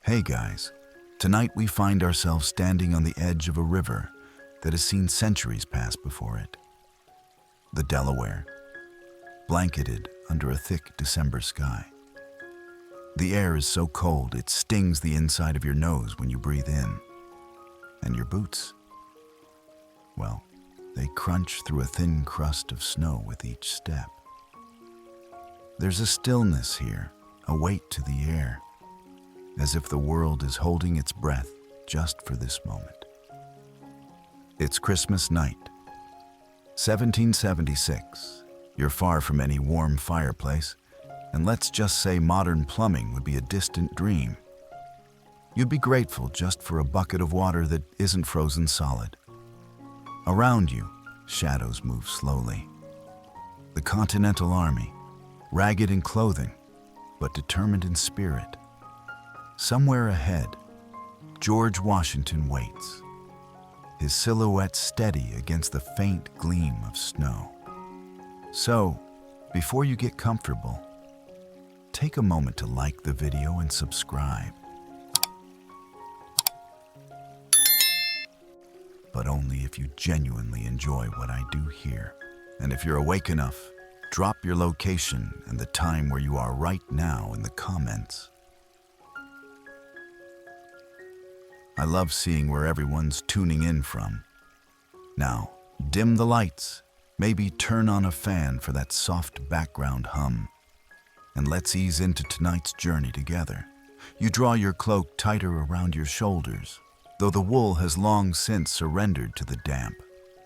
Hey guys, tonight we find ourselves standing on the edge of a river that has seen centuries pass before it. The Delaware, blanketed under a thick December sky. The air is so cold it stings the inside of your nose when you breathe in. And your boots? Well, they crunch through a thin crust of snow with each step. There's a stillness here, a weight to the air, as if the world is holding its breath just for this moment. It's Christmas night, 1776. You're far from any warm fireplace, and let's just say modern plumbing would be a distant dream. You'd be grateful just for a bucket of water that isn't frozen solid. Around you, shadows move slowly. The Continental Army, ragged in clothing, but determined in spirit. Somewhere ahead, George Washington waits, his silhouette steady against the faint gleam of snow. So, before you get comfortable, take a moment to like the video and subscribe. But only if you genuinely enjoy what I do here. And if you're awake enough, drop your location and the time where you are right now in the comments. I love seeing where everyone's tuning in from. Now, dim the lights, maybe turn on a fan for that soft background hum, and let's ease into tonight's journey together. You draw your cloak tighter around your shoulders, though the wool has long since surrendered to the damp.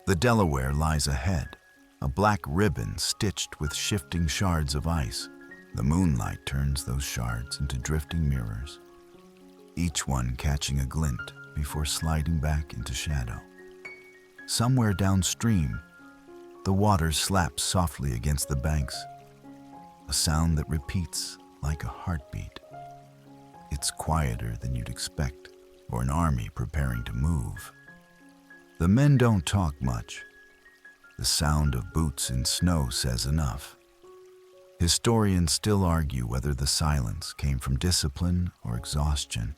The Delaware lies ahead, a black ribbon stitched with shifting shards of ice. The moonlight turns those shards into drifting mirrors, each one catching a glint before sliding back into shadow. Somewhere downstream, the water slaps softly against the banks, a sound that repeats like a heartbeat. It's quieter than you'd expect for an army preparing to move. The men don't talk much. The sound of boots in snow says enough. Historians still argue whether the silence came from discipline or exhaustion.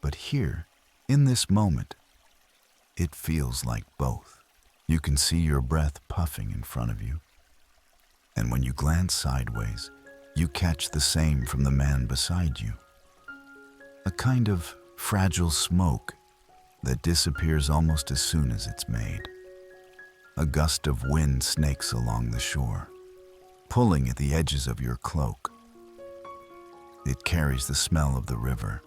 But here, in this moment, it feels like both. You can see your breath puffing in front of you. And when you glance sideways, you catch the same from the man beside you. A kind of fragile smoke that disappears almost as soon as it's made. A gust of wind snakes along the shore, pulling at the edges of your cloak. It carries the smell of the river,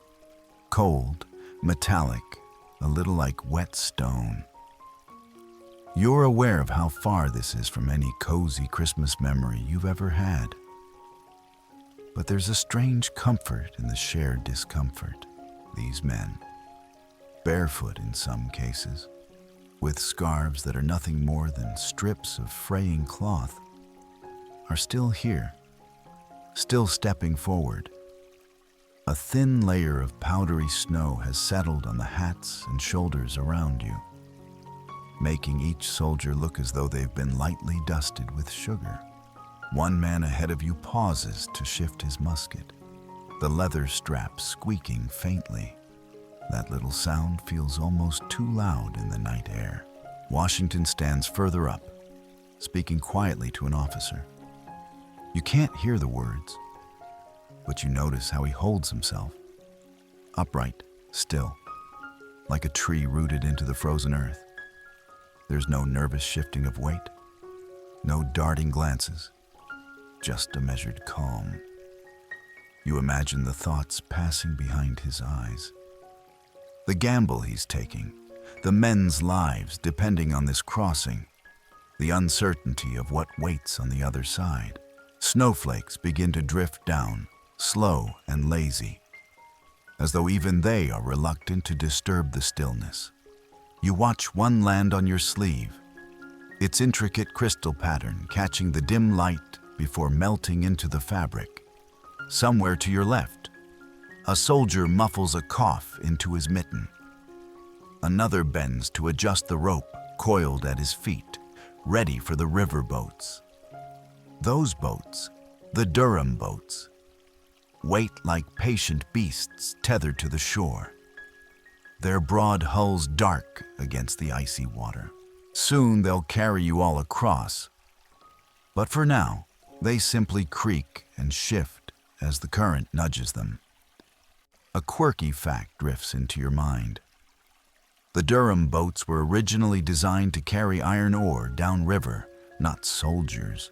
cold, metallic, a little like wet stone. You're aware of how far this is from any cozy Christmas memory you've ever had. But there's a strange comfort in the shared discomfort. These men, barefoot in some cases, with scarves that are nothing more than strips of fraying cloth, are still here, still stepping forward. A thin layer of powdery snow has settled on the hats and shoulders around you, making each soldier look as though they've been lightly dusted with sugar. One man ahead of you pauses to shift his musket, the leather strap squeaking faintly. That little sound feels almost too loud in the night air. Washington stands further up, speaking quietly to an officer. You can't hear the words, but you notice how he holds himself, upright, still, like a tree rooted into the frozen earth. There's no nervous shifting of weight, no darting glances, just a measured calm. You imagine the thoughts passing behind his eyes. The gamble he's taking, the men's lives depending on this crossing, the uncertainty of what waits on the other side. Snowflakes begin to drift down, slow and lazy, as though even they are reluctant to disturb the stillness. You watch one land on your sleeve, its intricate crystal pattern catching the dim light before melting into the fabric. Somewhere to your left, a soldier muffles a cough into his mitten. Another bends to adjust the rope coiled at his feet, ready for the river boats. Those boats, the Durham Boats, wait like patient beasts tethered to the shore, their broad hulls dark against the icy water. Soon they'll carry you all across, but for now, they simply creak and shift as the current nudges them. A quirky fact drifts into your mind. The Durham boats were originally designed to carry iron ore downriver, not soldiers.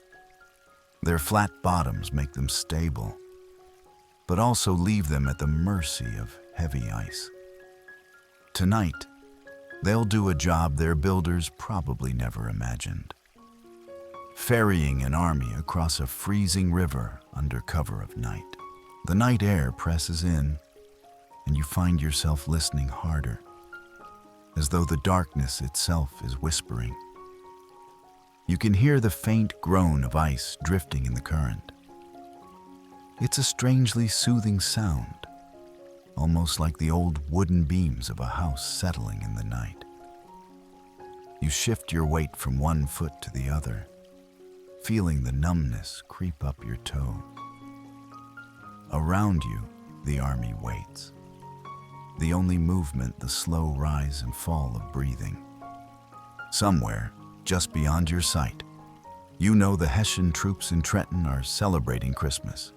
Their flat bottoms make them stable, but also leave them at the mercy of heavy ice. Tonight, they'll do a job their builders probably never imagined. Ferrying an army across a freezing river under cover of night. The night air presses in, and you find yourself listening harder, as though the darkness itself is whispering. You can hear the faint groan of ice drifting in the current. It's a strangely soothing sound, almost like the old wooden beams of a house settling in the night. You shift your weight from one foot to the other, feeling the numbness creep up your toes. Around you, the army waits. The only movement, the slow rise and fall of breathing. Somewhere, just beyond your sight, you know the Hessian troops in Trenton are celebrating Christmas,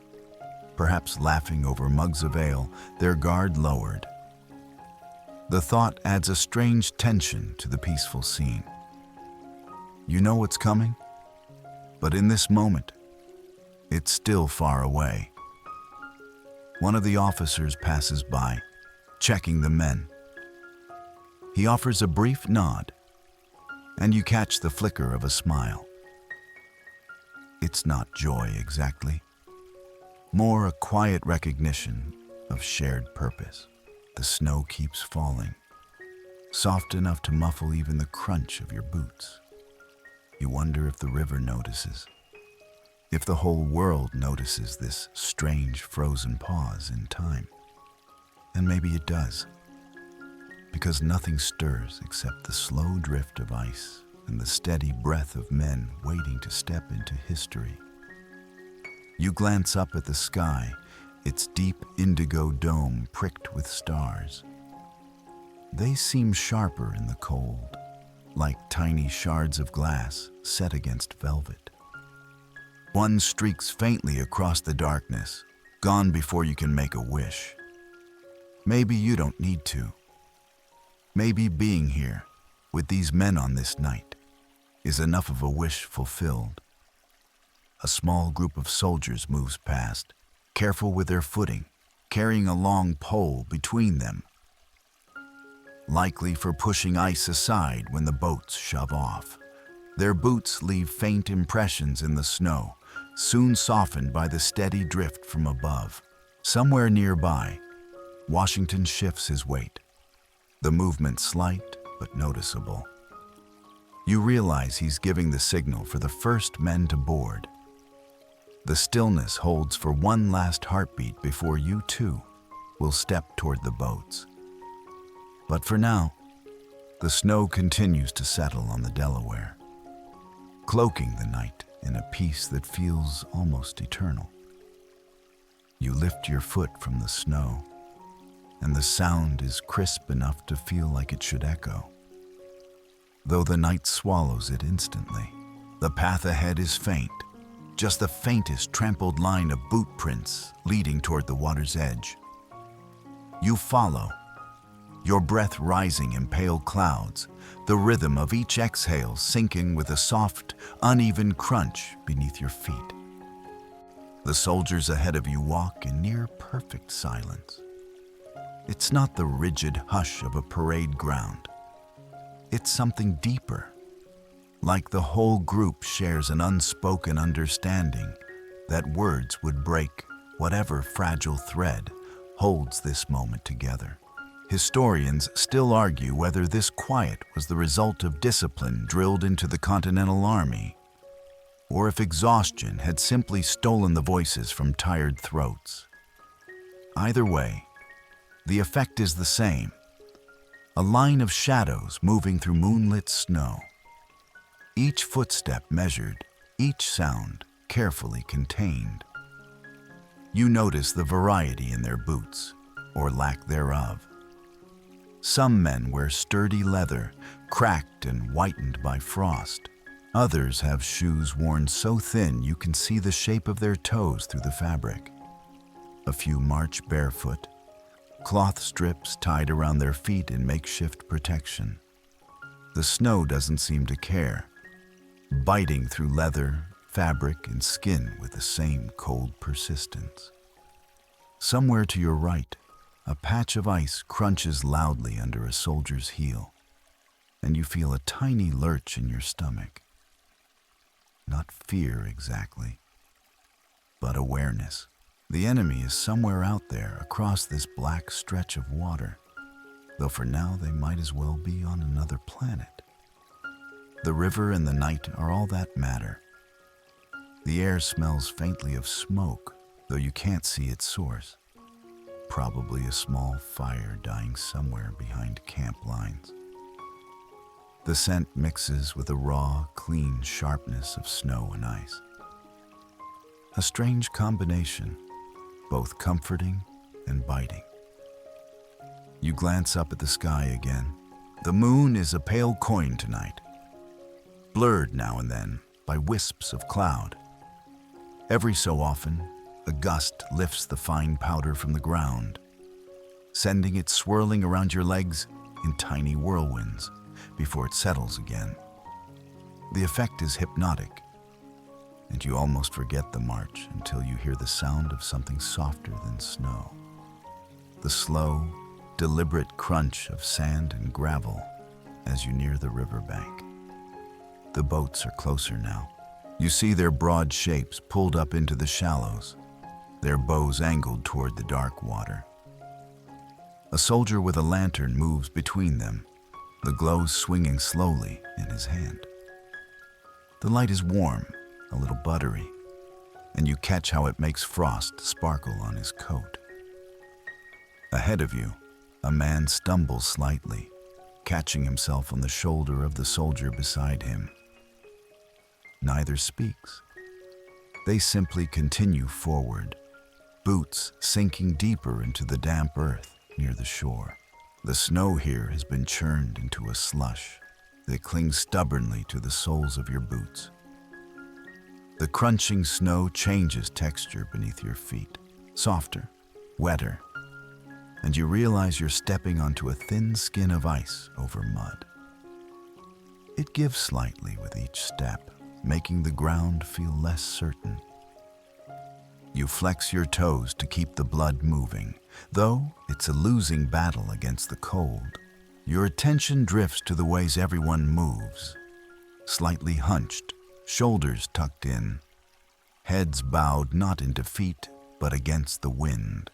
perhaps laughing over mugs of ale, their guard lowered. The thought adds a strange tension to the peaceful scene. You know what's coming, but in this moment, it's still far away. One of the officers passes by, checking the men. He offers a brief nod, and you catch the flicker of a smile. It's not joy exactly, more a quiet recognition of shared purpose. The snow keeps falling, soft enough to muffle even the crunch of your boots. You wonder if the river notices, if the whole world notices this strange frozen pause in time. And maybe it does, because nothing stirs except the slow drift of ice and the steady breath of men waiting to step into history. You glance up at the sky, its deep indigo dome pricked with stars. They seem sharper in the cold, like tiny shards of glass set against velvet. One streaks faintly across the darkness, gone before you can make a wish. Maybe you don't need to. Maybe being here, with these men on this night, is enough of a wish fulfilled. A small group of soldiers moves past, careful with their footing, carrying a long pole between them, likely for pushing ice aside when the boats shove off. Their boots leave faint impressions in the snow, soon softened by the steady drift from above. Somewhere nearby, Washington shifts his weight, the movement slight but noticeable. You realize he's giving the signal for the first men to board. The stillness holds for one last heartbeat before you too will step toward the boats. But for now, the snow continues to settle on the Delaware, cloaking the night in a peace that feels almost eternal. You lift your foot from the snow, and the sound is crisp enough to feel like it should echo. Though the night swallows it instantly, the path ahead is faint, just the faintest trampled line of boot prints leading toward the water's edge. You follow, your breath rising in pale clouds, the rhythm of each exhale sinking with a soft, uneven crunch beneath your feet. The soldiers ahead of you walk in near perfect silence. It's not the rigid hush of a parade ground. It's something deeper, like the whole group shares an unspoken understanding that words would break whatever fragile thread holds this moment together. Historians still argue whether this quiet was the result of discipline drilled into the Continental Army, or if exhaustion had simply stolen the voices from tired throats. Either way, the effect is the same, a line of shadows moving through moonlit snow. Each footstep measured, each sound carefully contained. You notice the variety in their boots, or lack thereof. Some men wear sturdy leather, cracked and whitened by frost. Others have shoes worn so thin you can see the shape of their toes through the fabric. A few march barefoot, cloth strips tied around their feet in makeshift protection. The snow doesn't seem to care, biting through leather, fabric, and skin with the same cold persistence. Somewhere to your right, a patch of ice crunches loudly under a soldier's heel, and you feel a tiny lurch in your stomach. Not fear exactly, but awareness. The enemy is somewhere out there across this black stretch of water, though for now they might as well be on another planet. The river and the night are all that matter. The air smells faintly of smoke, though you can't see its source. Probably a small fire dying somewhere behind camp lines. The scent mixes with the raw, clean sharpness of snow and ice. A strange combination, both comforting and biting. You glance up at the sky again. The moon is a pale coin tonight, blurred now and then by wisps of cloud. Every so often, a gust lifts the fine powder from the ground, sending it swirling around your legs in tiny whirlwinds before it settles again. The effect is hypnotic, and you almost forget the march until you hear the sound of something softer than snow. The slow, deliberate crunch of sand and gravel as you near the riverbank. The boats are closer now. You see their broad shapes pulled up into the shallows, their bows angled toward the dark water. A soldier with a lantern moves between them, the glow swinging slowly in his hand. The light is warm, a little buttery, and you catch how it makes frost sparkle on his coat. Ahead of you, a man stumbles slightly, catching himself on the shoulder of the soldier beside him. Neither speaks. They simply continue forward, boots sinking deeper into the damp earth near the shore. The snow here has been churned into a slush that clings stubbornly to the soles of your boots. The crunching snow changes texture beneath your feet, softer, wetter, and you realize you're stepping onto a thin skin of ice over mud. It gives slightly with each step, making the ground feel less certain. You flex your toes to keep the blood moving, though it's a losing battle against the cold. Your attention drifts to the ways everyone moves, slightly hunched, shoulders tucked in, heads bowed not in defeat, but against the wind.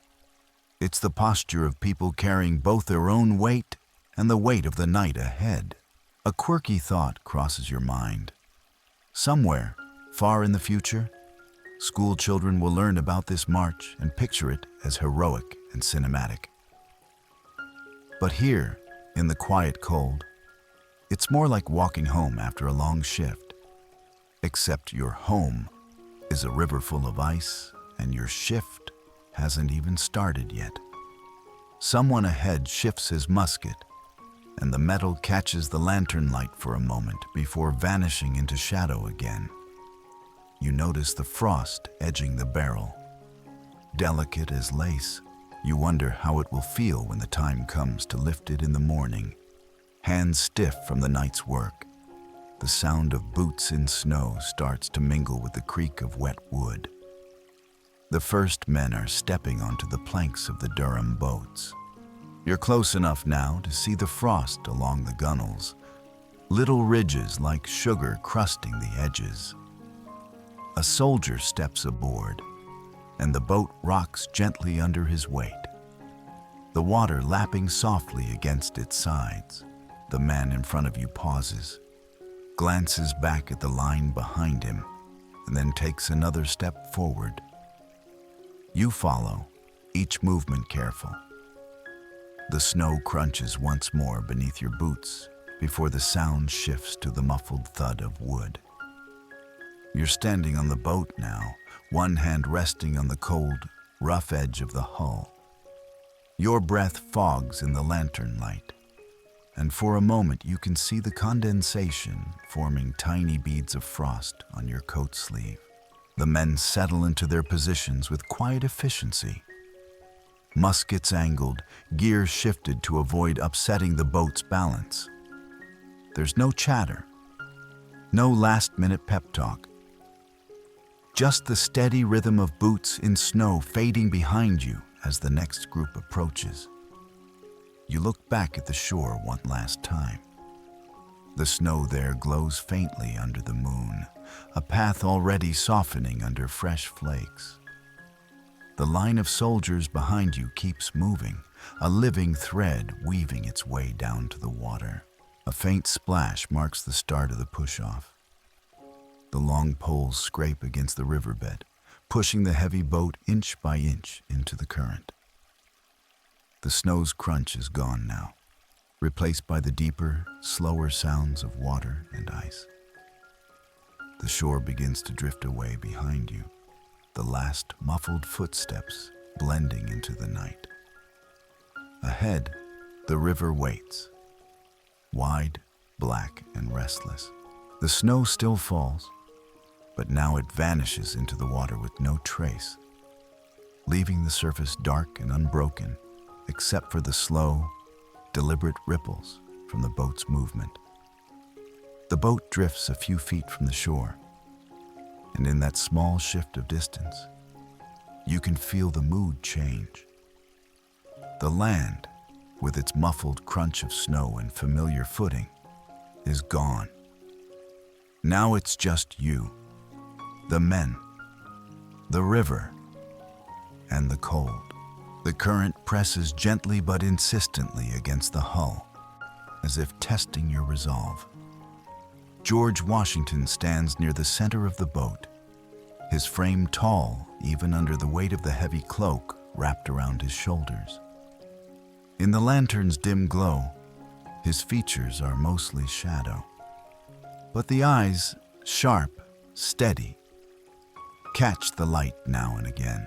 It's the posture of people carrying both their own weight and the weight of the night ahead. A quirky thought crosses your mind. Somewhere, far in the future, school children will learn about this march and picture it as heroic and cinematic. But here, in the quiet cold, it's more like walking home after a long shift. Except your home is a river full of ice, and your shift hasn't even started yet. Someone ahead shifts his musket, and the metal catches the lantern light for a moment before vanishing into shadow again. You notice the frost edging the barrel. Delicate as lace, you wonder how it will feel when the time comes to lift it in the morning. Hands stiff from the night's work, the sound of boots in snow starts to mingle with the creak of wet wood. The first men are stepping onto the planks of the Durham Boats. You're close enough now to see the frost along the gunnels, little ridges like sugar crusting the edges. A soldier steps aboard, and the boat rocks gently under his weight, the water lapping softly against its sides. The man in front of you pauses, glances back at the line behind him, and then takes another step forward. You follow, each movement careful. The snow crunches once more beneath your boots before the sound shifts to the muffled thud of wood. You're standing on the boat now, one hand resting on the cold, rough edge of the hull. Your breath fogs in the lantern light, and for a moment you can see the condensation forming tiny beads of frost on your coat sleeve. The men settle into their positions with quiet efficiency. Muskets angled, gear shifted to avoid upsetting the boat's balance. There's no chatter, no last-minute pep talk. Just the steady rhythm of boots in snow fading behind you as the next group approaches. You look back at the shore one last time. The snow there glows faintly under the moon, a path already softening under fresh flakes. The line of soldiers behind you keeps moving, a living thread weaving its way down to the water. A faint splash marks the start of the push-off. The long poles scrape against the riverbed, pushing the heavy boat inch by inch into the current. The snow's crunch is gone now, replaced by the deeper, slower sounds of water and ice. The shore begins to drift away behind you, the last muffled footsteps blending into the night. Ahead, the river waits, wide, black, and restless. The snow still falls, but now it vanishes into the water with no trace, leaving the surface dark and unbroken, except for the slow, deliberate ripples from the boat's movement. The boat drifts a few feet from the shore, and in that small shift of distance, you can feel the mood change. The land, with its muffled crunch of snow and familiar footing, is gone. Now it's just you, the men, the river, and the cold. The current presses gently but insistently against the hull, as if testing your resolve. George Washington stands near the center of the boat, his frame tall even under the weight of the heavy cloak wrapped around his shoulders. In the lantern's dim glow, his features are mostly shadow, but the eyes, sharp, steady, catch the light now and again.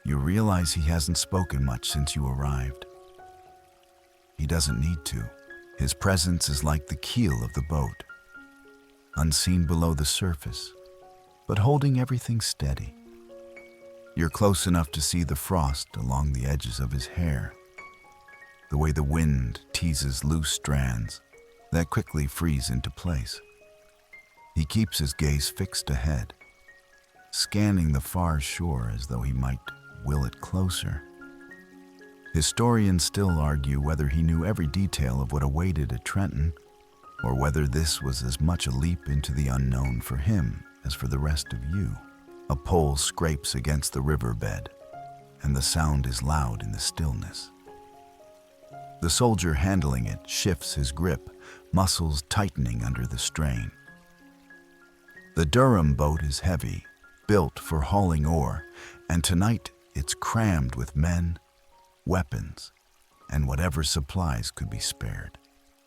You realize he hasn't spoken much since you arrived. He doesn't need to. His presence is like the keel of the boat, unseen below the surface, but holding everything steady. You're close enough to see the frost along the edges of his hair, the way the wind teases loose strands that quickly freeze into place. He keeps his gaze fixed ahead, scanning the far shore as though he might will it closer. Historians still argue whether he knew every detail of what awaited at Trenton, or whether this was as much a leap into the unknown for him as for the rest of you. A pole scrapes against the riverbed, and the sound is loud in the stillness. The soldier handling it shifts his grip, muscles tightening under the strain. The Durham boat is heavy, built for hauling ore, and tonight it's crammed with men, weapons, and whatever supplies could be spared.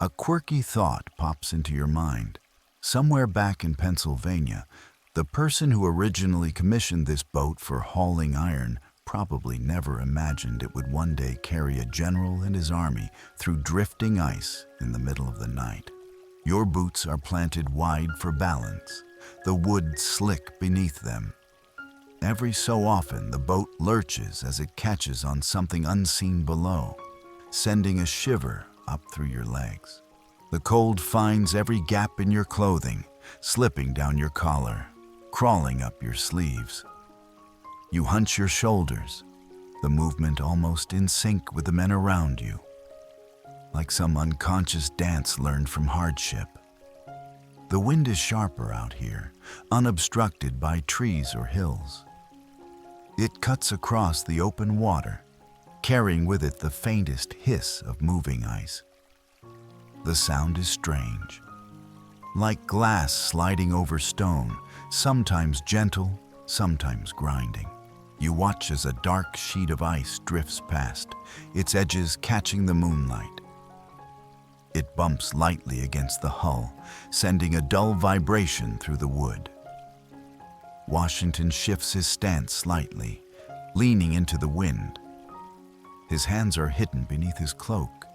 A quirky thought pops into your mind. Somewhere back in Pennsylvania, the person who originally commissioned this boat for hauling iron probably never imagined it would one day carry a general and his army through drifting ice in the middle of the night. Your boots are planted wide for balance, the wood slick beneath them. Every so often, the boat lurches as it catches on something unseen below, sending a shiver up through your legs. The cold finds every gap in your clothing, slipping down your collar, crawling up your sleeves. You hunch your shoulders, the movement almost in sync with the men around you, like some unconscious dance learned from hardship. The wind is sharper out here, unobstructed by trees or hills. It cuts across the open water, carrying with it the faintest hiss of moving ice. The sound is strange, like glass sliding over stone, sometimes gentle, sometimes grinding. You watch as a dark sheet of ice drifts past, its edges catching the moonlight. It bumps lightly against the hull, sending a dull vibration through the wood. Washington shifts his stance slightly, leaning into the wind. His hands are hidden beneath his cloak,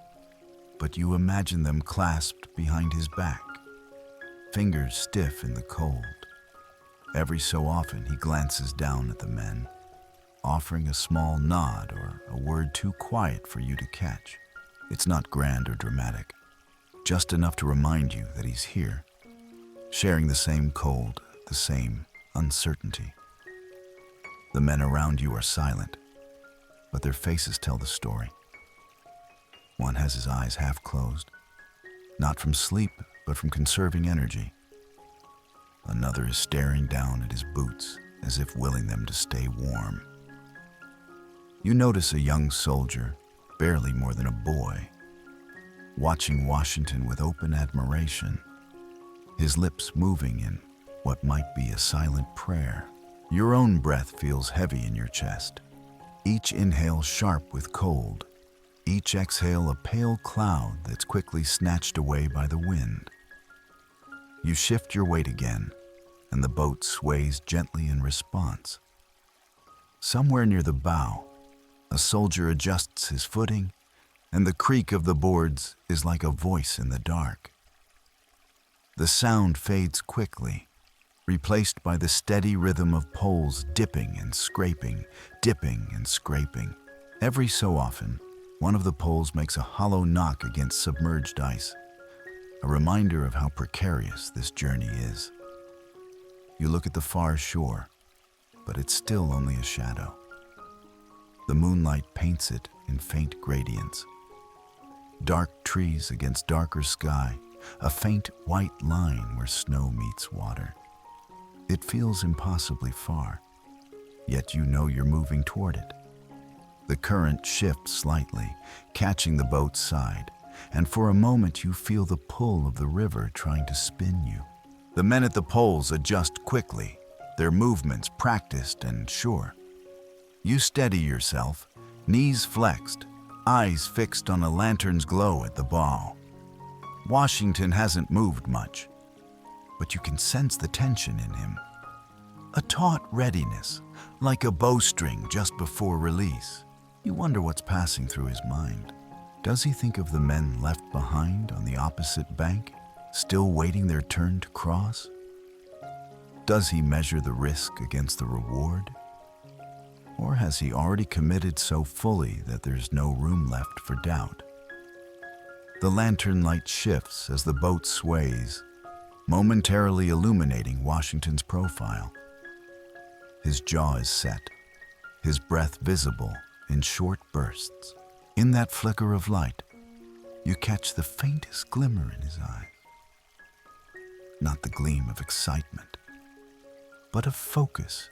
but you imagine them clasped behind his back, fingers stiff in the cold. Every so often he glances down at the men, offering a small nod or a word too quiet for you to catch. It's not grand or dramatic, just enough to remind you that he's here, sharing the same cold, the same uncertainty. The men around you are silent, but their faces tell the story. One has his eyes half closed, not from sleep, but from conserving energy. Another is staring down at his boots, as if willing them to stay warm. You notice a young soldier, barely more than a boy, watching Washington with open admiration, his lips moving in what might be a silent prayer. Your own breath feels heavy in your chest, each inhale sharp with cold, each exhale a pale cloud that's quickly snatched away by the wind. You shift your weight again, and the boat sways gently in response. Somewhere near the bow, a soldier adjusts his footing, and the creak of the boards is like a voice in the dark. The sound fades quickly, replaced by the steady rhythm of poles dipping and scraping, dipping and scraping. Every so often, one of the poles makes a hollow knock against submerged ice, a reminder of how precarious this journey is. You look at the far shore, but it's still only a shadow. The moonlight paints it in faint gradients. Dark trees against darker sky, a faint white line where snow meets water. It feels impossibly far, yet you know you're moving toward it. The current shifts slightly, catching the boat's side, and for a moment you feel the pull of the river trying to spin you. The men at the poles adjust quickly, their movements practiced and sure. You steady yourself, knees flexed, eyes fixed on a lantern's glow at the bow. Washington hasn't moved much, but you can sense the tension in him. A taut readiness, like a bowstring just before release. You wonder what's passing through his mind. Does he think of the men left behind on the opposite bank, still waiting their turn to cross? Does he measure the risk against the reward? Or has he already committed so fully that there's no room left for doubt? The lantern light shifts as the boat sways, momentarily illuminating Washington's profile. His jaw is set, his breath visible in short bursts. In that flicker of light, you catch the faintest glimmer in his eye. Not the gleam of excitement, but of focus,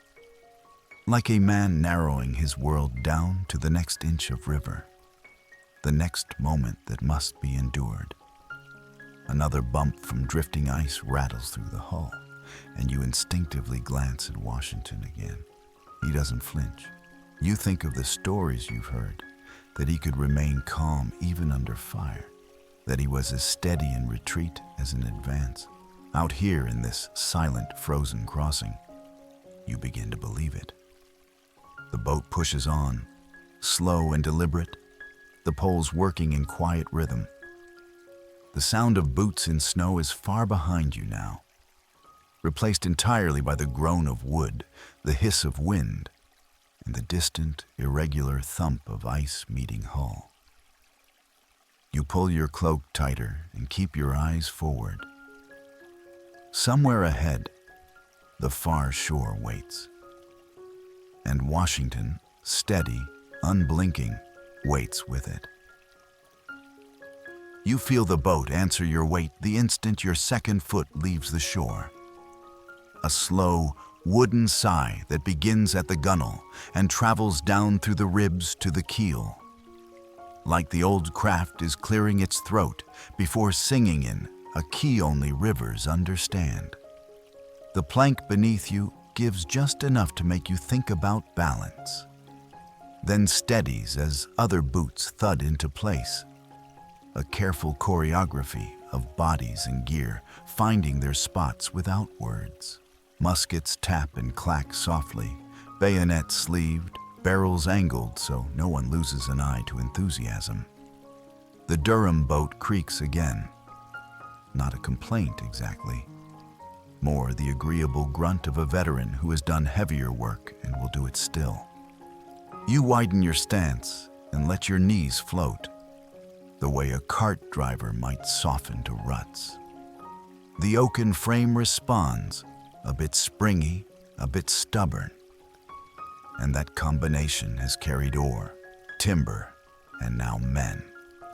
like a man narrowing his world down to the next inch of river, the next moment that must be endured. Another bump from drifting ice rattles through the hull, and you instinctively glance at Washington again. He doesn't flinch. You think of the stories you've heard, that he could remain calm even under fire, that he was as steady in retreat as in advance. Out here in this silent, frozen crossing, you begin to believe it. The boat pushes on, slow and deliberate, the poles working in quiet rhythm. The sound of boots in snow is far behind you now, replaced entirely by the groan of wood, the hiss of wind, and the distant, irregular thump of ice meeting hull. You pull your cloak tighter and keep your eyes forward. Somewhere ahead, the far shore waits. And Washington, steady, unblinking, waits with it. You feel the boat answer your weight the instant your second foot leaves the shore. A slow, wooden sigh that begins at the gunwale and travels down through the ribs to the keel. Like the old craft is clearing its throat before singing in a key only rivers understand. The plank beneath you gives just enough to make you think about balance, then steadies as other boots thud into place. A careful choreography of bodies and gear finding their spots without words. Muskets tap and clack softly, bayonets sleeved, barrels angled so no one loses an eye to enthusiasm. The Durham boat creaks again. Not a complaint exactly. More the agreeable grunt of a veteran who has done heavier work and will do it still. You widen your stance and let your knees float, the way a cart driver might soften to ruts. The oaken frame responds, a bit springy, a bit stubborn. And that combination has carried ore, timber, and now men.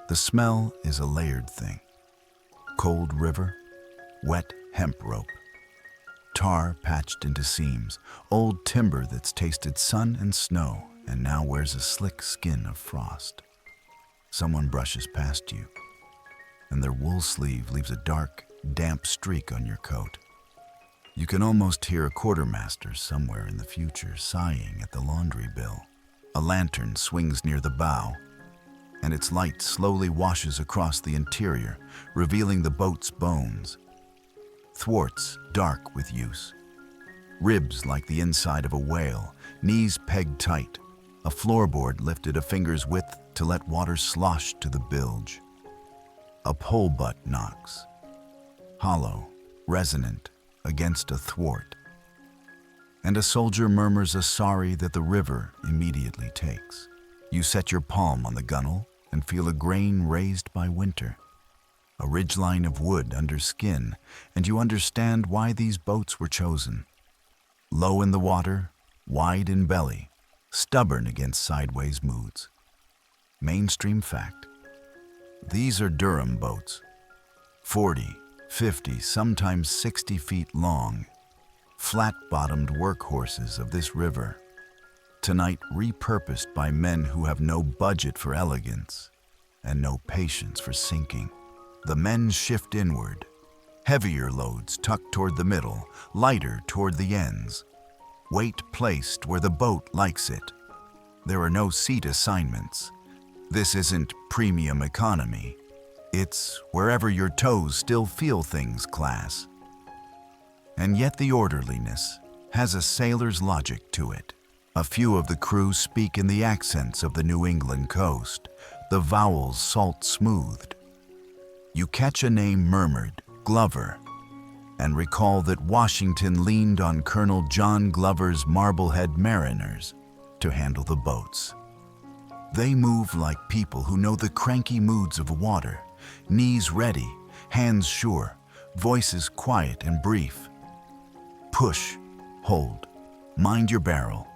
The smell is a layered thing. Cold river, wet hemp rope, tar patched into seams, old timber that's tasted sun and snow and now wears a slick skin of frost. Someone brushes past you, and their wool sleeve leaves a dark, damp streak on your coat. You can almost hear a quartermaster somewhere in the future sighing at the laundry bill. A lantern swings near the bow, and its light slowly washes across the interior, revealing the boat's bones. Thwarts dark with use. Ribs like the inside of a whale, knees pegged tight, a floorboard lifted a finger's width to let water slosh to the bilge. A pole butt knocks, hollow, resonant, against a thwart. And a soldier murmurs a sorry that the river immediately takes. You set your palm on the gunwale and feel a grain raised by winter. A ridgeline of wood under skin, and you understand why these boats were chosen. Low in the water, wide in belly, stubborn against sideways moods. Mainstream fact. These are Durham boats. 40, 50, sometimes 60 feet long, flat-bottomed workhorses of this river. Tonight repurposed by men who have no budget for elegance and no patience for sinking. The men shift inward, heavier loads tucked toward the middle, lighter toward the ends, weight placed where the boat likes it. There are no seat assignments. This isn't premium economy. It's wherever your toes still feel things class. And yet the orderliness has a sailor's logic to it. A few of the crew speak in the accents of the New England coast, the vowels salt-smoothed. You catch a name murmured, Glover, and recall that Washington leaned on Colonel John Glover's Marblehead Mariners to handle the boats. They move like people who know the cranky moods of water, knees ready, hands sure, voices quiet and brief. Push, hold, mind your barrel.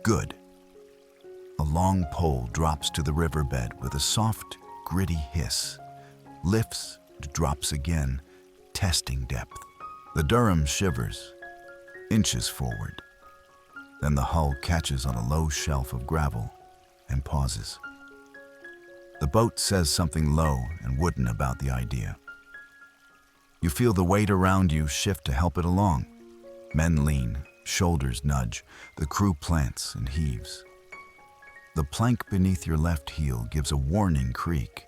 Good. A long pole drops to the riverbed with a soft, gritty hiss. Lifts, drops again, testing depth. The Durham shivers, inches forward. Then the hull catches on a low shelf of gravel and pauses. The boat says something low and wooden about the idea. You feel the weight around you shift to help it along. Men lean, shoulders nudge, the crew plants and heaves. The plank beneath your left heel gives a warning creak,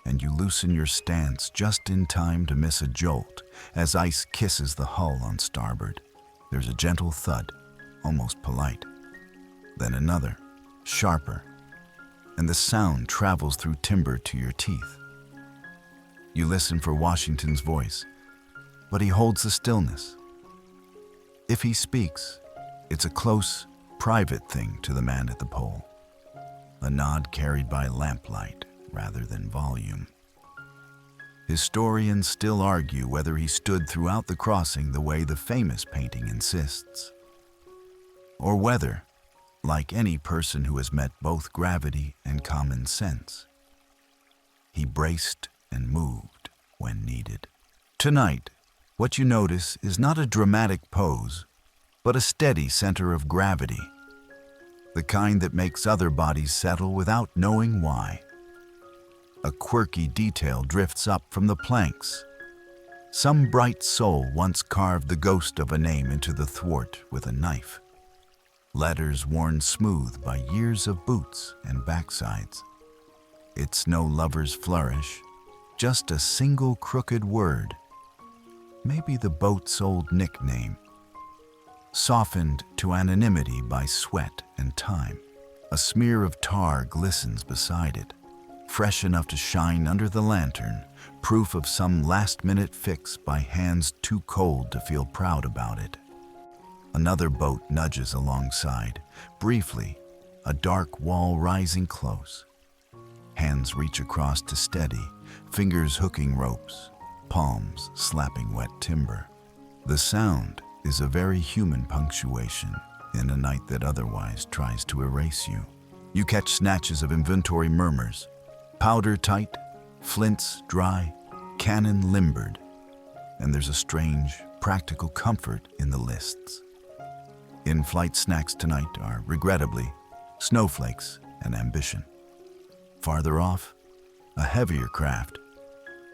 and you loosen your stance just in time to miss a jolt as ice kisses the hull on starboard. There's a gentle thud, almost polite. Then another, sharper, and the sound travels through timber to your teeth. You listen for Washington's voice, but he holds the stillness. If he speaks, it's a close, private thing to the man at the pole, a nod carried by lamplight rather than volume. Historians still argue whether he stood throughout the crossing the way the famous painting insists, or whether, like any person who has met both gravity and common sense, he braced and moved when needed. Tonight, what you notice is not a dramatic pose, but a steady center of gravity, the kind that makes other bodies settle without knowing why. A quirky detail drifts up from the planks. Some bright soul once carved the ghost of a name into the thwart with a knife. Letters worn smooth by years of boots and backsides. It's no lover's flourish, just a single crooked word. Maybe the boat's old nickname. softened to anonymity by sweat and time. A smear of tar glistens beside it, fresh enough to shine under the lantern, proof of some last-minute fix by hands too cold to feel proud about it. Another boat nudges alongside, briefly, a dark wall rising close. Hands reach across to steady, fingers hooking ropes, palms slapping wet timber. The sound is a very human punctuation in a night that otherwise tries to erase you. You catch snatches of inventory murmurs, powder tight, flints dry, cannon limbered, and there's a strange, practical comfort in the lists. In-flight snacks tonight are, regrettably, snowflakes and ambition. Farther off, a heavier craft,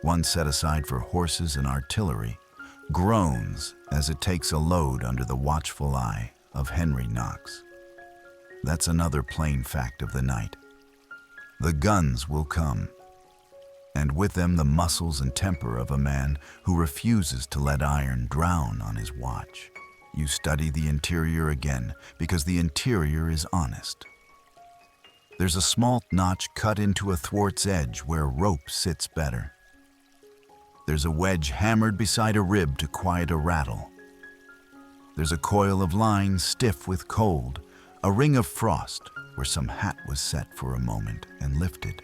one set aside for horses and artillery, groans as it takes a load under the watchful eye of Henry Knox. That's another plain fact of the night. The guns will come, and with them the muscles and temper of a man who refuses to let iron drown on his watch. You study the interior again because the interior is honest. There's a small notch cut into a thwart's edge where rope sits better. There's a wedge hammered beside a rib to quiet a rattle. There's a coil of line stiff with cold, a ring of frost where some hat was set for a moment and lifted.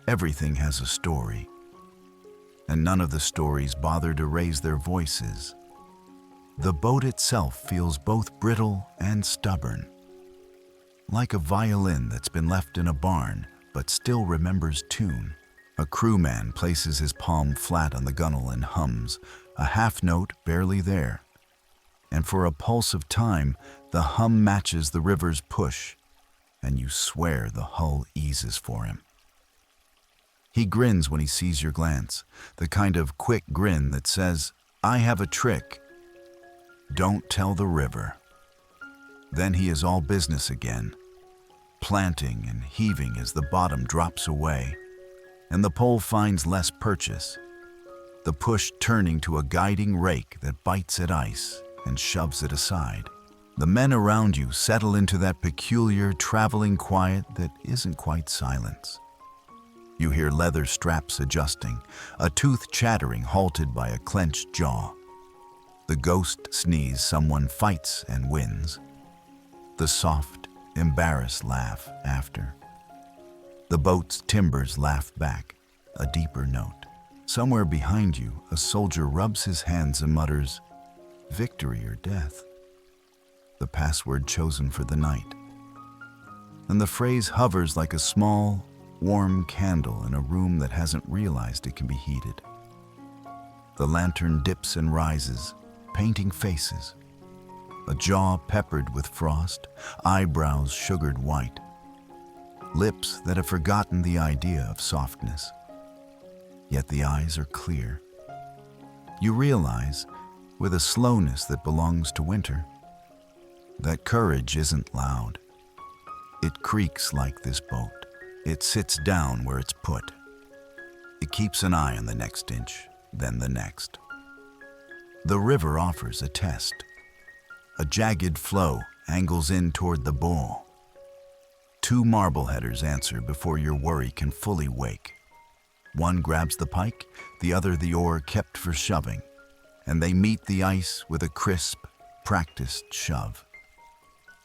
Everything has a story, and none of the stories bother to raise their voices. The boat itself feels both brittle and stubborn, like a violin that's been left in a barn but still remembers tune. A crewman places his palm flat on the gunwale and hums, a half note barely there. And for a pulse of time, the hum matches the river's push, and you swear the hull eases for him. He grins when he sees your glance, the kind of quick grin that says, "I have a trick. Don't tell the river." Then he is all business again, planting and heaving as the bottom drops away, and the pole finds less purchase, the push turning to a guiding rake that bites at ice and shoves it aside. The men around you settle into that peculiar traveling quiet that isn't quite silence. You hear leather straps adjusting, a tooth chattering halted by a clenched jaw. The ghost sneeze someone fights and wins. The soft, embarrassed laugh after. The boat's timbers laugh back, a deeper note. Somewhere behind you, a soldier rubs his hands and mutters, "Victory or death," the password chosen for the night. And the phrase hovers like a small, warm candle in a room that hasn't realized it can be heated. The lantern dips and rises, painting faces. A jaw peppered with frost, eyebrows sugared white. Lips that have forgotten the idea of softness. Yet the eyes are clear. You realize, with a slowness that belongs to winter, that courage isn't loud. It creaks like this boat. It sits down where it's put. It keeps an eye on the next inch, then the next. The river offers a test. A jagged flow angles in toward the bowl. Two marbleheaders answer before your worry can fully wake. One grabs the pike, the other the oar kept for shoving, and they meet the ice with a crisp, practiced shove.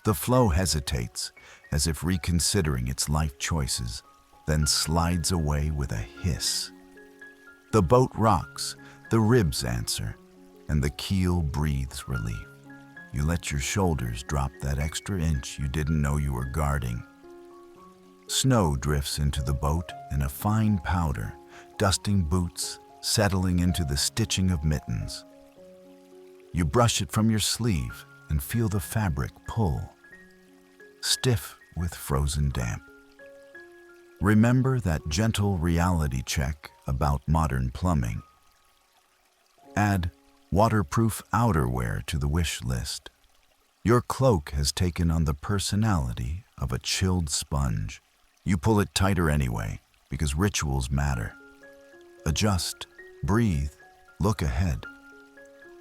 The flow hesitates, as if reconsidering its life choices, then slides away with a hiss. The boat rocks, the ribs answer, and the keel breathes relief. You let your shoulders drop that extra inch you didn't know you were guarding. Snow drifts into the boat in a fine powder, dusting boots, settling into the stitching of mittens. You brush it from your sleeve and feel the fabric pull, stiff with frozen damp. Remember that gentle reality check about modern plumbing. Add waterproof outerwear to the wish list. Your cloak has taken on the personality of a chilled sponge. You pull it tighter anyway, because rituals matter. Adjust, breathe, look ahead.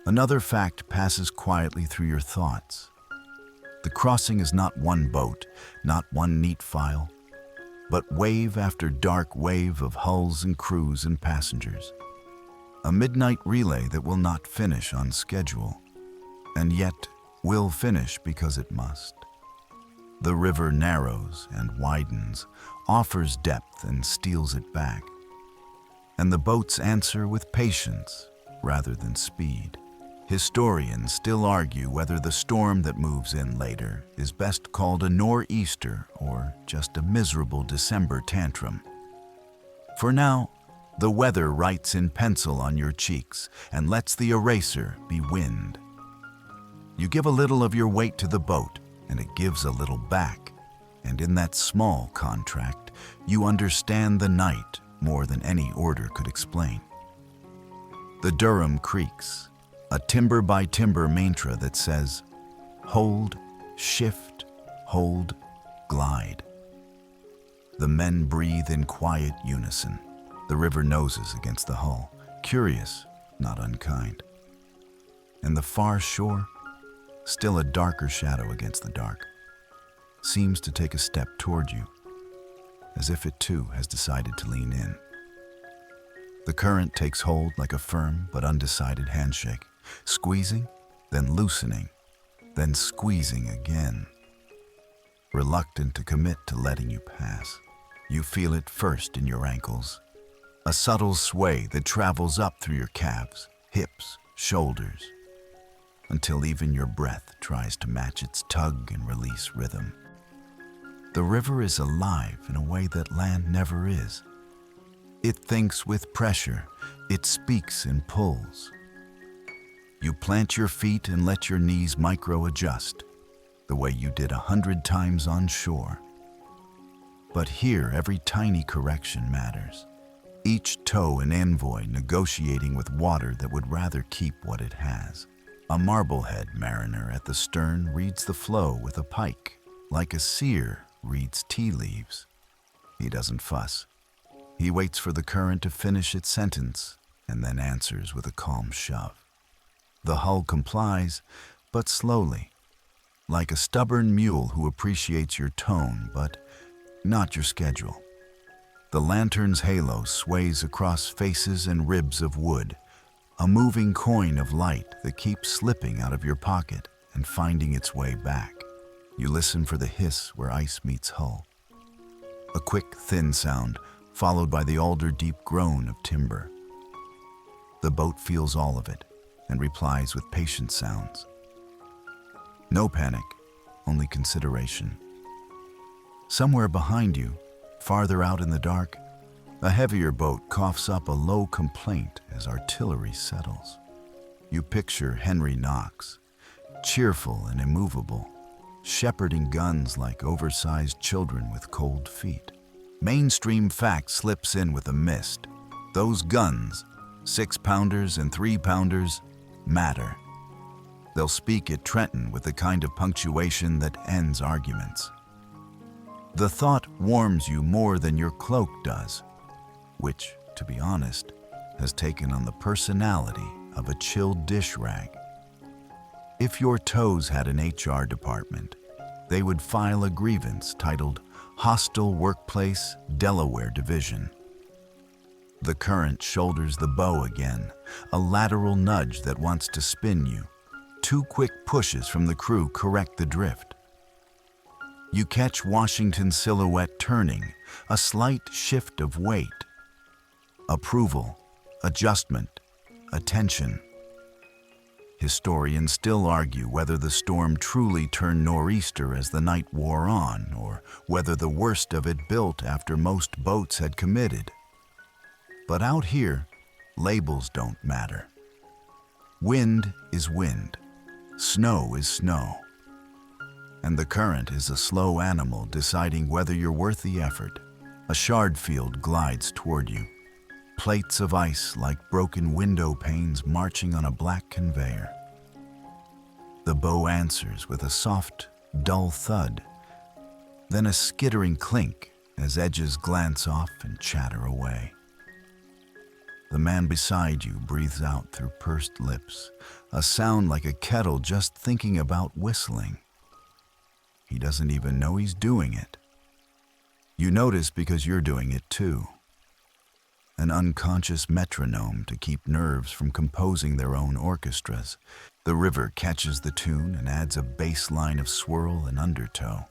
Another fact passes quietly through your thoughts. The crossing is not one boat, not one neat file, but wave after dark wave of hulls and crews and passengers. A midnight relay that will not finish on schedule, and yet will finish because it must. The river narrows and widens, offers depth and steals it back. And the boats answer with patience rather than speed. Historians still argue whether the storm that moves in later is best called a nor'easter or just a miserable December tantrum. For now, the weather writes in pencil on your cheeks and lets the eraser be wind. You give a little of your weight to the boat, and it gives a little back. And in that small contract, you understand the night more than any order could explain. The Durham creaks, a timber-by-timber mantra that says, hold, shift, hold, glide. The men breathe in quiet unison. The river noses against the hull, curious, not unkind. And the far shore, still a darker shadow against the dark, seems to take a step toward you, as if it too has decided to lean in. The current takes hold like a firm but undecided handshake, squeezing, then loosening, then squeezing again. Reluctant to commit to letting you pass, you feel it first in your ankles, a subtle sway that travels up through your calves, hips, shoulders, until even your breath tries to match its tug and release rhythm. The river is alive in a way that land never is. It thinks with pressure, it speaks and pulls. You plant your feet and let your knees micro-adjust, the way you did 100 times on shore. But here, every tiny correction matters. Each toe an envoy negotiating with water that would rather keep what it has. A Marblehead mariner at the stern reads the flow with a pike, like a seer reads tea leaves. He doesn't fuss. He waits for the current to finish its sentence and then answers with a calm shove. The hull complies, but slowly, like a stubborn mule who appreciates your tone but not your schedule. The lantern's halo sways across faces and ribs of wood, a moving coin of light that keeps slipping out of your pocket and finding its way back. You listen for the hiss where ice meets hull. A quick, thin sound, followed by the alder-deep groan of timber. The boat feels all of it and replies with patient sounds. No panic, only consideration. Somewhere behind you, farther out in the dark, a heavier boat coughs up a low complaint as artillery settles. You picture Henry Knox, cheerful and immovable, shepherding guns like oversized children with cold feet. Mainstream fact slips in with a mist. Those guns, 6-pounders and 3-pounders, matter. They'll speak at Trenton with the kind of punctuation that ends arguments. The thought warms you more than your cloak does, which, to be honest, has taken on the personality of a chilled dish rag. If your toes had an HR department, they would file a grievance titled Hostile Workplace, Delaware Division. The current shoulders the bow again, a lateral nudge that wants to spin you. 2 quick pushes from the crew correct the drift. You catch Washington's silhouette turning, a slight shift of weight. Approval, adjustment, attention. Historians still argue whether the storm truly turned nor'easter as the night wore on, or whether the worst of it built after most boats had committed. But out here, labels don't matter. Wind is wind. Snow is snow. And the current is a slow animal deciding whether you're worth the effort. A shard field glides toward you. Plates of ice like broken window panes marching on a black conveyor. The bow answers with a soft, dull thud, then a skittering clink as edges glance off and chatter away. The man beside you breathes out through pursed lips, a sound like a kettle just thinking about whistling. He doesn't even know he's doing it. You notice because you're doing it too. An unconscious metronome to keep nerves from composing their own orchestras. The river catches the tune and adds a bass line of swirl and undertow.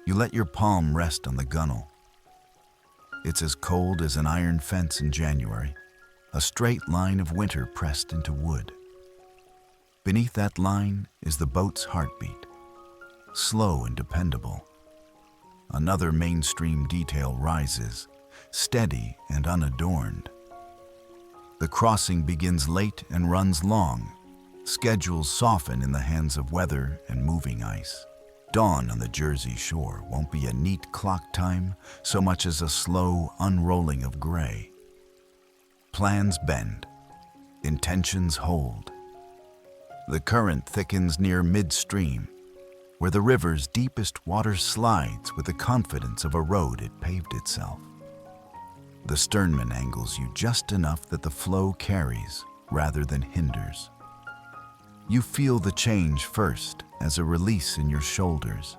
You let your palm rest on the gunwale. It's as cold as an iron fence in January, a straight line of winter pressed into wood. Beneath that line is the boat's heartbeat, slow and dependable. Another mainstream detail rises, steady and unadorned. The crossing begins late and runs long. Schedules soften in the hands of weather and moving ice. Dawn on the Jersey shore won't be a neat clock time so much as a slow unrolling of gray. Plans bend, intentions hold. The current thickens near midstream, where the river's deepest water slides with the confidence of a road it paved itself. The sternman angles you just enough that the flow carries rather than hinders. You feel the change first as a release in your shoulders.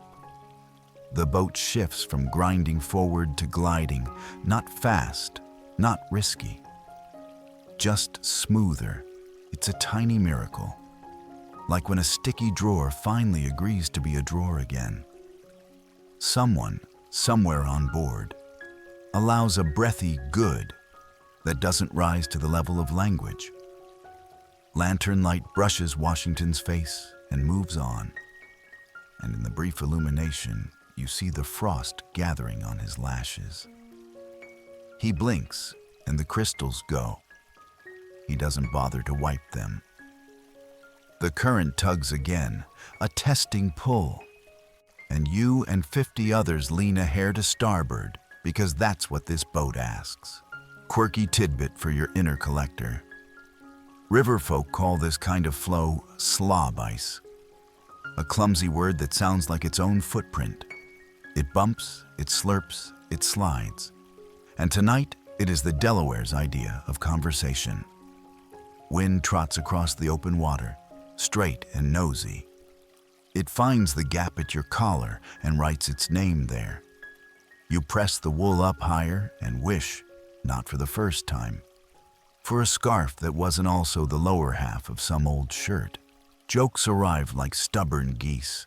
The boat shifts from grinding forward to gliding, not fast, not risky, just smoother. It's a tiny miracle, like when a sticky drawer finally agrees to be a drawer again. Someone, somewhere on board, allows a breathy good that doesn't rise to the level of language. Lantern light brushes Washington's face and moves on, and in the brief illumination, you see the frost gathering on his lashes. He blinks, and the crystals go. He doesn't bother to wipe them. The current tugs again, a testing pull, and you and 50 others lean a hair to starboard because that's what this boat asks. Quirky tidbit for your inner collector. Riverfolk call this kind of flow slob ice, a clumsy word that sounds like its own footprint. It bumps, it slurps, it slides. And tonight, it is the Delaware's idea of conversation. Wind trots across the open water, straight and nosy. It finds the gap at your collar and writes its name there. You press the wool up higher and wish, not for the first time, for a scarf that wasn't also the lower half of some old shirt. Jokes arrive like stubborn geese,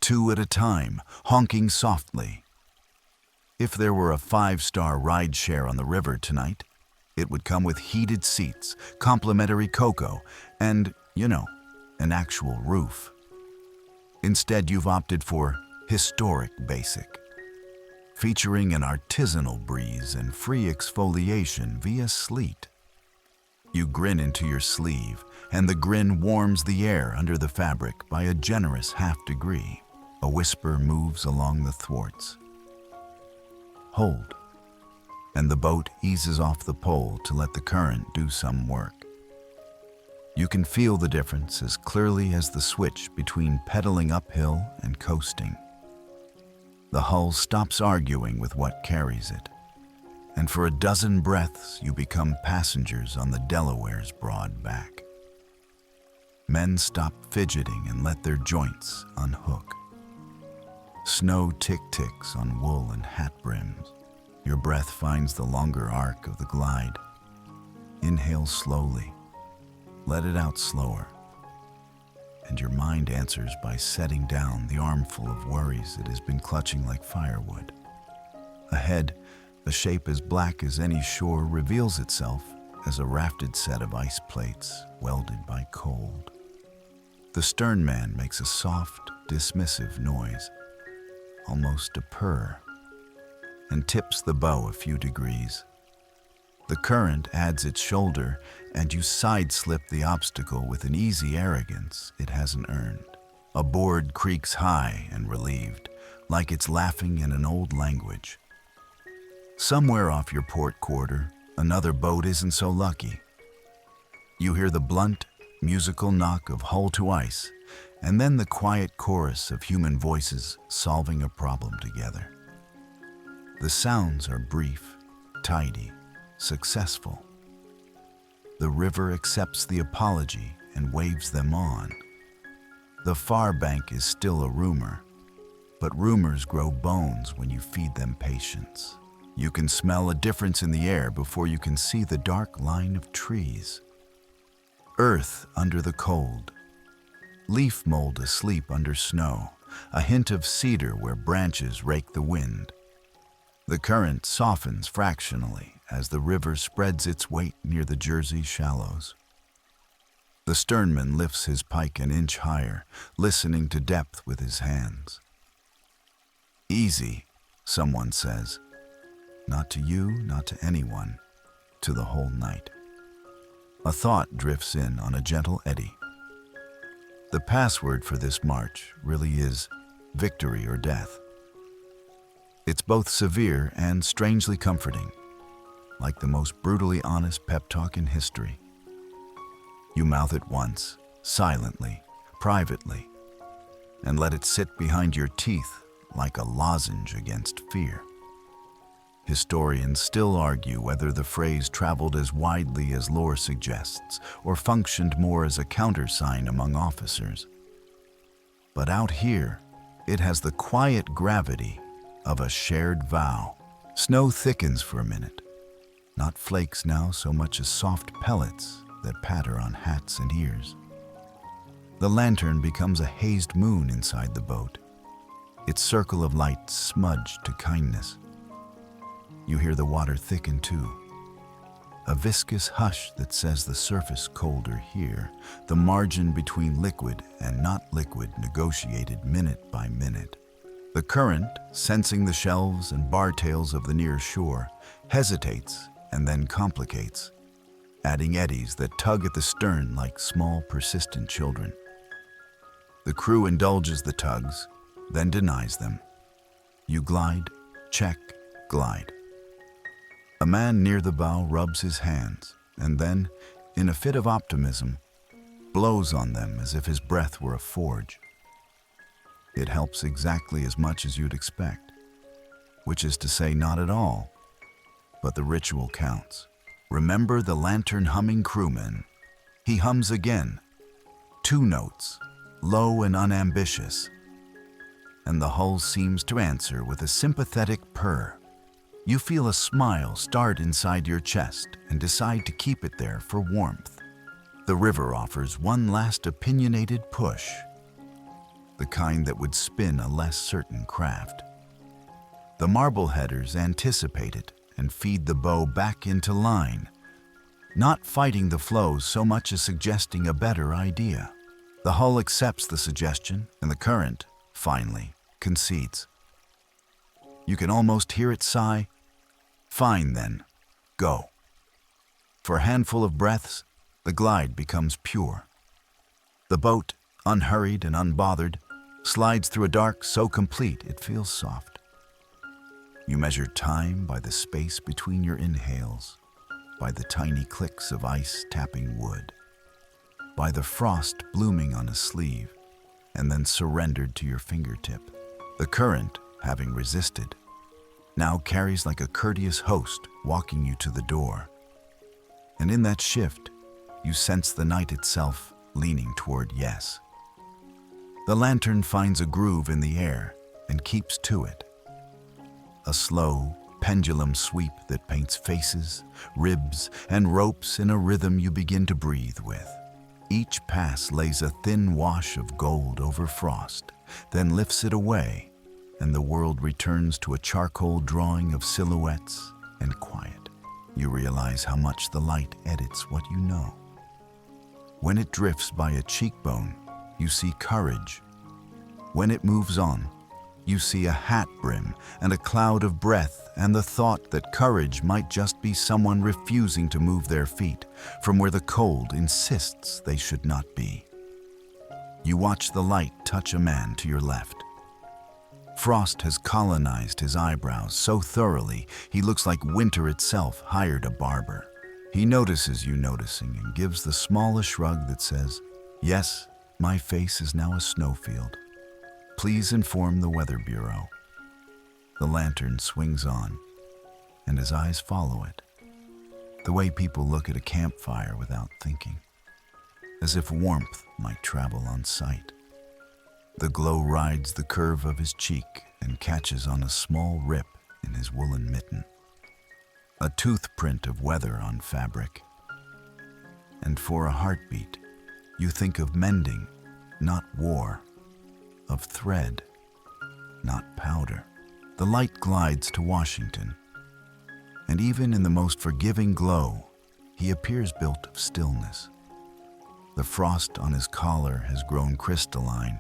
2 at a time, honking softly. If there were a 5-star ride share on the river tonight, it would come with heated seats, complimentary cocoa, and, an actual roof. Instead, you've opted for historic basic, featuring an artisanal breeze and free exfoliation via sleet. You grin into your sleeve, and the grin warms the air under the fabric by a generous half-degree. A whisper moves along the thwarts. Hold. And the boat eases off the pole to let the current do some work. You can feel the difference as clearly as the switch between pedaling uphill and coasting. The hull stops arguing with what carries it, and for a dozen breaths you become passengers on the Delaware's broad back. Men stop fidgeting and let their joints unhook. Snow tick-ticks on wool and hat brims. Your breath finds the longer arc of the glide. Inhale slowly. Let it out slower. And your mind answers by setting down the armful of worries it has been clutching like firewood. Ahead, a shape as black as any shore reveals itself as a rafted set of ice plates welded by cold. The sternman makes a soft, dismissive noise, almost a purr, and tips the bow a few degrees. The current adds its shoulder, and you side-slip the obstacle with an easy arrogance it hasn't earned. A board creaks high and relieved, like it's laughing in an old language. Somewhere off your port quarter, another boat isn't so lucky. You hear the blunt, musical knock of hull to ice, and then the quiet chorus of human voices solving a problem together. The sounds are brief, tidy, successful. The river accepts the apology and waves them on. The far bank is still a rumor, but rumors grow bones when you feed them patience. You can smell a difference in the air before you can see the dark line of trees. Earth under the cold. Leaf mold asleep under snow, a hint of cedar where branches rake the wind. The current softens fractionally as the river spreads its weight near the Jersey shallows. The sternman lifts his pike an inch higher, listening to depth with his hands. Easy, someone says. Not to you, not to anyone, to the whole night. A thought drifts in on a gentle eddy. The password for this march really is victory or death. It's both severe and strangely comforting, like the most brutally honest pep talk in history. You mouth it once, silently, privately, and let it sit behind your teeth like a lozenge against fear. Historians still argue whether the phrase traveled as widely as lore suggests or functioned more as a countersign among officers. But out here, it has the quiet gravity of a shared vow. Snow thickens for a minute, not flakes now so much as soft pellets that patter on hats and ears. The lantern becomes a hazed moon inside the boat, its circle of light smudged to kindness. You hear the water thicken too, a viscous hush that says the surface colder here, the margin between liquid and not liquid negotiated minute by minute. The current, sensing the shelves and bar tails of the near shore, hesitates and then complicates, adding eddies that tug at the stern like small, persistent children. The crew indulges the tugs, then denies them. You glide, check, glide. A man near the bow rubs his hands, and then, in a fit of optimism, blows on them as if his breath were a forge. It helps exactly as much as you'd expect, which is to say not at all, but the ritual counts. Remember the lantern humming crewman. He hums again, 2 notes, low and unambitious, and the hull seems to answer with a sympathetic purr. You feel a smile start inside your chest and decide to keep it there for warmth. The river offers one last opinionated push, the kind that would spin a less certain craft. The marbleheaders anticipate it and feed the bow back into line, not fighting the flow so much as suggesting a better idea. The hull accepts the suggestion, and the current, finally, concedes. You can almost hear it sigh, "Fine then, go." For a handful of breaths, the glide becomes pure. The boat, unhurried and unbothered, slides through a dark so complete it feels soft. You measure time by the space between your inhales, by the tiny clicks of ice tapping wood, by the frost blooming on a sleeve and then surrendered to your fingertip. The current, having resisted, now carries like a courteous host walking you to the door. And in that shift, you sense the night itself leaning toward yes. The lantern finds a groove in the air and keeps to it. A slow, pendulum sweep that paints faces, ribs, and ropes in a rhythm you begin to breathe with. Each pass lays a thin wash of gold over frost, then lifts it away, and the world returns to a charcoal drawing of silhouettes and quiet. You realize how much the light edits what you know. When it drifts by a cheekbone, you see courage. When it moves on, you see a hat brim and a cloud of breath and the thought that courage might just be someone refusing to move their feet from where the cold insists they should not be. You watch the light touch a man to your left. Frost has colonized his eyebrows so thoroughly he looks like winter itself hired a barber. He notices you noticing and gives the smallest shrug that says, "Yes, my face is now a snowfield. Please inform the Weather Bureau." The lantern swings on, and his eyes follow it. the way people look at a campfire without thinking, as if warmth might travel on sight. The glow rides the curve of his cheek and catches on a small rip in his woolen mitten, a toothprint of weather on fabric. And for a heartbeat, you think of mending, not war, of thread, not powder. The light glides to Washington, and even in the most forgiving glow, he appears built of stillness. The frost on his collar has grown crystalline,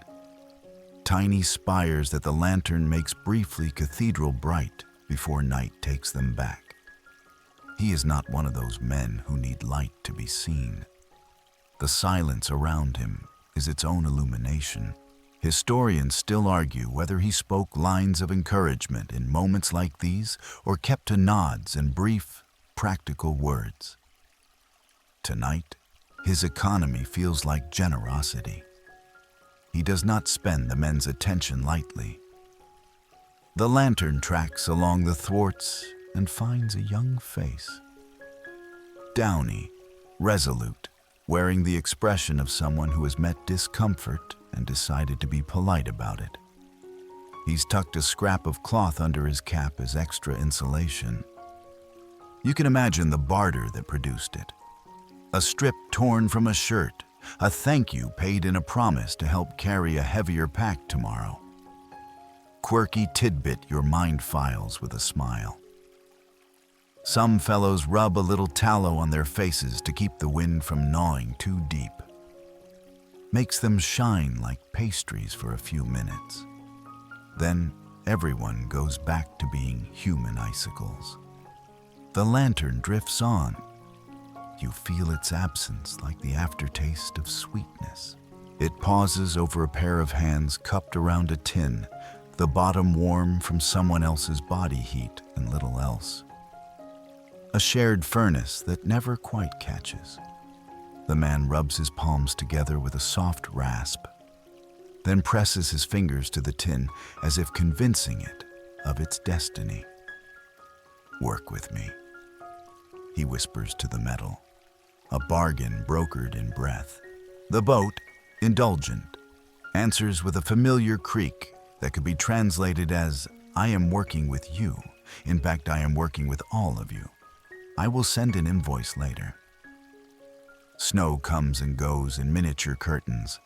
tiny spires that the lantern makes briefly cathedral bright before night takes them back. He is not one of those men who need light to be seen. The silence around him is its own illumination. Historians still argue whether he spoke lines of encouragement in moments like these or kept to nods and brief, practical words. Tonight, his economy feels like generosity. He does not spend the men's attention lightly. The lantern tracks along the thwarts and finds a young face. Downy, resolute, wearing the expression of someone who has met discomfort and decided to be polite about it. He's tucked a scrap of cloth under his cap as extra insulation. You can imagine the barter that produced it. A strip torn from a shirt, a thank you paid in a promise to help carry a heavier pack tomorrow. Quirky tidbit your mind files with a smile. Some fellows rub a little tallow on their faces to keep the wind from gnawing too deep. Makes them shine like pastries for a few minutes. Then everyone goes back to being human icicles. The lantern drifts on. You feel its absence like the aftertaste of sweetness. It pauses over a pair of hands cupped around a tin, the bottom warm from someone else's body heat and little else. A shared furnace that never quite catches. The man rubs his palms together with a soft rasp, then presses his fingers to the tin as if convincing it of its destiny. "Work with me," he whispers to the metal, a bargain brokered in breath. The boat, indulgent, answers with a familiar creak that could be translated as, "I am working with you. In fact, I am working with all of you. I will send an invoice later." Snow comes and goes in miniature curtains,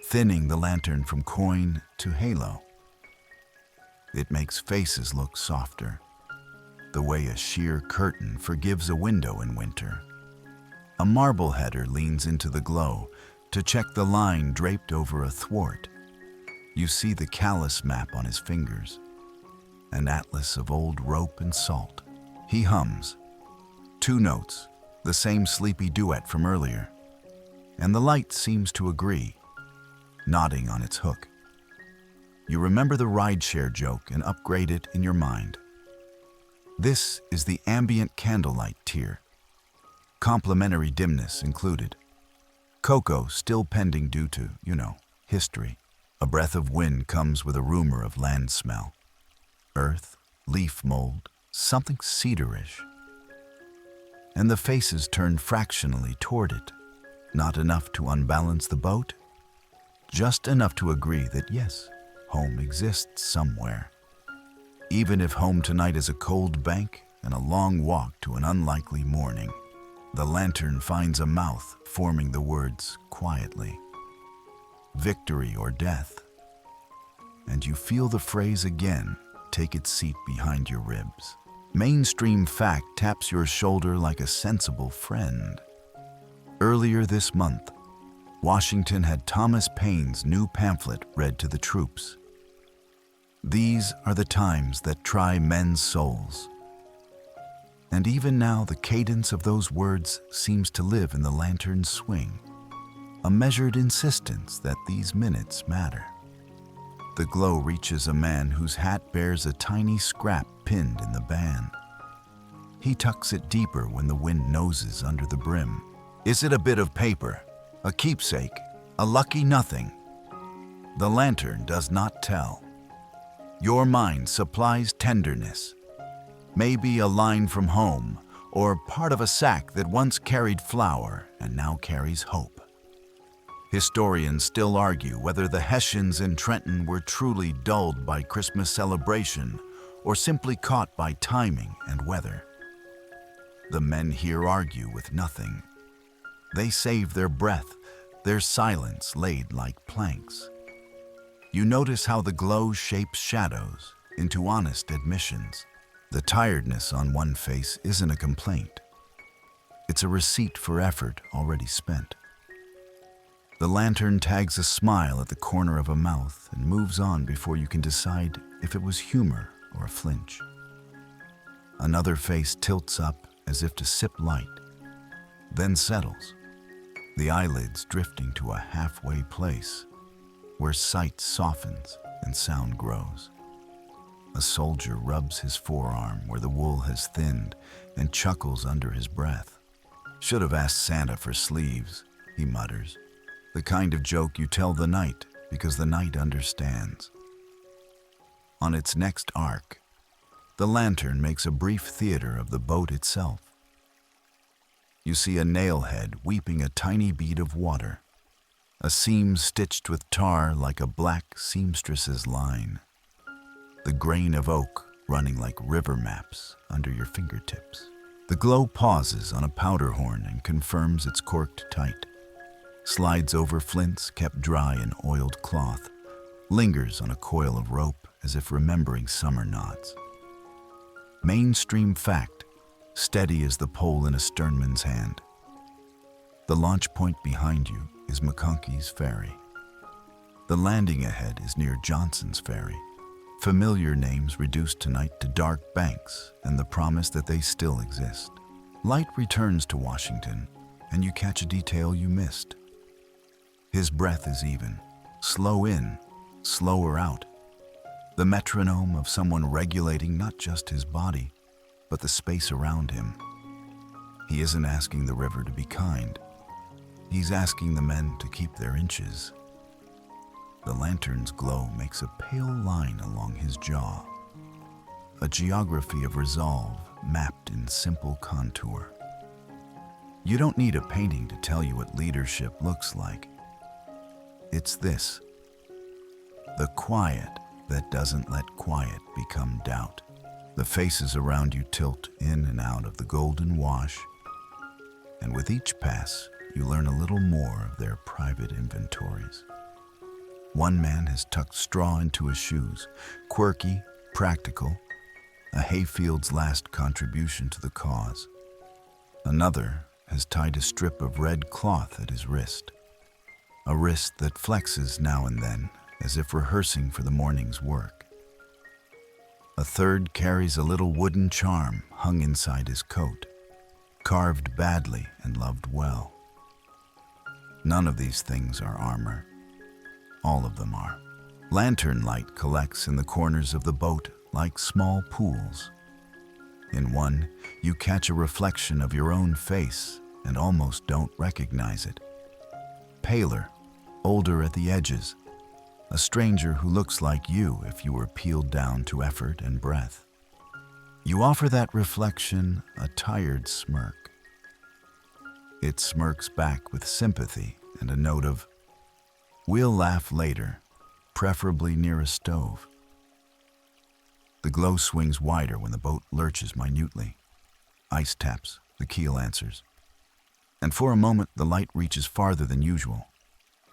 thinning the lantern from coin to halo. It makes faces look softer, the way a sheer curtain forgives a window in winter. A marbleheader leans into the glow to check the line draped over a thwart. You see the callus map on his fingers, an atlas of old rope and salt. He hums. 2 notes, the same sleepy duet from earlier, and the light seems to agree, nodding on its hook. You remember the rideshare joke and upgrade it in your mind. This is the ambient candlelight tier, complimentary dimness included. Cocoa still pending due to, history. A breath of wind comes with a rumor of land smell. Earth, leaf mold, something cedarish. And the faces turn fractionally toward it. Not enough to unbalance the boat, just enough to agree that yes, home exists somewhere. Even if home tonight is a cold bank and a long walk to an unlikely morning, the lantern finds a mouth forming the words quietly. Victory or death. And you feel the phrase again take its seat behind your ribs. Mainstream fact taps your shoulder like a sensible friend. Earlier this month, Washington had Thomas Paine's new pamphlet read to the troops. These are the times that try men's souls. And even now, the cadence of those words seems to live in the lantern's swing, a measured insistence that these minutes matter. The glow reaches a man whose hat bears a tiny scrap pinned in the band. He tucks it deeper when the wind noses under the brim. Is it a bit of paper, a keepsake, a lucky nothing? The lantern does not tell. Your mind supplies tenderness, maybe a line from home or part of a sack that once carried flour and now carries hope. Historians still argue whether the Hessians in Trenton were truly dulled by Christmas celebration or simply caught by timing and weather. The men here argue with nothing. They save their breath, their silence laid like planks. You notice how the glow shapes shadows into honest admissions. The tiredness on one face isn't a complaint. It's a receipt for effort already spent. The lantern tags a smile at the corner of a mouth and moves on before you can decide if it was humor or a flinch. Another face tilts up as if to sip light, then settles, the eyelids drifting to a halfway place where sight softens and sound grows. A soldier rubs his forearm where the wool has thinned and chuckles under his breath. "Should have asked Santa for sleeves," he mutters. The kind of joke you tell the night because the night understands. On its next arc, the lantern makes a brief theater of the boat itself. You see a nailhead weeping a tiny bead of water, a seam stitched with tar like a black seamstress's line, the grain of oak running like river maps under your fingertips. The glow pauses on a powder horn and confirms it's corked tight, slides over flints kept dry in oiled cloth, lingers on a coil of rope as if remembering summer knots. Mainstream fact, steady as the pole in a sternman's hand. The launch point behind you is McConkey's Ferry. The landing ahead is near Johnson's Ferry. Familiar names reduced tonight to dark banks and the promise that they still exist. Light returns to Washington, and you catch a detail you missed. His breath is even, slow in, slower out. The metronome of someone regulating not just his body, but the space around him. He isn't asking the river to be kind. He's asking the men to keep their inches. The lantern's glow makes a pale line along his jaw, a geography of resolve mapped in simple contour. You don't need a painting to tell you what leadership looks like. It's this, the quiet that doesn't let quiet become doubt. The faces around you tilt in and out of the golden wash, and with each pass, you learn a little more of their private inventories. One man has tucked straw into his shoes, quirky, practical, a hayfield's last contribution to the cause. Another has tied a strip of red cloth at his wrist, a wrist that flexes now and then as if rehearsing for the morning's work. A third carries a little wooden charm hung inside his coat, carved badly and loved well. None of these things are armor. All of them are. Lantern light collects in the corners of the boat like small pools. In one, you catch a reflection of your own face and almost don't recognize it. Paler, older at the edges, a stranger who looks like you if you were peeled down to effort and breath. You offer that reflection a tired smirk. It smirks back with sympathy and a note of, "We'll laugh later, preferably near a stove." The glow swings wider when the boat lurches minutely. Ice taps, the keel answers. And for a moment, the light reaches farther than usual,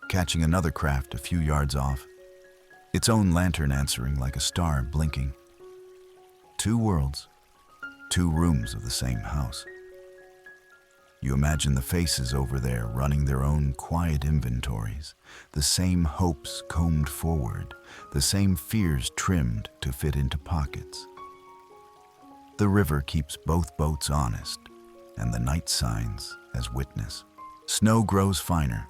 catching another craft a few yards off, its own lantern answering like a star blinking. Two worlds, two rooms of the same house. You imagine the faces over there running their own quiet inventories, the same hopes combed forward, the same fears trimmed to fit into pockets. The river keeps both boats honest, and the night signs as witness. Snow grows finer,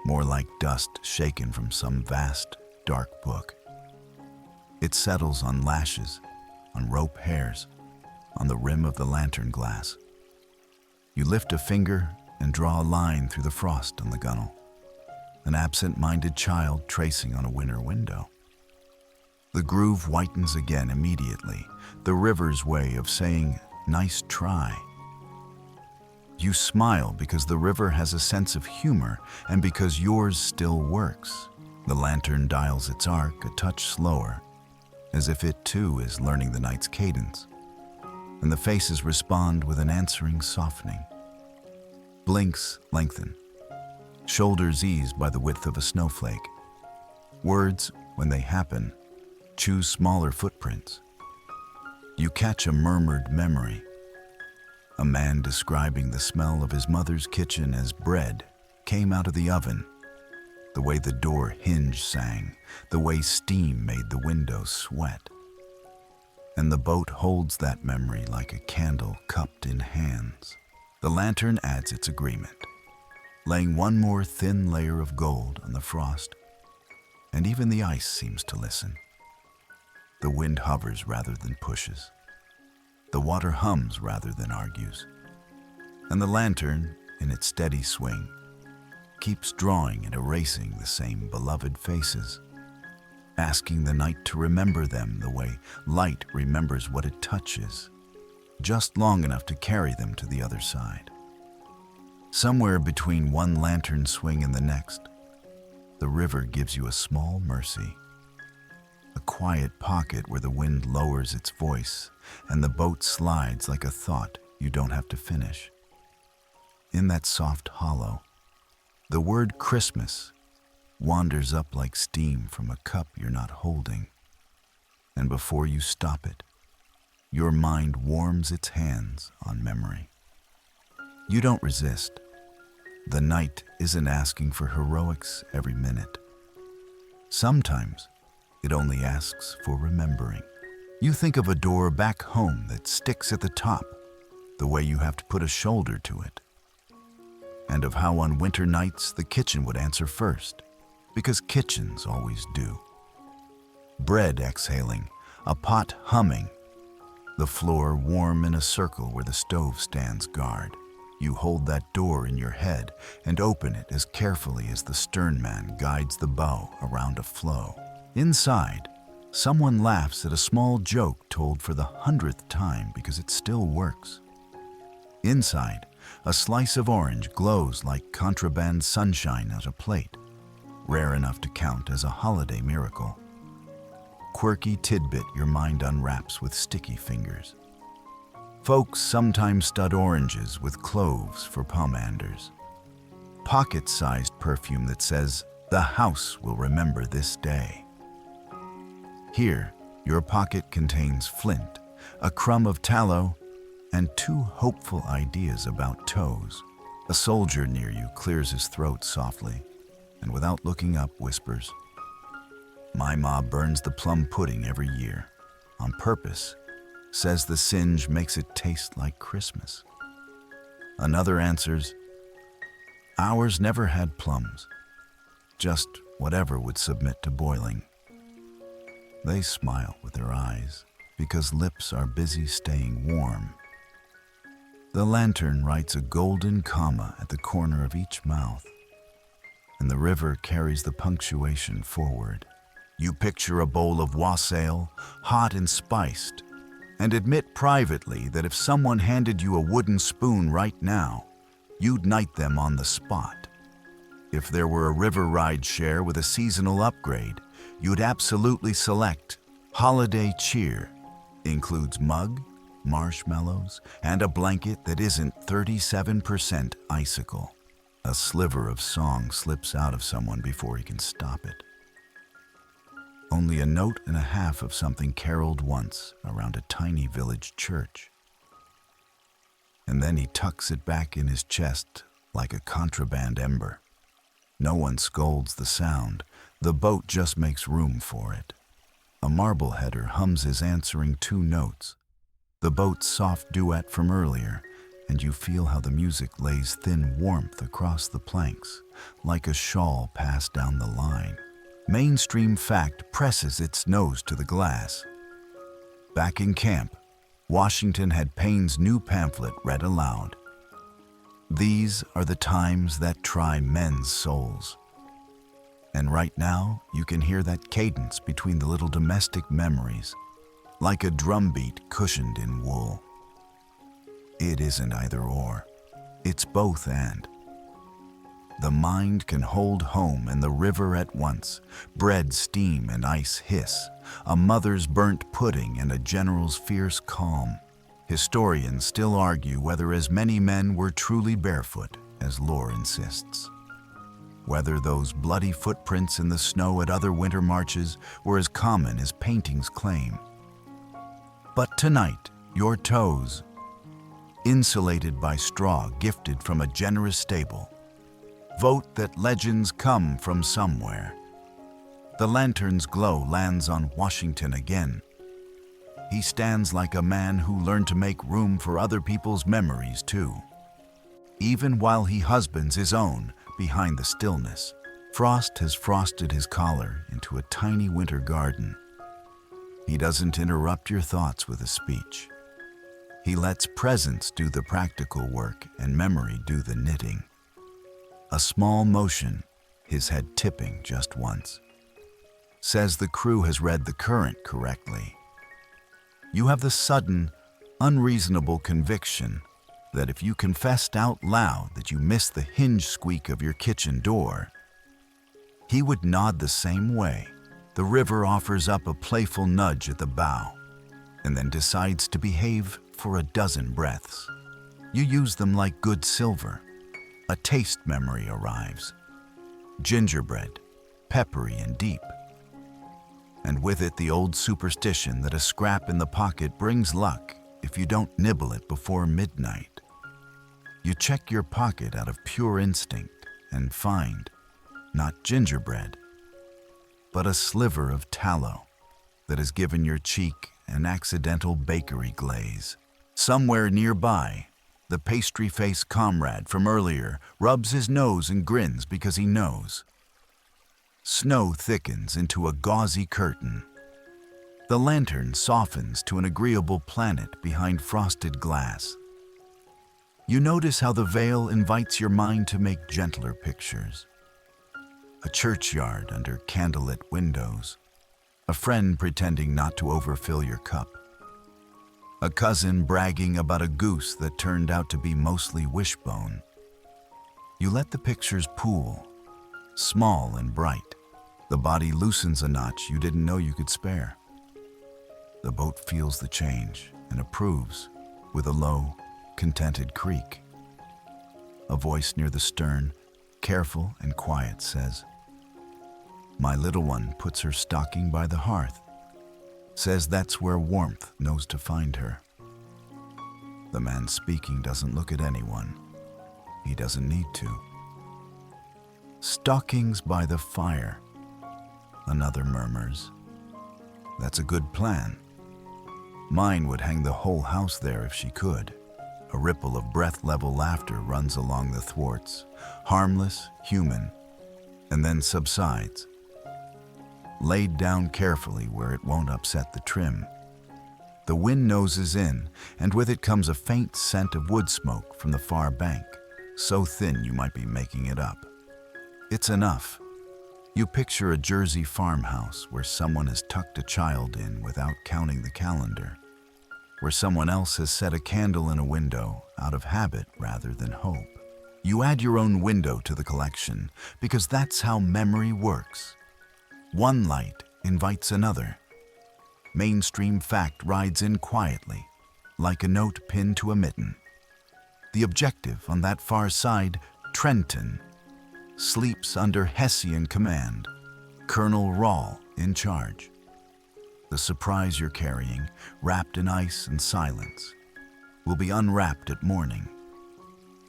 more like dust shaken from some vast, dark book. It settles on lashes, on rope hairs, on the rim of the lantern glass. You lift a finger and draw a line through the frost on the gunnel, an absent-minded child tracing on a winter window. The groove whitens again immediately, the river's way of saying, "Nice try." You smile because the river has a sense of humor and because yours still works. The lantern dials its arc a touch slower, as if it too is learning the night's cadence, and the faces respond with an answering softening. Blinks lengthen, shoulders ease by the width of a snowflake. Words, when they happen, choose smaller footprints. You catch a murmured memory. A man describing the smell of his mother's kitchen as bread came out of the oven. The way the door hinge sang, the way steam made the windows sweat. And the boat holds that memory like a candle cupped in hands. The lantern adds its agreement, laying one more thin layer of gold on the frost. And even the ice seems to listen. The wind hovers rather than pushes. The water hums rather than argues. And the lantern, in its steady swing, keeps drawing and erasing the same beloved faces, asking the night to remember them the way light remembers what it touches, just long enough to carry them to the other side. Somewhere between one lantern swing and the next, the river gives you a small mercy, a quiet pocket where the wind lowers its voice and the boat slides like a thought you don't have to finish. In that soft hollow, the word Christmas wanders up like steam from a cup you're not holding, and before you stop it, your mind warms its hands on memory. You don't resist. The night isn't asking for heroics every minute. Sometimes it only asks for remembering. You think of a door back home that sticks at the top, the way you have to put a shoulder to it. And of how on winter nights the kitchen would answer first, because kitchens always do. Bread exhaling, a pot humming, the floor warm in a circle where the stove stands guard. You hold that door in your head and open it as carefully as the stern man guides the bow around a floe. Inside, someone laughs at a small joke told for the 100th time because it still works. Inside, a slice of orange glows like contraband sunshine at a plate, rare enough to count as a holiday miracle. Quirky tidbit your mind unwraps with sticky fingers. Folks sometimes stud oranges with cloves for pomanders. Pocket-sized perfume that says, "The house will remember this day." Here, your pocket contains flint, a crumb of tallow, and two hopeful ideas about toes. A soldier near you clears his throat softly, and without looking up whispers, "My ma burns the plum pudding every year, on purpose, says the singe makes it taste like Christmas." Another answers, "Ours never had plums, just whatever would submit to boiling." They smile with their eyes because lips are busy staying warm. The lantern writes a golden comma at the corner of each mouth, and the river carries the punctuation forward. You picture a bowl of wassail, hot and spiced, and admit privately that if someone handed you a wooden spoon right now, you'd knight them on the spot. If there were a river ride share with a seasonal upgrade, you'd absolutely select Holiday Cheer. Includes mug, marshmallows, and a blanket that isn't 37% icicle. A sliver of song slips out of someone before he can stop it. Only a note and a half of something caroled once around a tiny village church. And then he tucks it back in his chest like a contraband ember. No one scolds the sound. The boat just makes room for it. A marbleheader hums his answering two notes, the boat's soft duet from earlier, and you feel how the music lays thin warmth across the planks, like a shawl passed down the line. Mainstream fact presses its nose to the glass. Back in camp, Washington had Paine's new pamphlet read aloud. These are the times that try men's souls. And right now, you can hear that cadence between the little domestic memories, like a drumbeat cushioned in wool. It isn't either or. It's both and. The mind can hold home and the river at once, bread steam and ice hiss, a mother's burnt pudding and a general's fierce calm. Historians still argue whether as many men were truly barefoot as lore insists. Whether those bloody footprints in the snow at other winter marches were as common as paintings claim. But tonight, your toes, insulated by straw gifted from a generous stable, vote that legends come from somewhere. The lantern's glow lands on Washington again. He stands like a man who learned to make room for other people's memories too. Even while he husbands his own behind the stillness, frost has frosted his collar into a tiny winter garden. He doesn't interrupt your thoughts with a speech. He lets presence do the practical work and memory do the knitting. A small motion, his head tipping just once, says the crew has read the current correctly. You have the sudden, unreasonable conviction that if you confessed out loud that you missed the hinge squeak of your kitchen door, he would nod the same way. The river offers up a playful nudge at the bow, and then decides to behave for a dozen breaths. You use them like good silver. A taste memory arrives. Gingerbread, peppery and deep. And with it the old superstition that a scrap in the pocket brings luck if you don't nibble it before midnight. You check your pocket out of pure instinct and find not gingerbread, but a sliver of tallow that has given your cheek an accidental bakery glaze. Somewhere nearby, the pastry-faced comrade from earlier rubs his nose and grins because he knows. Snow thickens into a gauzy curtain. The lantern softens to an agreeable planet behind frosted glass. You notice how the veil invites your mind to make gentler pictures. A churchyard under candlelit windows. A friend pretending not to overfill your cup. A cousin bragging about a goose that turned out to be mostly wishbone. You let the pictures pool, small and bright. The body loosens a notch you didn't know you could spare. The boat feels the change and approves with a low, contented creak. A voice near the stern, careful and quiet, says, "My little one puts her stocking by the hearth, says that's where warmth knows to find her." The man speaking doesn't look at anyone. He doesn't need to. "Stockings by the fire," another murmurs. "That's a good plan. Mine would hang the whole house there if she could." A ripple of breath-level laughter runs along the thwarts, harmless, human, and then subsides, laid down carefully where it won't upset the trim. The wind noses in, and with it comes a faint scent of wood smoke from the far bank, so thin you might be making it up. It's enough. You picture a Jersey farmhouse where someone has tucked a child in without counting the calendar, where someone else has set a candle in a window out of habit rather than hope. You add your own window to the collection because that's how memory works. One light invites another. Mainstream fact rides in quietly, like a note pinned to a mitten. The objective on that far side, Trenton, sleeps under Hessian command, Colonel Rahl in charge. The surprise you're carrying, wrapped in ice and silence, will be unwrapped at morning.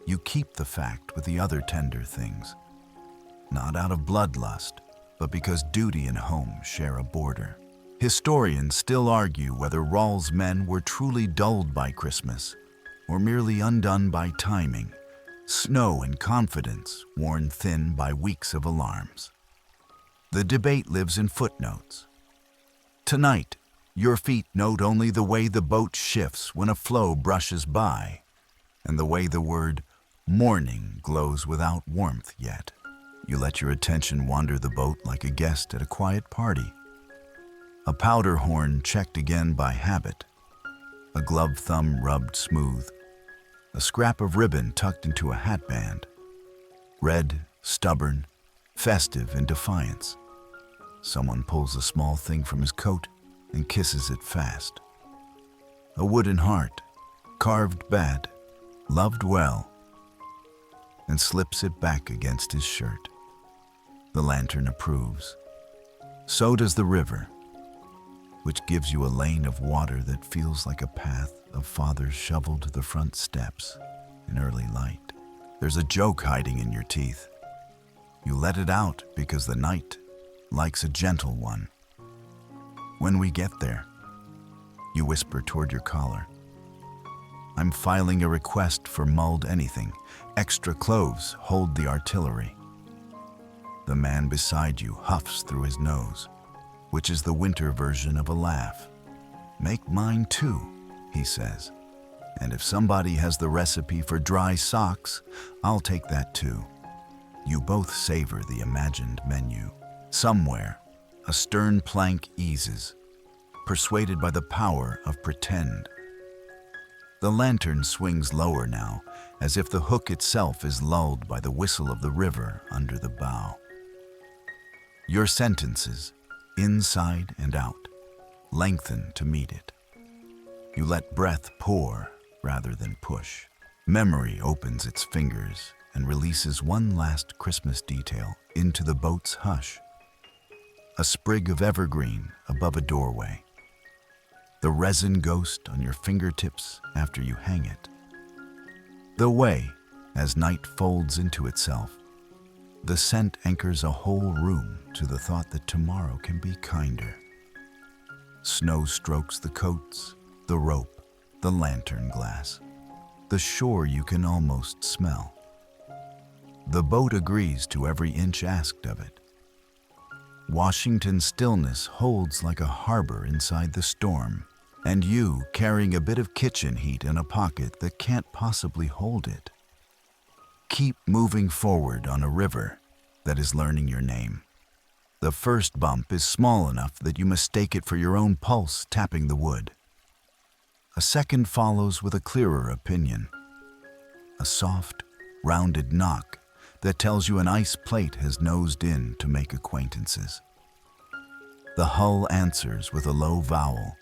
You keep the fact with the other tender things, not out of bloodlust, but because duty and home share a border. Historians still argue whether Rahl's men were truly dulled by Christmas or merely undone by timing, snow and confidence worn thin by weeks of alarms. The debate lives in footnotes. Tonight, your feet note only the way the boat shifts when a floe brushes by, and the way the word morning glows without warmth yet. You let your attention wander the boat like a guest at a quiet party. A powder horn checked again by habit, a gloved thumb rubbed smooth, a scrap of ribbon tucked into a hatband. Red, stubborn, festive in defiance. Someone pulls a small thing from his coat and kisses it fast. A wooden heart, carved bad, loved well, and slips it back against his shirt. The lantern approves. So does the river, which gives you a lane of water that feels like a path of fathers shoveled the front steps in early light. There's a joke hiding in your teeth. You let it out because the night likes a gentle one. When we get there, you whisper toward your collar, I'm filing a request for mulled anything. Extra cloves hold the artillery. The man beside you huffs through his nose, which is the winter version of a laugh. Make mine too, he says. And if somebody has the recipe for dry socks, I'll take that too. You both savor the imagined menu. Somewhere, a stern plank eases, persuaded by the power of pretend. The lantern swings lower now, as if the hook itself is lulled by the whistle of the river under the bow. Your sentences, inside and out, lengthen to meet it. You let breath pour rather than push. Memory opens its fingers and releases one last Christmas detail into the boat's hush. A sprig of evergreen above a doorway. The resin ghost on your fingertips after you hang it. The way, as night folds into itself, the scent anchors a whole room to the thought that tomorrow can be kinder. Snow strokes the coats, the rope, the lantern glass. The shore you can almost smell. The boat agrees to every inch asked of it. Washington's stillness holds like a harbor inside the storm, and you carrying a bit of kitchen heat in a pocket that can't possibly hold it. Keep moving forward on a river that is learning your name. The first bump is small enough that you mistake it for your own pulse tapping the wood. A second follows with a clearer opinion. A soft, rounded knock that tells you an ice plate has nosed in to make acquaintances. The hull answers with a low vowel,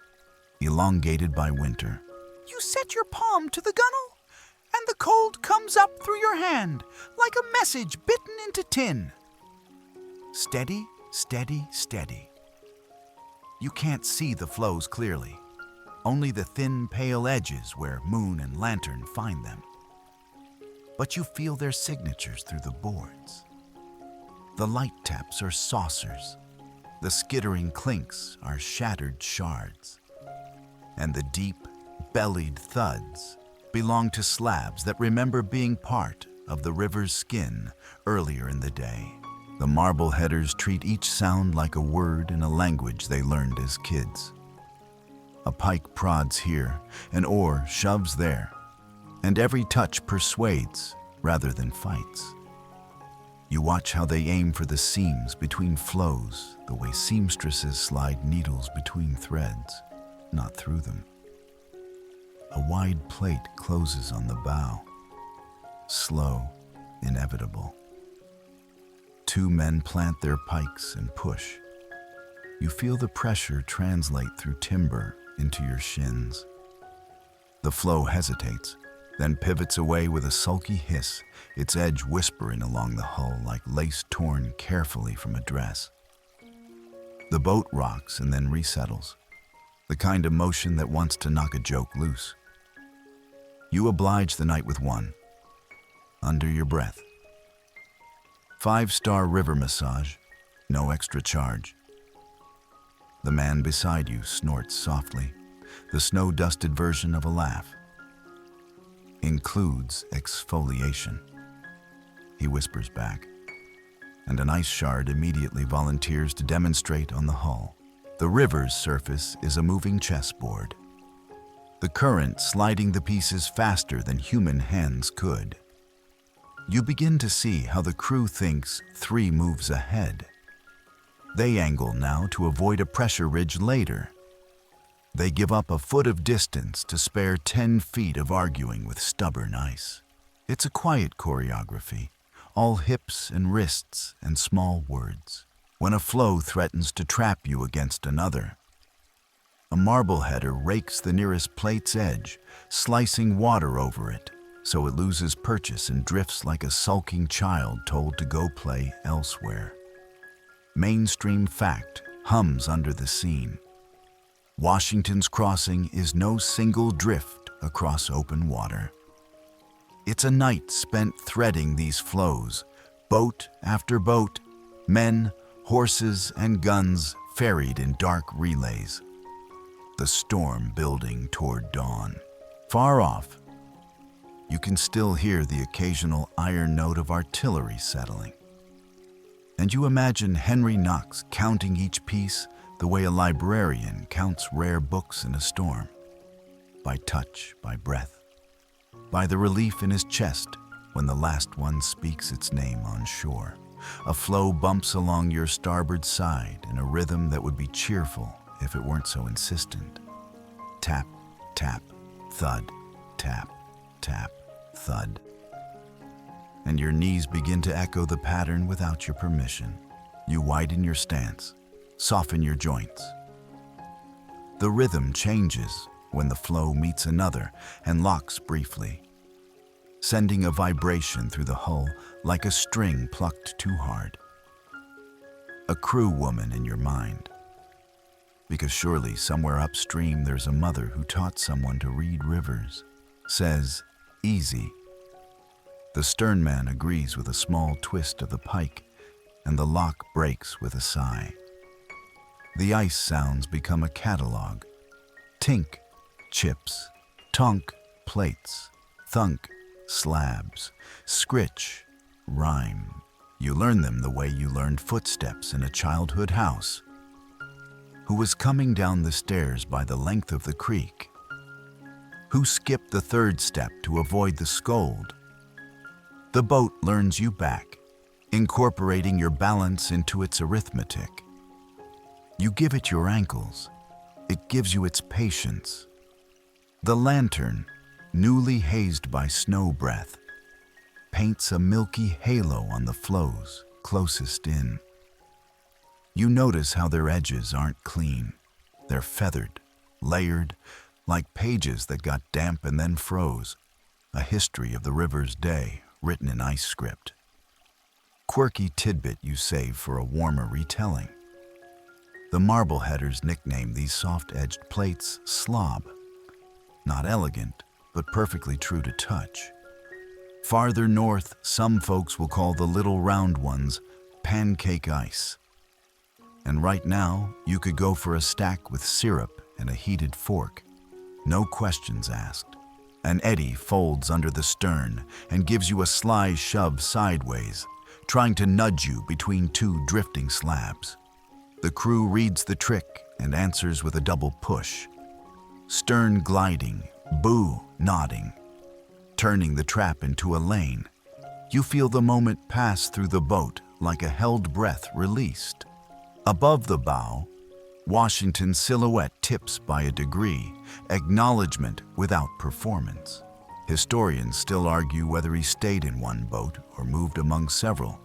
elongated by winter. You set your palm to the gunwale, and the cold comes up through your hand like a message bitten into tin. Steady, steady, steady. You can't see the flows clearly, only the thin, pale edges where moon and lantern find them. But you feel their signatures through the boards. The light taps are saucers, the skittering clinks are shattered shards, and the deep, bellied thuds belong to slabs that remember being part of the river's skin earlier in the day. The marble headers treat each sound like a word in a language they learned as kids. A pike prods here, an oar shoves there, and every touch persuades rather than fights. You watch how they aim for the seams between flows, the way seamstresses slide needles between threads, not through them. A wide plate closes on the bow, slow, inevitable. Two men plant their pikes and push. You feel the pressure translate through timber into your shins. The flow hesitates, then pivots away with a sulky hiss, its edge whispering along the hull like lace torn carefully from a dress. The boat rocks and then resettles, the kind of motion that wants to knock a joke loose. You oblige the night with one, under your breath. 5-star river massage, no extra charge. The man beside you snorts softly, the snow-dusted version of a laugh. Includes exfoliation, he whispers back, and an ice shard immediately volunteers to demonstrate on the hull. The river's surface is a moving chessboard, the current sliding the pieces faster than human hands could. You begin to see how the crew thinks 3 moves ahead. They angle now to avoid a pressure ridge later. They give up a foot of distance to spare 10 feet of arguing with stubborn ice. It's a quiet choreography, all hips and wrists and small words. When a floe threatens to trap you against another, a marbleheader rakes the nearest plate's edge, slicing water over it, so it loses purchase and drifts like a sulking child told to go play elsewhere. Mainstream fact hums under the scene. Washington's crossing is no single drift across open water. It's a night spent threading these floes, boat after boat, men, horses, and guns ferried in dark relays. The storm building toward dawn. Far off, you can still hear the occasional iron note of artillery settling. And you imagine Henry Knox counting each piece the way a librarian counts rare books in a storm. By touch, by breath, by the relief in his chest when the last one speaks its name on shore. A floe bumps along your starboard side in a rhythm that would be cheerful if it weren't so insistent. Tap, tap, thud, tap, tap, thud. And your knees begin to echo the pattern without your permission. You widen your stance, soften your joints. The rhythm changes when the flow meets another and locks briefly, sending a vibration through the hull like a string plucked too hard. A crew woman in your mind, because surely somewhere upstream there's a mother who taught someone to read rivers, says, "Easy." The sternman agrees with a small twist of the pike, and the lock breaks with a sigh. The ice sounds become a catalog. Tink, chips, tonk, plates, thunk, slabs, scritch, rhyme. You learn them the way you learned footsteps in a childhood house. Who was coming down the stairs by the length of the creek? Who skipped the third step to avoid the scold? The boat learns you back, incorporating your balance into its arithmetic. You give it your ankles. It gives you its patience. The lantern, newly hazed by snow breath, paints a milky halo on the floes closest in. You notice how their edges aren't clean. They're feathered, layered, like pages that got damp and then froze, a history of the river's day written in ice script. Quirky tidbit you save for a warmer retelling. The marbleheaders nickname these soft-edged plates slob. Not elegant, but perfectly true to touch. Farther north, some folks will call the little round ones pancake ice. And right now, you could go for a stack with syrup and a heated fork. No questions asked. An eddy folds under the stern and gives you a sly shove sideways, trying to nudge you between two drifting slabs. The crew reads the trick and answers with a double push. Stern gliding, boo nodding, turning the trap into a lane. You feel the moment pass through the boat like a held breath released. Above the bow, Washington's silhouette tips by a degree, acknowledgement without performance. Historians still argue whether he stayed in one boat or moved among several,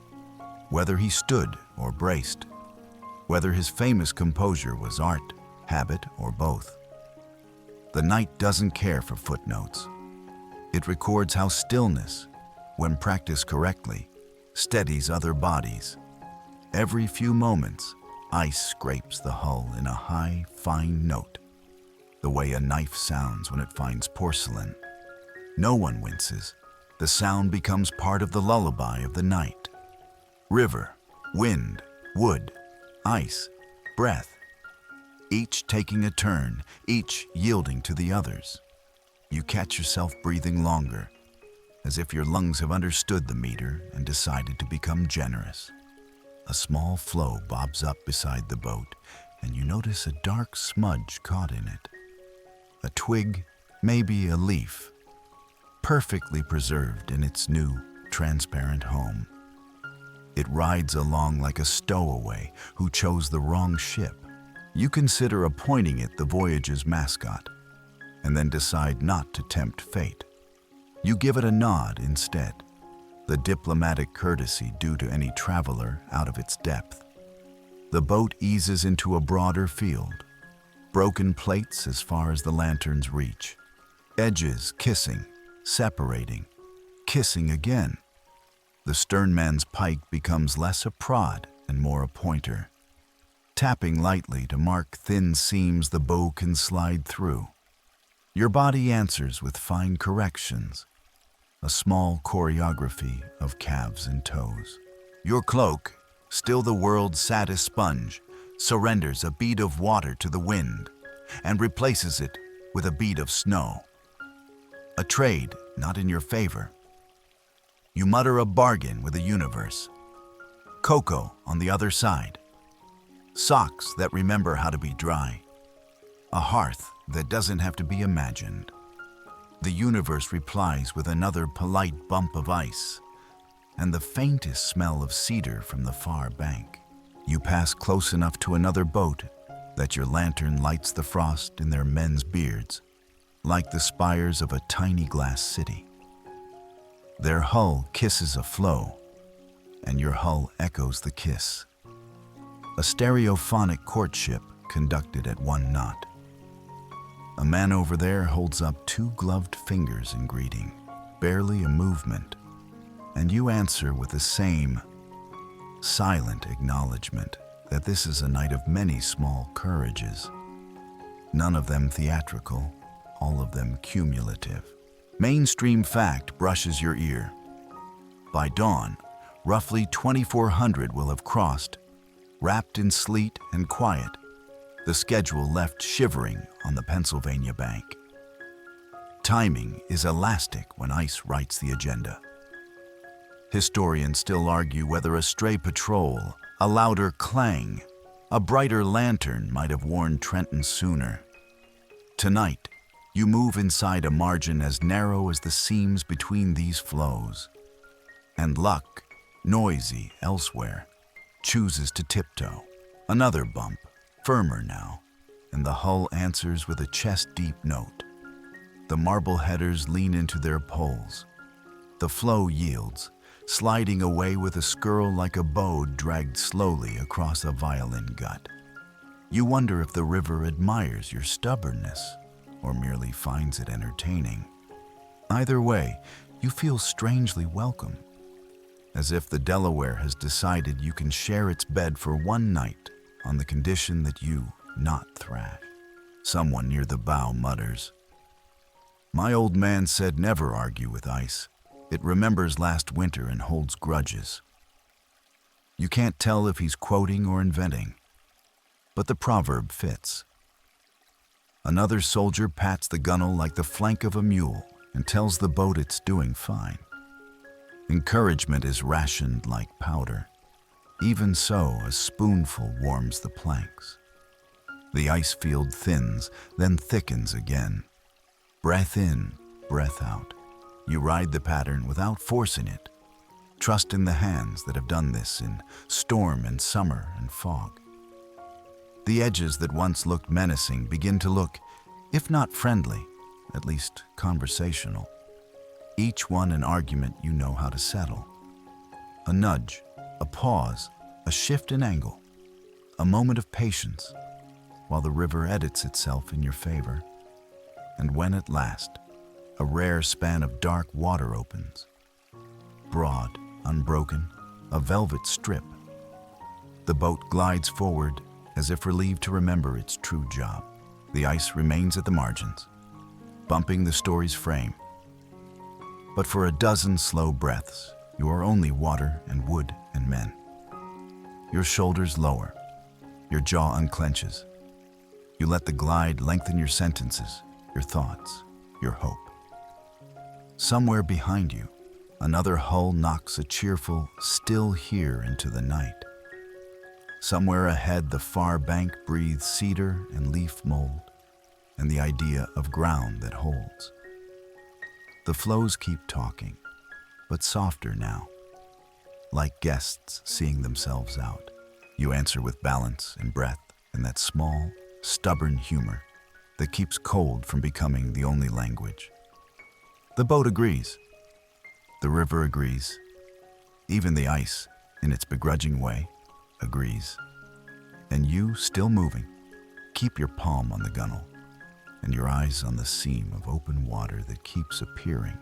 whether he stood or braced, whether his famous composure was art, habit, or both. The night doesn't care for footnotes. It records how stillness, when practiced correctly, steadies other bodies. Every few moments, ice scrapes the hull in a high, fine note, the way a knife sounds when it finds porcelain. No one winces. The sound becomes part of the lullaby of the night. River, wind, wood, ice, breath, each taking a turn, each yielding to the others. You catch yourself breathing longer, as if your lungs have understood the meter and decided to become generous. A small floe bobs up beside the boat, and you notice a dark smudge caught in it. A twig, maybe a leaf, perfectly preserved in its new, transparent home. It rides along like a stowaway who chose the wrong ship. You consider appointing it the voyage's mascot, and then decide not to tempt fate. You give it a nod instead, the diplomatic courtesy due to any traveler out of its depth. The boat eases into a broader field, broken plates as far as the lanterns reach, edges kissing, separating, kissing again. The sternman's pike becomes less a prod and more a pointer, tapping lightly to mark thin seams the bow can slide through. Your body answers with fine corrections, a small choreography of calves and toes. Your cloak, still the world's saddest sponge, surrenders a bead of water to the wind and replaces it with a bead of snow. A trade not in your favor. You mutter a bargain with the universe. Cocoa on the other side. Socks that remember how to be dry. A hearth that doesn't have to be imagined. The universe replies with another polite bump of ice and the faintest smell of cedar from the far bank. You pass close enough to another boat that your lantern lights the frost in their men's beards, like the spires of a tiny glass city. Their hull kisses a flow, and your hull echoes the kiss. A stereophonic courtship conducted at one knot. A man over there holds up two gloved fingers in greeting, barely a movement, and you answer with the same silent acknowledgement that this is a night of many small courages, none of them theatrical, all of them cumulative. Mainstream fact brushes your ear. By dawn, roughly 2,400 will have crossed, wrapped in sleet and quiet, the schedule left shivering on the Pennsylvania bank. Timing is elastic when ice writes the agenda. Historians still argue whether a stray patrol, a louder clang, a brighter lantern might have warned Trenton sooner. Tonight, you move inside a margin as narrow as the seams between these flows. And luck, noisy elsewhere, chooses to tiptoe. Another bump, firmer now, and the hull answers with a chest-deep note. The marble headers lean into their poles. The flow yields, sliding away with a skirl like a bow dragged slowly across a violin gut. You wonder if the river admires your stubbornness or merely finds it entertaining. Either way, you feel strangely welcome, as if the Delaware has decided you can share its bed for one night on the condition that you not thrash. Someone near the bow mutters, "My old man said never argue with ice. It remembers last winter and holds grudges." You can't tell if he's quoting or inventing, but the proverb fits. Another soldier pats the gunwale like the flank of a mule and tells the boat it's doing fine. Encouragement is rationed like powder. Even so, a spoonful warms the planks. The ice field thins, then thickens again. Breath in, breath out. You ride the pattern without forcing it. Trust in the hands that have done this in storm and summer and fog. The edges that once looked menacing begin to look, if not friendly, at least conversational. Each one an argument you know how to settle. A nudge, a pause, a shift in angle, a moment of patience, while the river edits itself in your favor. And when at last, a rare span of dark water opens, broad, unbroken, a velvet strip, the boat glides forward as if relieved to remember its true job. The ice remains at the margins, bumping the story's frame. But for a dozen slow breaths, you are only water and wood and men. Your shoulders lower, your jaw unclenches. You let the glide lengthen your sentences, your thoughts, your hope. Somewhere behind you, another hull knocks a cheerful, still here into the night. Somewhere ahead, the far bank breathes cedar and leaf mold, and the idea of ground that holds. The flows keep talking, but softer now, like guests seeing themselves out. You answer with balance and breath and that small, stubborn humor that keeps cold from becoming the only language. The boat agrees. The river agrees. Even the ice, in its begrudging way, agrees. And you, still moving, keep your palm on the gunwale and your eyes on the seam of open water that keeps appearing,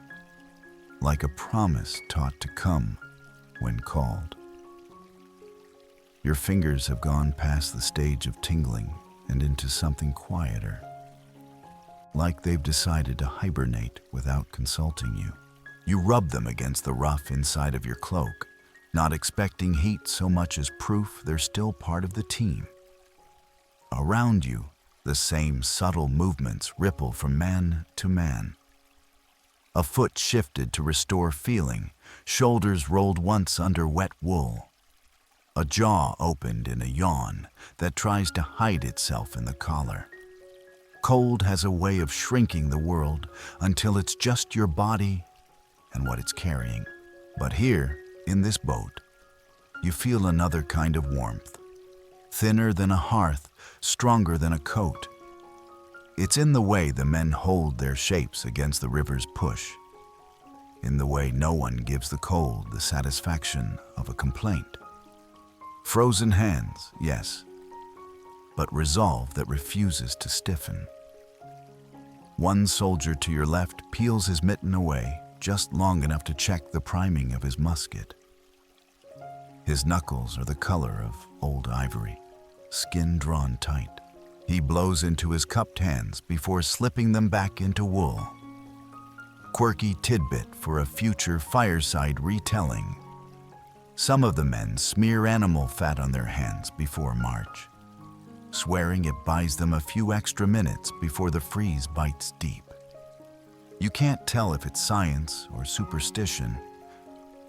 like a promise taught to come when called. Your fingers have gone past the stage of tingling and into something quieter, like they've decided to hibernate without consulting you. You rub them against the rough inside of your cloak, not expecting heat so much as proof they're still part of the team. Around you, the same subtle movements ripple from man to man. A foot shifted to restore feeling, shoulders rolled once under wet wool. A jaw opened in a yawn that tries to hide itself in the collar. Cold has a way of shrinking the world until it's just your body and what it's carrying. But here, in this boat, you feel another kind of warmth. Thinner than a hearth, stronger than a coat. It's in the way the men hold their shapes against the river's push. In the way no one gives the cold the satisfaction of a complaint. Frozen hands, yes, but resolve that refuses to stiffen. One soldier to your left peels his mitten away just long enough to check the priming of his musket. His knuckles are the color of old ivory, skin drawn tight. He blows into his cupped hands before slipping them back into wool. Quirky tidbit for a future fireside retelling. Some of the men smear animal fat on their hands before march, swearing it buys them a few extra minutes before the freeze bites deep. You can't tell if it's science or superstition,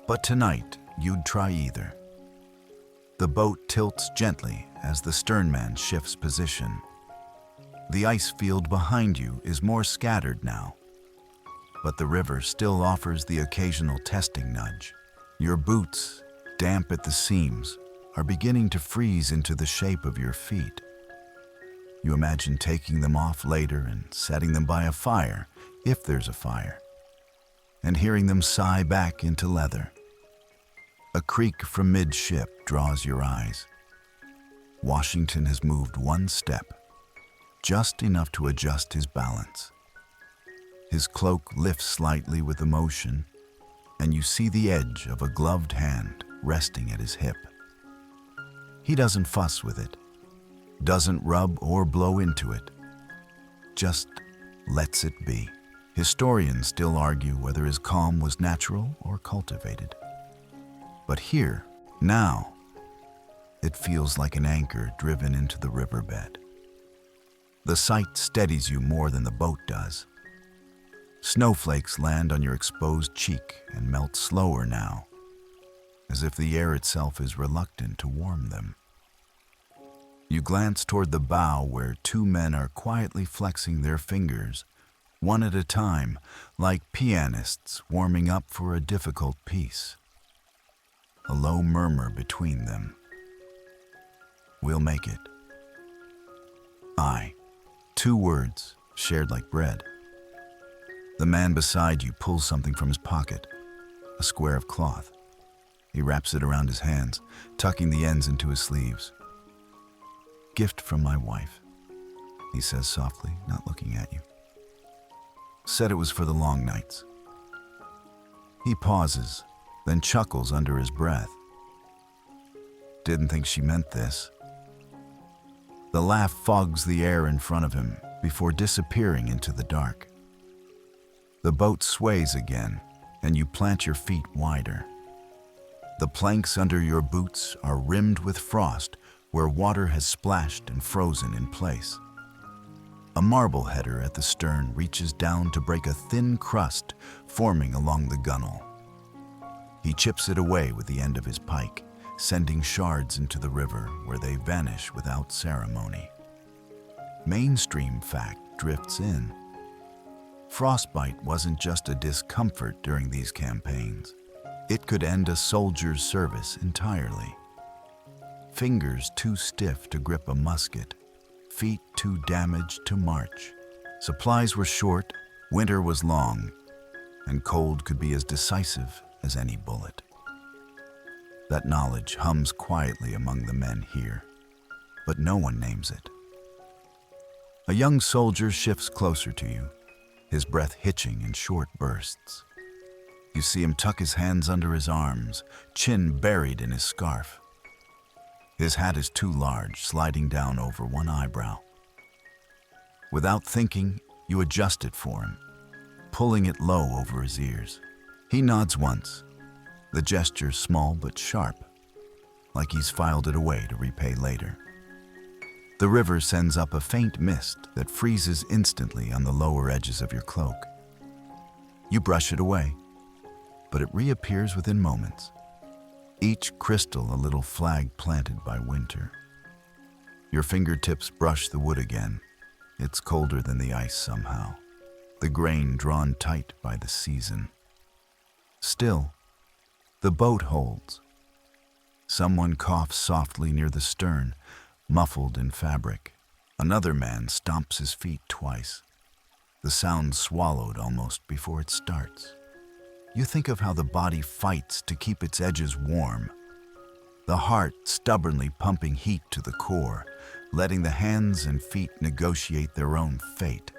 but tonight you'd try either. The boat tilts gently as the sternman shifts position. The ice field behind you is more scattered now, but the river still offers the occasional testing nudge. Your boots, damp at the seams, are beginning to freeze into the shape of your feet. You imagine taking them off later and setting them by a fire, if there's a fire, and hearing them sigh back into leather. A creak from midship draws your eyes. Washington has moved one step, just enough to adjust his balance. His cloak lifts slightly with emotion, and you see the edge of a gloved hand resting at his hip. He doesn't fuss with it, doesn't rub or blow into it, just lets it be. Historians still argue whether his calm was natural or cultivated. But here, now, it feels like an anchor driven into the riverbed. The sight steadies you more than the boat does. Snowflakes land on your exposed cheek and melt slower now, as if the air itself is reluctant to warm them. You glance toward the bow where two men are quietly flexing their fingers, one at a time, like pianists warming up for a difficult piece. A low murmur between them. We'll make it. Aye. 2 words, shared like bread. The man beside you pulls something from his pocket, a square of cloth. He wraps it around his hands, tucking the ends into his sleeves. Gift from my wife, he says softly, not looking at you. Said it was for the long nights. He pauses, then chuckles under his breath. Didn't think she meant this. The laugh fogs the air in front of him before disappearing into the dark. The boat sways again, and you plant your feet wider. The planks under your boots are rimmed with frost where water has splashed and frozen in place. A marble header at the stern reaches down to break a thin crust forming along the gunwale. He chips it away with the end of his pike, sending shards into the river where they vanish without ceremony. Mainstream fact drifts in. Frostbite wasn't just a discomfort during these campaigns. It could end a soldier's service entirely. fingers too stiff to grip a musket, feet too damaged to march. Supplies were short, winter was long, and cold could be as decisive as any bullet. That knowledge hums quietly among the men here, but no one names it. A young soldier shifts closer to you, his breath hitching in short bursts. You see him tuck his hands under his arms, chin buried in his scarf. His hat is too large, sliding down over one eyebrow. Without thinking, you adjust it for him, pulling it low over his ears. He nods once, the gesture small but sharp, like he's filed it away to repay later. The river sends up a faint mist that freezes instantly on the lower edges of your cloak. You brush it away, but it reappears within moments, each crystal a little flag planted by winter. Your fingertips brush the wood again. It's colder than the ice somehow, the grain drawn tight by the season. Still, the boat holds. Someone coughs softly near the stern, muffled in fabric. Another man stomps his feet twice, the sound swallowed almost before it starts. You think of how the body fights to keep its edges warm, the heart stubbornly pumping heat to the core, letting the hands and feet negotiate their own fate.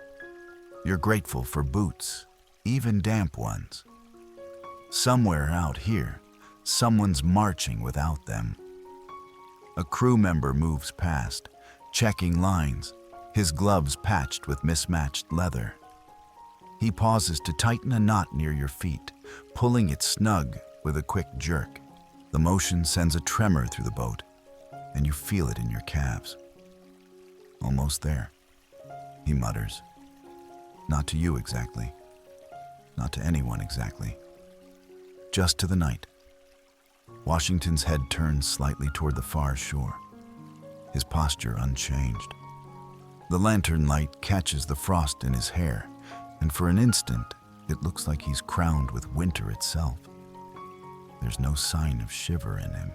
You're grateful for boots, even damp ones. Somewhere out here, someone's marching without them. A crew member moves past, checking lines, his gloves patched with mismatched leather. He pauses to tighten a knot near your feet, pulling it snug with a quick jerk. The motion sends a tremor through the boat, and you feel it in your calves. Almost there, he mutters. Not to you exactly. Not to anyone exactly. Just to the night. Washington's head turns slightly toward the far shore, his posture unchanged. The lantern light catches the frost in his hair, and for an instant, it looks like he's crowned with winter itself. There's no sign of shiver in him.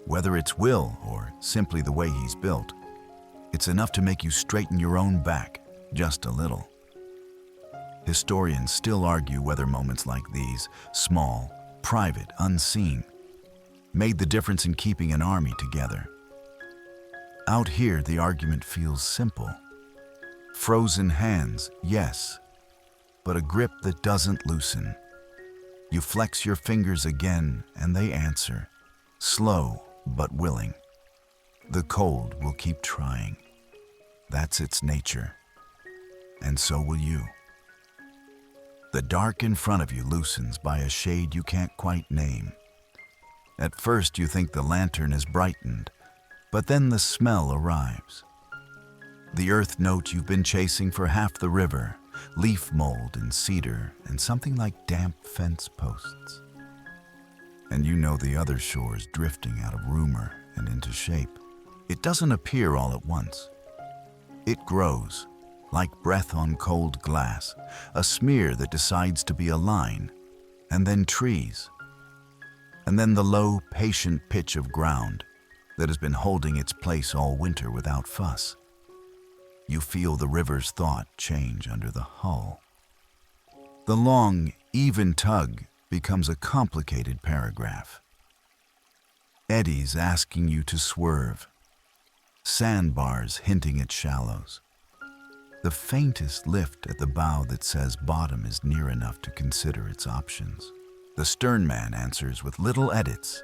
Whether it's will or simply the way he's built, it's enough to make you straighten your own back, just a little. Historians still argue whether moments like these, small, private, unseen, made the difference in keeping an army together. Out here, the argument feels simple. Frozen hands, yes, but a grip that doesn't loosen. You flex your fingers again, and they answer, slow but willing. The cold will keep trying. That's its nature, and so will you. The dark in front of you loosens by a shade you can't quite name. At first you think the lantern is brightened, but then the smell arrives. The earth note you've been chasing for half the river, leaf mold and cedar and something like damp fence posts. And you know the other shore's drifting out of rumor and into shape. It doesn't appear all at once. It grows, like breath on cold glass, a smear that decides to be a line, and then trees. And then the low, patient pitch of ground that has been holding its place all winter without fuss. You feel the river's thought change under the hull. The long, even tug becomes a complicated paragraph. Eddies asking you to swerve, sandbars hinting at shallows, the faintest lift at the bow that says bottom is near enough to consider its options. The sternman answers with little edits.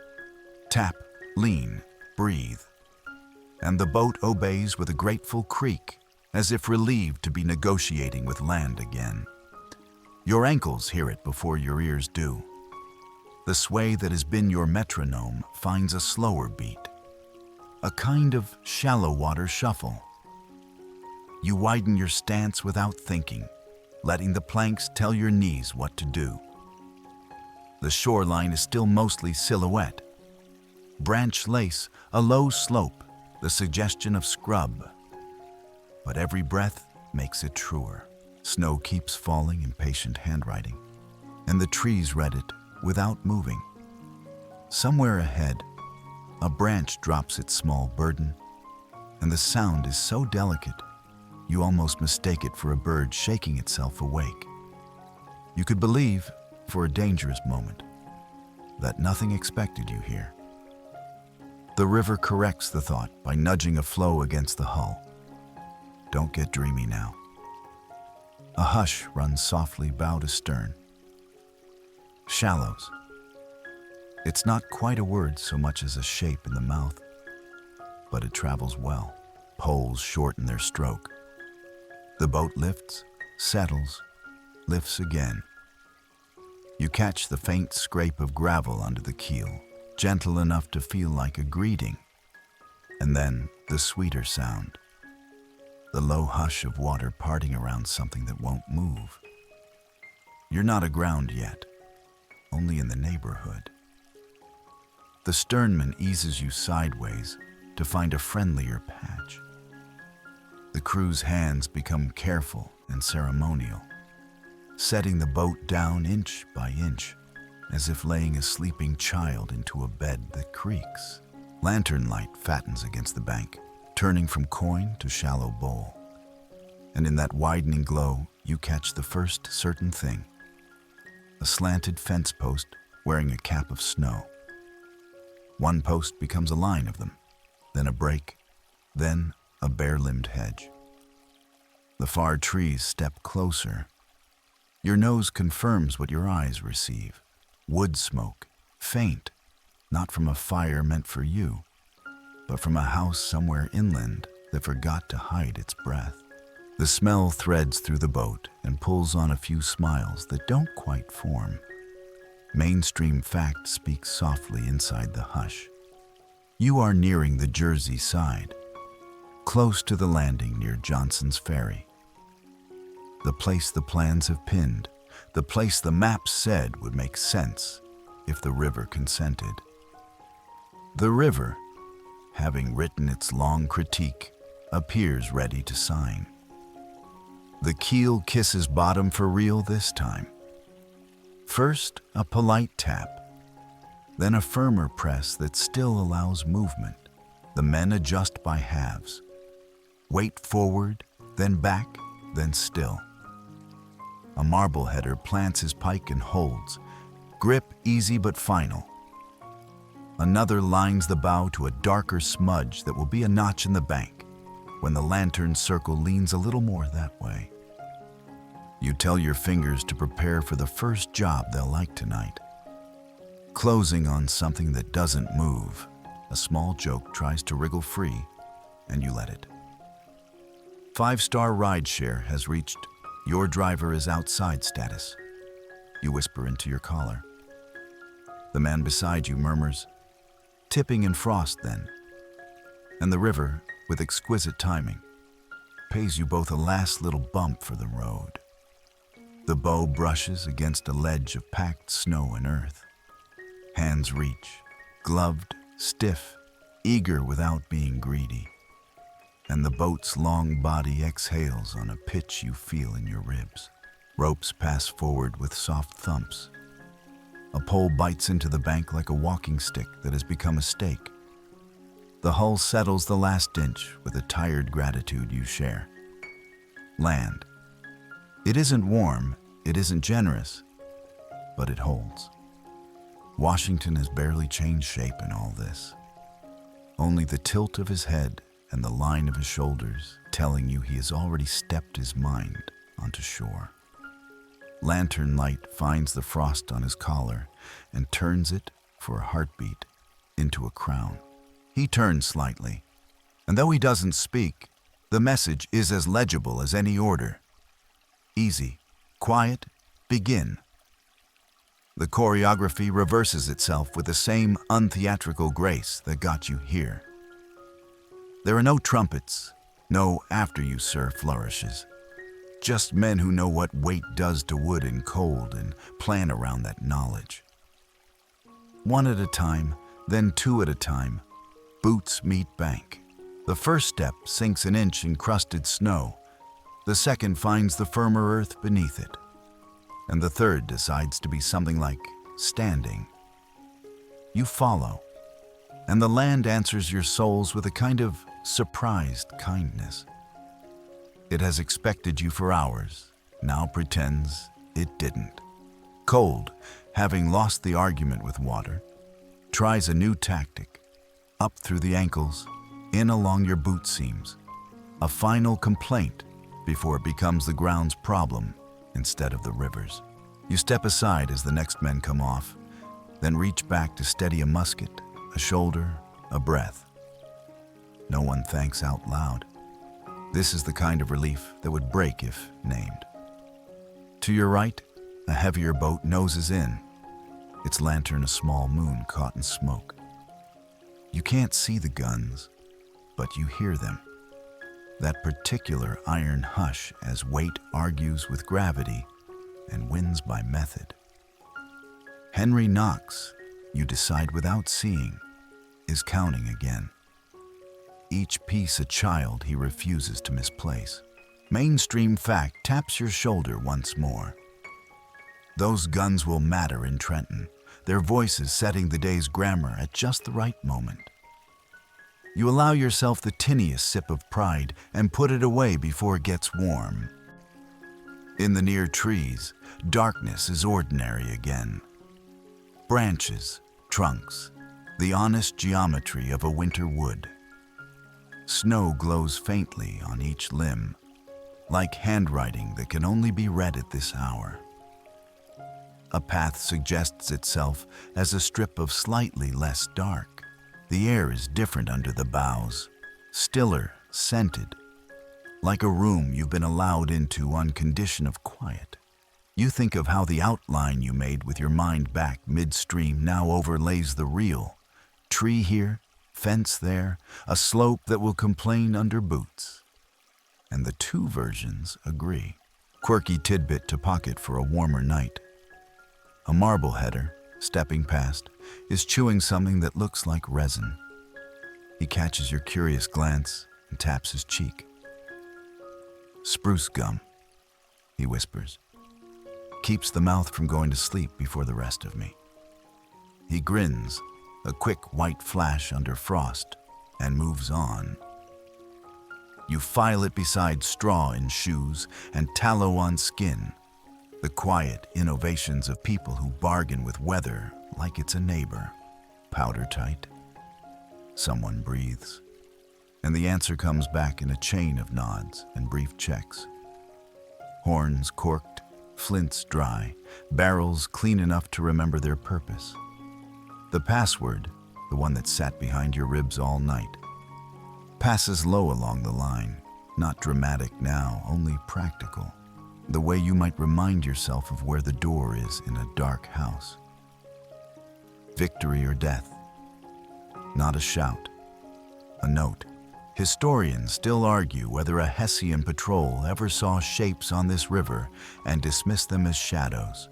Tap, lean, breathe. And the boat obeys with a grateful creak, as if relieved to be negotiating with land again. Your ankles hear it before your ears do. The sway that has been your metronome finds a slower beat, a kind of shallow water shuffle. You widen your stance without thinking, letting the planks tell your knees what to do. The shoreline is still mostly silhouette. Branch lace, a low slope, the suggestion of scrub. But every breath makes it truer. Snow keeps falling in patient handwriting, and the trees read it without moving. Somewhere ahead, A branch drops its small burden, and the sound is so delicate, you almost mistake it for a bird shaking itself awake. You could believe, for a dangerous moment, that nothing expected you here. The river corrects the thought by nudging a flow against the hull. Don't get dreamy now. A hush runs softly bow to stern. Shallows. It's not quite a word so much as a shape in the mouth, but it travels well. Poles shorten their stroke. The boat lifts, settles, lifts again. You catch the faint scrape of gravel under the keel, gentle enough to feel like a greeting, and then the sweeter sound, the low hush of water parting around something that won't move. You're not aground yet, only in the neighborhood. The sternman eases you sideways to find a friendlier patch. The crew's hands become careful and ceremonial, setting the boat down inch by inch, as if laying a sleeping child into a bed that creaks. Lantern light fattens against the bank, turning from coin to shallow bowl. And in that widening glow, you catch the first certain thing. A slanted fence post wearing a cap of snow. One post becomes a line of them, then a break, then a bare-limbed hedge. The far trees step closer. Your nose confirms what your eyes receive. Wood smoke, faint, not from a fire meant for you, but from a house somewhere inland that forgot to hide its breath. The smell threads through the boat and pulls on a few smiles that don't quite form. Mainstream fact speaks softly inside the hush. You are nearing the Jersey side, close to the landing near Johnson's Ferry. The place the plans have pinned, the place the maps said would make sense if the river consented. The river, having written its long critique, appears ready to sign. The keel kisses bottom for real this time. First, a polite tap, then a firmer press that still allows movement. The men adjust by halves. Weight forward, then back, then still. A marbleheader plants his pike and holds, grip easy but final. Another lines the bow to a darker smudge that will be a notch in the bank when the lantern circle leans a little more that way. You tell your fingers to prepare for the first job they'll like tonight. Closing on something that doesn't move, a small joke tries to wriggle free, and you let it. 5-star rideshare has reached "your driver is outside" status. You whisper into your collar. The man beside you murmurs, "Tipping in frost then." And the river, with exquisite timing, pays you both a last little bump for the road. The bow brushes against a ledge of packed snow and earth. Hands reach, gloved, stiff, eager without being greedy. And the boat's long body exhales on a pitch you feel in your ribs. Ropes pass forward with soft thumps. A pole bites into the bank like a walking stick that has become a stake. The hull settles the last inch with a tired gratitude you share. Land. It isn't warm, it isn't generous, but it holds. Washington has barely changed shape in all this. Only the tilt of his head and the line of his shoulders telling you he has already stepped his mind onto shore. Lantern light finds the frost on his collar and turns it, for a heartbeat, into a crown. He turns slightly, and though he doesn't speak, the message is as legible as any order. Easy, quiet, begin. The choreography reverses itself with the same untheatrical grace that got you here. There are no trumpets, no after-you-sir flourishes. Just men who know what weight does to wood and cold and plan around that knowledge. One at a time, then two at a time, boots meet bank. The first step sinks an inch in crusted snow. The second finds the firmer earth beneath it. And the third decides to be something like standing. You follow, and the land answers your souls with a kind of surprised kindness. It has expected you for hours, now pretends it didn't. Cold, having lost the argument with water, tries a new tactic, up through the ankles, in along your boot seams, a final complaint before it becomes the ground's problem instead of the river's. You step aside as the next men come off, then reach back to steady a musket, a shoulder, a breath. No one thanks out loud. This is the kind of relief that would break if named. To your right, a heavier boat noses in, its lantern a small moon caught in smoke. You can't see the guns, but you hear them. That particular iron hush as weight argues with gravity and wins by method. Henry Knox, you decide without seeing, is counting again. Each piece a child he refuses to misplace. Mainstream fact taps your shoulder once more. Those guns will matter in Trenton, their voices setting the day's grammar at just the right moment. You allow yourself the tiniest sip of pride and put it away before it gets warm. In the near trees, darkness is ordinary again. Branches, trunks, the honest geometry of a winter wood. Snow glows faintly on each limb, like handwriting that can only be read at this hour. A path suggests itself as a strip of slightly less dark. The air is different under the boughs, stiller, scented, like a room you've been allowed into on condition of quiet. You think of how the outline you made with your mind back midstream now overlays the real. Tree here, fence there, a slope that will complain under boots. And the two versions agree. Quirky tidbit to pocket for a warmer night. A marbleheader, stepping past, is chewing something that looks like resin. He catches your curious glance and taps his cheek. Spruce gum, he whispers. Keeps the mouth from going to sleep before the rest of me. He grins, a quick white flash under frost, and moves on. You file it beside straw in shoes and tallow on skin, the quiet innovations of people who bargain with weather like it's a neighbor. Powder tight. Someone breathes, and the answer comes back in a chain of nods and brief checks. Horns corked, flints dry, barrels clean enough to remember their purpose. The password, the one that sat behind your ribs all night, passes low along the line, not dramatic now, only practical. The way you might remind yourself of where the door is in a dark house. Victory or death. Not a shout, a note. Historians still argue whether a Hessian patrol ever saw shapes on this river and dismissed them as shadows,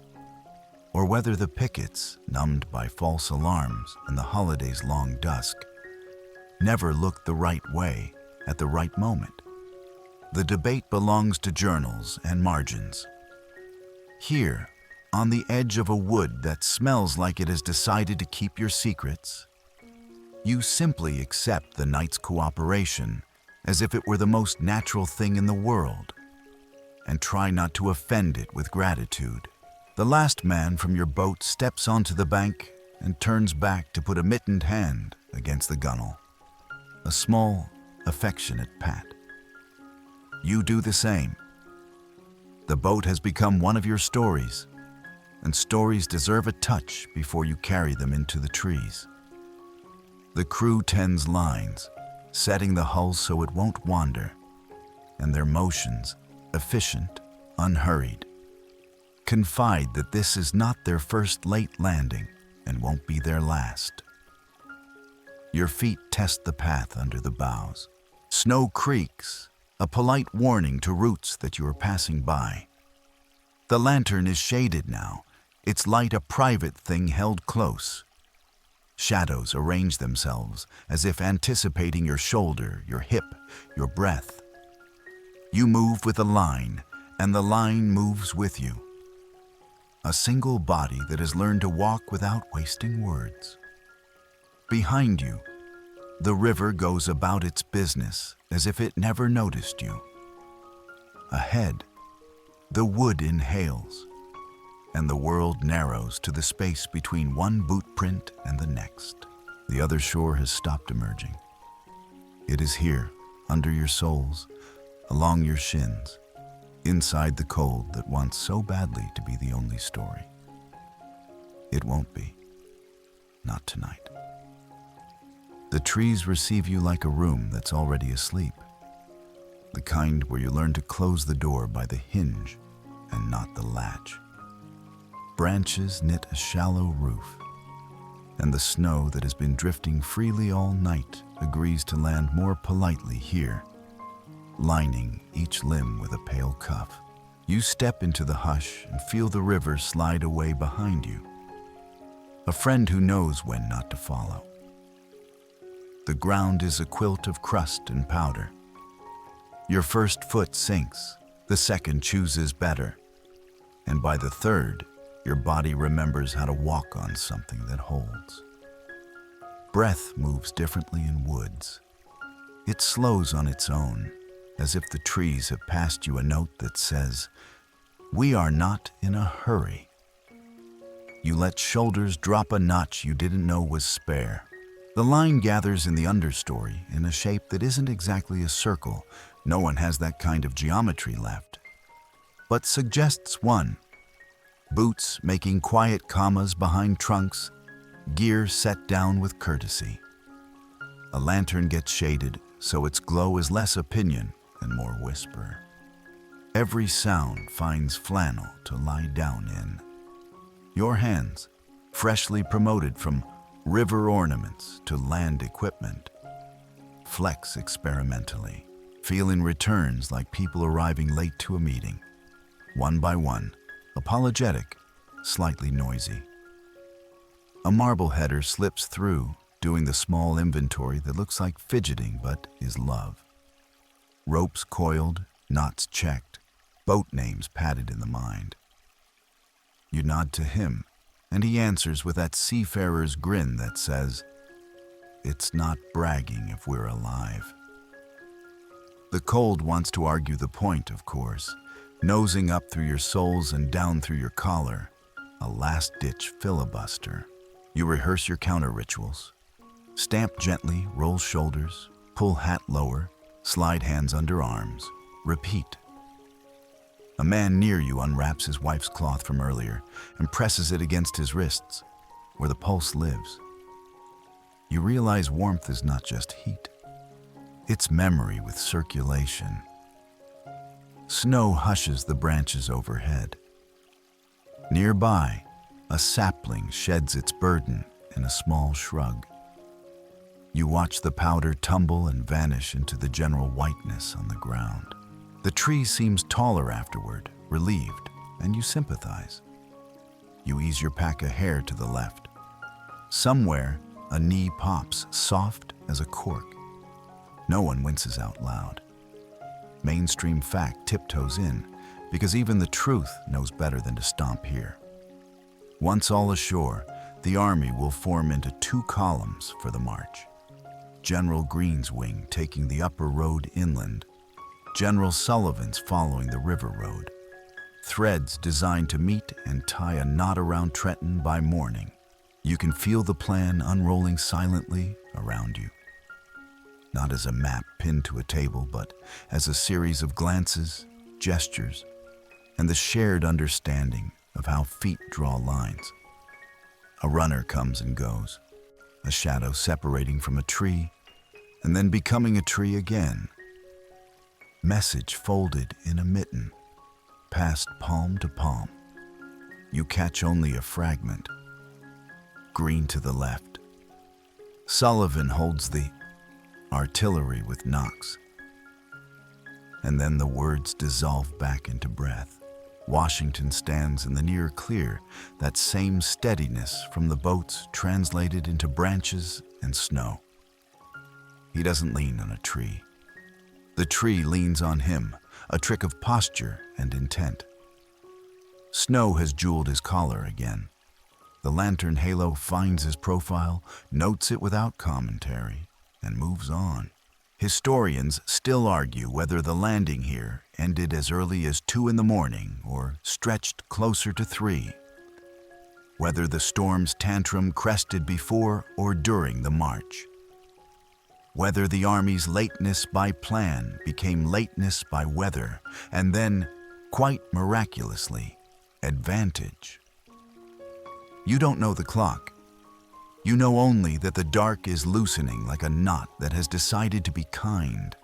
or whether the pickets, numbed by false alarms and the holiday's long dusk, never looked the right way at the right moment. The debate belongs to journals and margins. Here, on the edge of a wood that smells like it has decided to keep your secrets, you simply accept the night's cooperation as if it were the most natural thing in the world, and try not to offend it with gratitude. The last man from your boat steps onto the bank and turns back to put a mittened hand against the gunwale. A small, affectionate pat. You do the same. The boat has become one of your stories, and stories deserve a touch before you carry them into the trees. The crew tends lines, setting the hull so it won't wander, and their motions, efficient, unhurried, confide that this is not their first late landing and won't be their last. Your feet test the path under the boughs. Snow creaks, a polite warning to roots that you are passing by. The lantern is shaded now, its light a private thing held close. Shadows arrange themselves as if anticipating your shoulder, your hip, your breath. You move with the line, and the line moves with you. A single body that has learned to walk without wasting words. Behind you, The river goes about its business as if it never noticed you. Ahead, the wood inhales, and the world narrows to the space between one boot print and the next. The other shore has stopped emerging. It is here, under your soles, along your shins, inside the cold that wants so badly to be the only story. It won't be. Not tonight. The trees receive you like a room that's already asleep. The kind where you learn to close the door by the hinge and not the latch. Branches knit a shallow roof, and the snow that has been drifting freely all night agrees to land more politely here, lining each limb with a pale cuff. You step into the hush and feel the river slide away behind you. A friend who knows when not to follow. The ground is a quilt of crust and powder. Your first foot sinks, the second chooses better, and by the third, your body remembers how to walk on something that holds. Breath moves differently in woods. It slows on its own, as if the trees have passed you a note that says, "We are not in a hurry." You let shoulders drop a notch you didn't know was spare. The line gathers in the understory in a shape that isn't exactly a circle. No one has that kind of geometry left, but suggests one. Boots making quiet commas behind trunks, gear set down with courtesy. A lantern gets shaded so its glow is less opinion and more whisper. Every sound finds flannel to lie down in. Your hands, freshly promoted from river ornaments to land equipment, flex experimentally, feeling returns like people arriving late to a meeting, one by one, apologetic, slightly noisy. A marble header slips through, doing the small inventory that looks like fidgeting but is love. Ropes coiled, knots checked, boat names padded in the mind. You nod to him, and he answers with that seafarer's grin that says, "It's not bragging if we're alive." The cold wants to argue the point, of course, nosing up through your soles and down through your collar, a last-ditch filibuster. You rehearse your counter rituals. Stamp gently, roll shoulders, pull hat lower, slide hands under arms. Repeat. A man near you unwraps his wife's cloth from earlier and presses it against his wrists, where the pulse lives. You realize warmth is not just heat. It's memory with circulation. Snow hushes the branches overhead. Nearby, a sapling sheds its burden in a small shrug. You watch the powder tumble and vanish into the general whiteness on the ground. The tree seems taller afterward, relieved, and you sympathize. You ease your pack of hair to the left. Somewhere, a knee pops, soft as a cork. No one winces out loud. Mainstream fact tiptoes in, because even the truth knows better than to stomp here. Once all ashore, the Army will form into 2 columns for the march. General Green's wing taking the upper road inland, General Sullivan's following the river road. Threads designed to meet and tie a knot around Trenton by morning. You can feel the plan unrolling silently around you. Not as a map pinned to a table, but as a series of glances, gestures, and the shared understanding of how feet draw lines. A runner comes and goes, a shadow separating from a tree, and then becoming a tree again. Message folded in a mitten, passed palm to palm. You catch only a fragment. Green to the left. Sullivan holds the artillery with knocks. And then the words dissolve back into breath. Washington stands in the near clear, that same steadiness from the boats translated into branches and snow. He doesn't lean on a tree. The tree leans on him, a trick of posture and intent. Snow has jeweled his collar again. The lantern halo finds his profile, notes it without commentary. and moves on. Historians still argue whether the landing here ended as early as 2 in the morning or stretched closer to 3, whether the storm's tantrum crested before or during the march, whether the Army's lateness by plan became lateness by weather, and then, quite miraculously, advantage. You don't know the clock. You know only that the dark is loosening like a knot that has decided to be kind,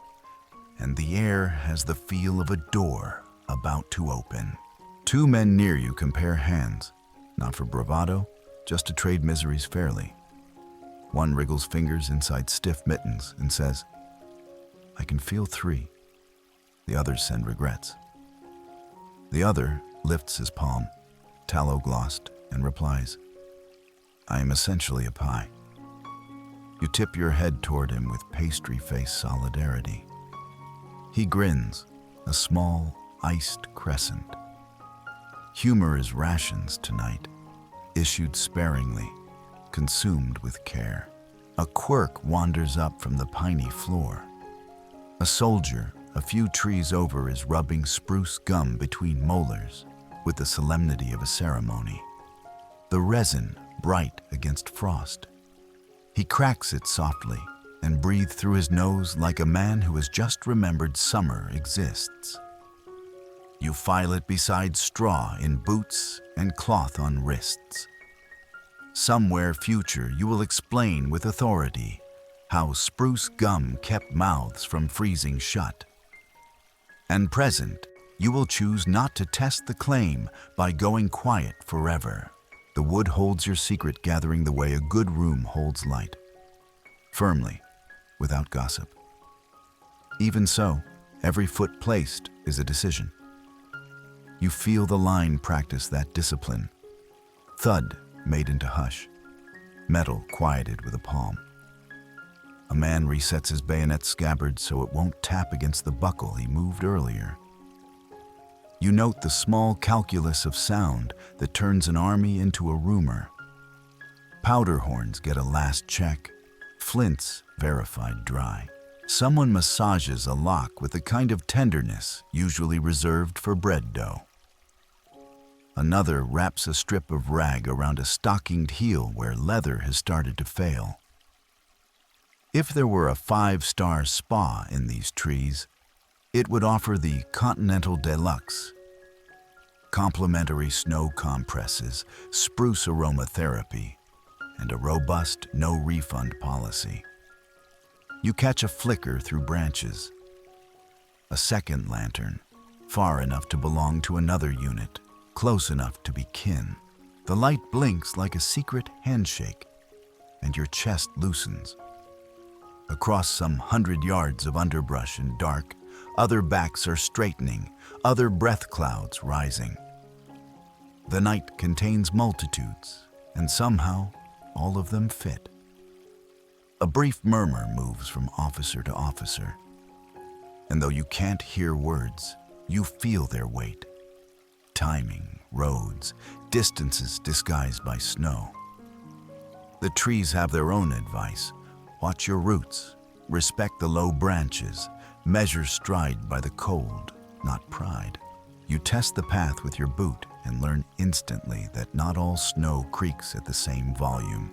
and the air has the feel of a door about to open. 2 men near you compare hands, not for bravado, just to trade miseries fairly. One wriggles fingers inside stiff mittens and says, "I can feel 3. The others send regrets. The other lifts his palm, tallow-glossed, and replies, "I am essentially a pie." You tip your head toward him with pastry-face solidarity. He grins, a small, iced crescent. Humor is rations tonight, issued sparingly, consumed with care. A quirk wanders up from the piney floor. A soldier, a few trees over, is rubbing spruce gum between molars with the solemnity of a ceremony. The resin bright against frost. He cracks it softly and breathes through his nose like a man who has just remembered summer exists. You file it beside straw in boots and cloth on wrists. Somewhere future you will explain with authority how spruce gum kept mouths from freezing shut. And present, you will choose not to test the claim by going quiet forever. The wood holds your secret, gathering the way a good room holds light. Firmly, without gossip. Even so, every foot placed is a decision. You feel the line practice that discipline. Thud made into hush. Metal quieted with a palm. A man resets his bayonet scabbard so it won't tap against the buckle he moved earlier. You note the small calculus of sound that turns an army into a rumor. Powder horns get a last check. Flints verified dry. Someone massages a lock with the kind of tenderness usually reserved for bread dough. Another wraps a strip of rag around a stockinged heel where leather has started to fail. If there were a 5-star spa in these trees, it would offer the Continental Deluxe. Complimentary snow compresses, spruce aromatherapy, and a robust no-refund policy. You catch a flicker through branches. A second lantern, far enough to belong to another unit, close enough to be kin. The light blinks like a secret handshake, and your chest loosens. Across some 100 yards of underbrush and dark, other backs are straightening, other breath clouds rising. The night contains multitudes, and somehow all of them fit. A brief murmur moves from officer to officer, and though you can't hear words, you feel their weight. Timing, roads, distances disguised by snow. The trees have their own advice. Watch your roots, respect the low branches, measure stride by the cold, not pride. You test the path with your boot and learn instantly that not all snow creaks at the same volume.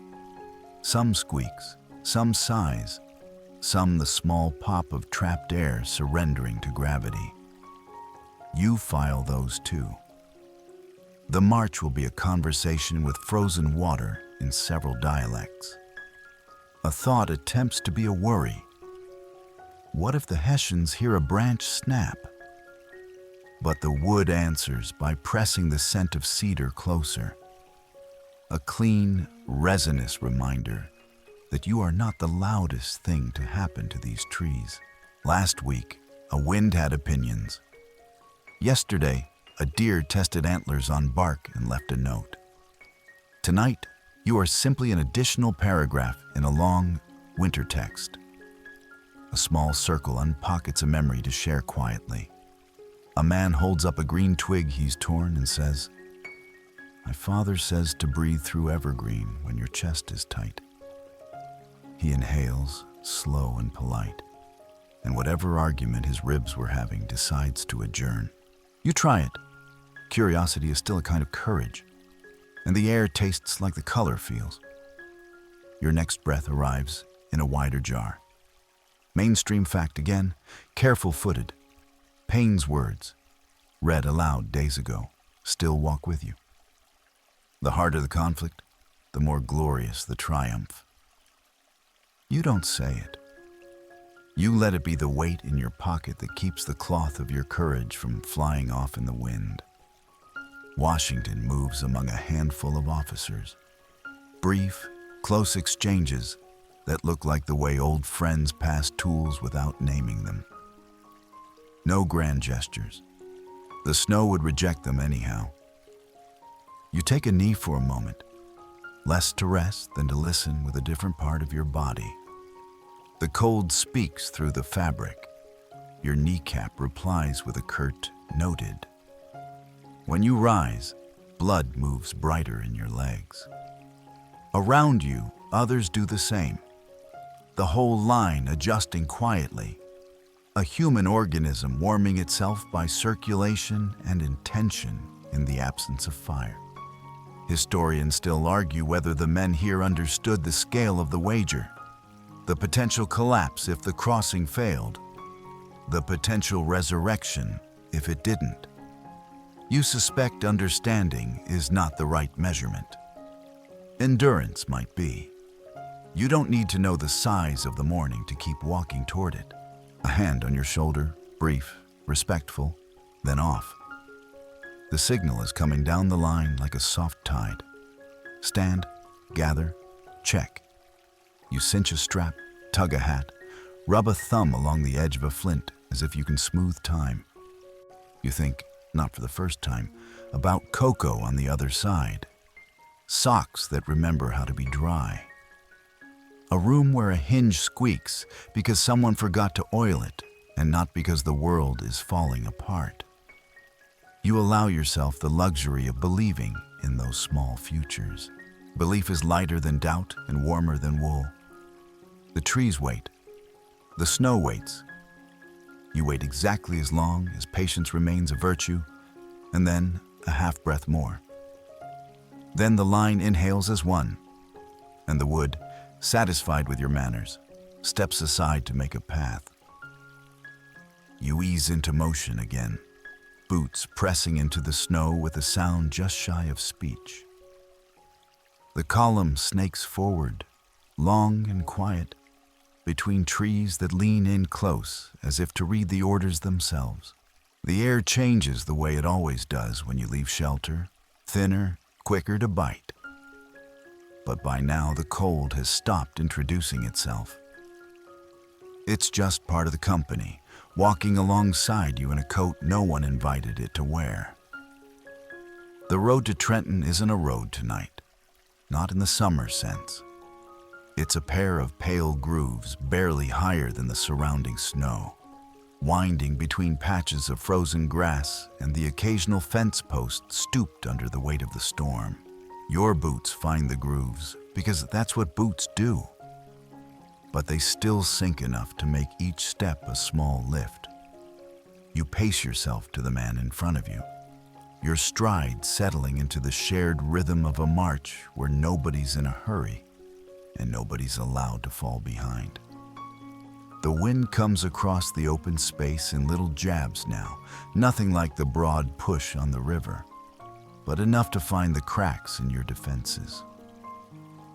Some squeaks, some sighs, some the small pop of trapped air surrendering to gravity. You file those too. The march will be a conversation with frozen water in several dialects. A thought attempts to be a worry. What if the Hessians hear a branch snap? But the wood answers by pressing the scent of cedar closer. A clean, resinous reminder that you are not the loudest thing to happen to these trees. Last week, a wind had opinions. Yesterday, a deer tested antlers on bark and left a note. Tonight, you are simply an additional paragraph in a long winter text. A small circle unpockets a memory to share quietly. A man holds up a green twig he's torn and says, "My father says to breathe through evergreen when your chest is tight." He inhales, slow and polite, and whatever argument his ribs were having decides to adjourn. You try it. Curiosity is still a kind of courage, and the air tastes like the color feels. Your next breath arrives in a wider jar. Mainstream fact again, careful-footed. Paine's words, read aloud days ago, still walk with you. The harder the conflict, the more glorious the triumph. You don't say it. You let it be the weight in your pocket that keeps the cloth of your courage from flying off in the wind. Washington moves among a handful of officers. Brief, close exchanges that look like the way old friends pass tools without naming them. No grand gestures. The snow would reject them anyhow. You take a knee for a moment, less to rest than to listen with a different part of your body. The cold speaks through the fabric. Your kneecap replies with a curt, noted. When you rise, blood moves brighter in your legs. Around you, others do the same. The whole line adjusting quietly. A human organism warming itself by circulation and intention in the absence of fire. Historians still argue whether the men here understood the scale of the wager, the potential collapse if the crossing failed, the potential resurrection if it didn't. You suspect understanding is not the right measurement. Endurance might be. You don't need to know the size of the morning to keep walking toward it. A hand on your shoulder, brief, respectful, then off. The signal is coming down the line like a soft tide. Stand, gather, check. You cinch a strap, tug a hat, rub a thumb along the edge of a flint as if you can smooth time. You think, not for the first time, about cocoa on the other side. Socks that remember how to be dry. A room where a hinge squeaks because someone forgot to oil it and not because the world is falling apart. You allow yourself the luxury of believing in those small futures. Belief is lighter than doubt and warmer than wool. The trees wait. The snow waits. You wait exactly as long as patience remains a virtue, and then a half-breath more. Then the line inhales as one, and the wood, satisfied with your manners, steps aside to make a path. You ease into motion again, boots pressing into the snow with a sound just shy of speech. The column snakes forward, long and quiet, between trees that lean in close as if to read the orders themselves. The air changes the way it always does when you leave shelter, thinner, quicker to bite. But by now the cold has stopped introducing itself. It's just part of the company, walking alongside you in a coat no one invited it to wear. The road to Trenton isn't a road tonight, not in the summer sense. It's a pair of pale grooves barely higher than the surrounding snow, winding between patches of frozen grass and the occasional fence post stooped under the weight of the storm. Your boots find the grooves because that's what boots do. But they still sink enough to make each step a small lift. You pace yourself to the man in front of you, your stride settling into the shared rhythm of a march where nobody's in a hurry and nobody's allowed to fall behind. The wind comes across the open space in little jabs now, nothing like the broad push on the river, but enough to find the cracks in your defenses.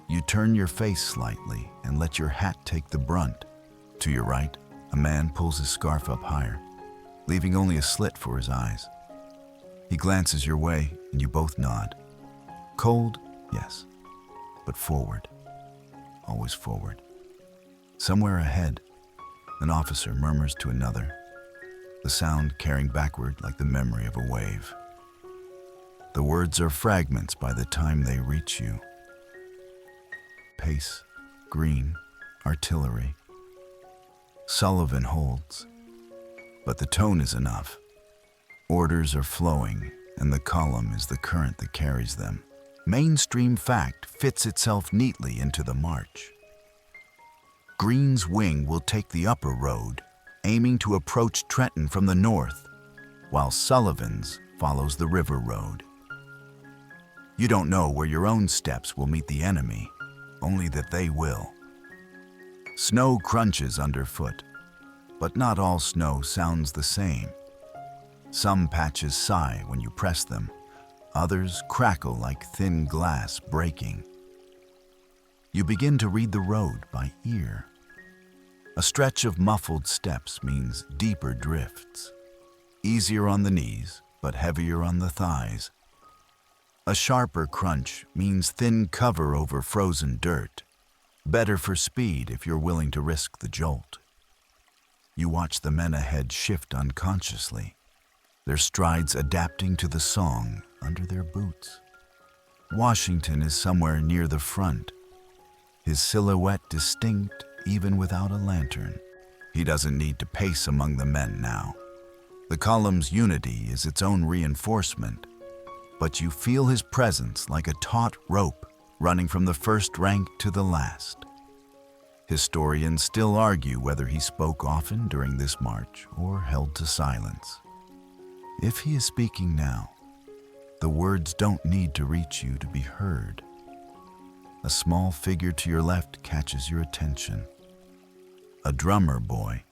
You turn your face slightly and let your hat take the brunt. To your right, a man pulls his scarf up higher, leaving only a slit for his eyes. He glances your way and you both nod. Cold, yes, but forward. Always forward. Somewhere ahead, an officer murmurs to another, the sound carrying backward like the memory of a wave. The words are fragments by the time they reach you. Pace, green, artillery. Sullivan holds, but the tone is enough. Orders are flowing, and the column is the current that carries them. Mainstream fact fits itself neatly into the march. Green's wing will take the upper road, aiming to approach Trenton from the north, while Sullivan's follows the river road. You don't know where your own steps will meet the enemy, only that they will. Snow crunches underfoot, but not all snow sounds the same. Some patches sigh when you press them, others crackle like thin glass breaking. You begin to read the road by ear. A stretch of muffled steps means deeper drifts, easier on the knees, but heavier on the thighs. A sharper crunch means thin cover over frozen dirt, better for speed if you're willing to risk the jolt. You watch the men ahead shift unconsciously, their strides adapting to the song under their boots. Washington is somewhere near the front, his silhouette distinct even without a lantern. He doesn't need to pace among the men now. The column's unity is its own reinforcement, but you feel his presence like a taut rope running from the first rank to the last. Historians still argue whether he spoke often during this march or held to silence. If he is speaking now, the words don't need to reach you to be heard. A small figure to your left catches your attention. A drummer boy,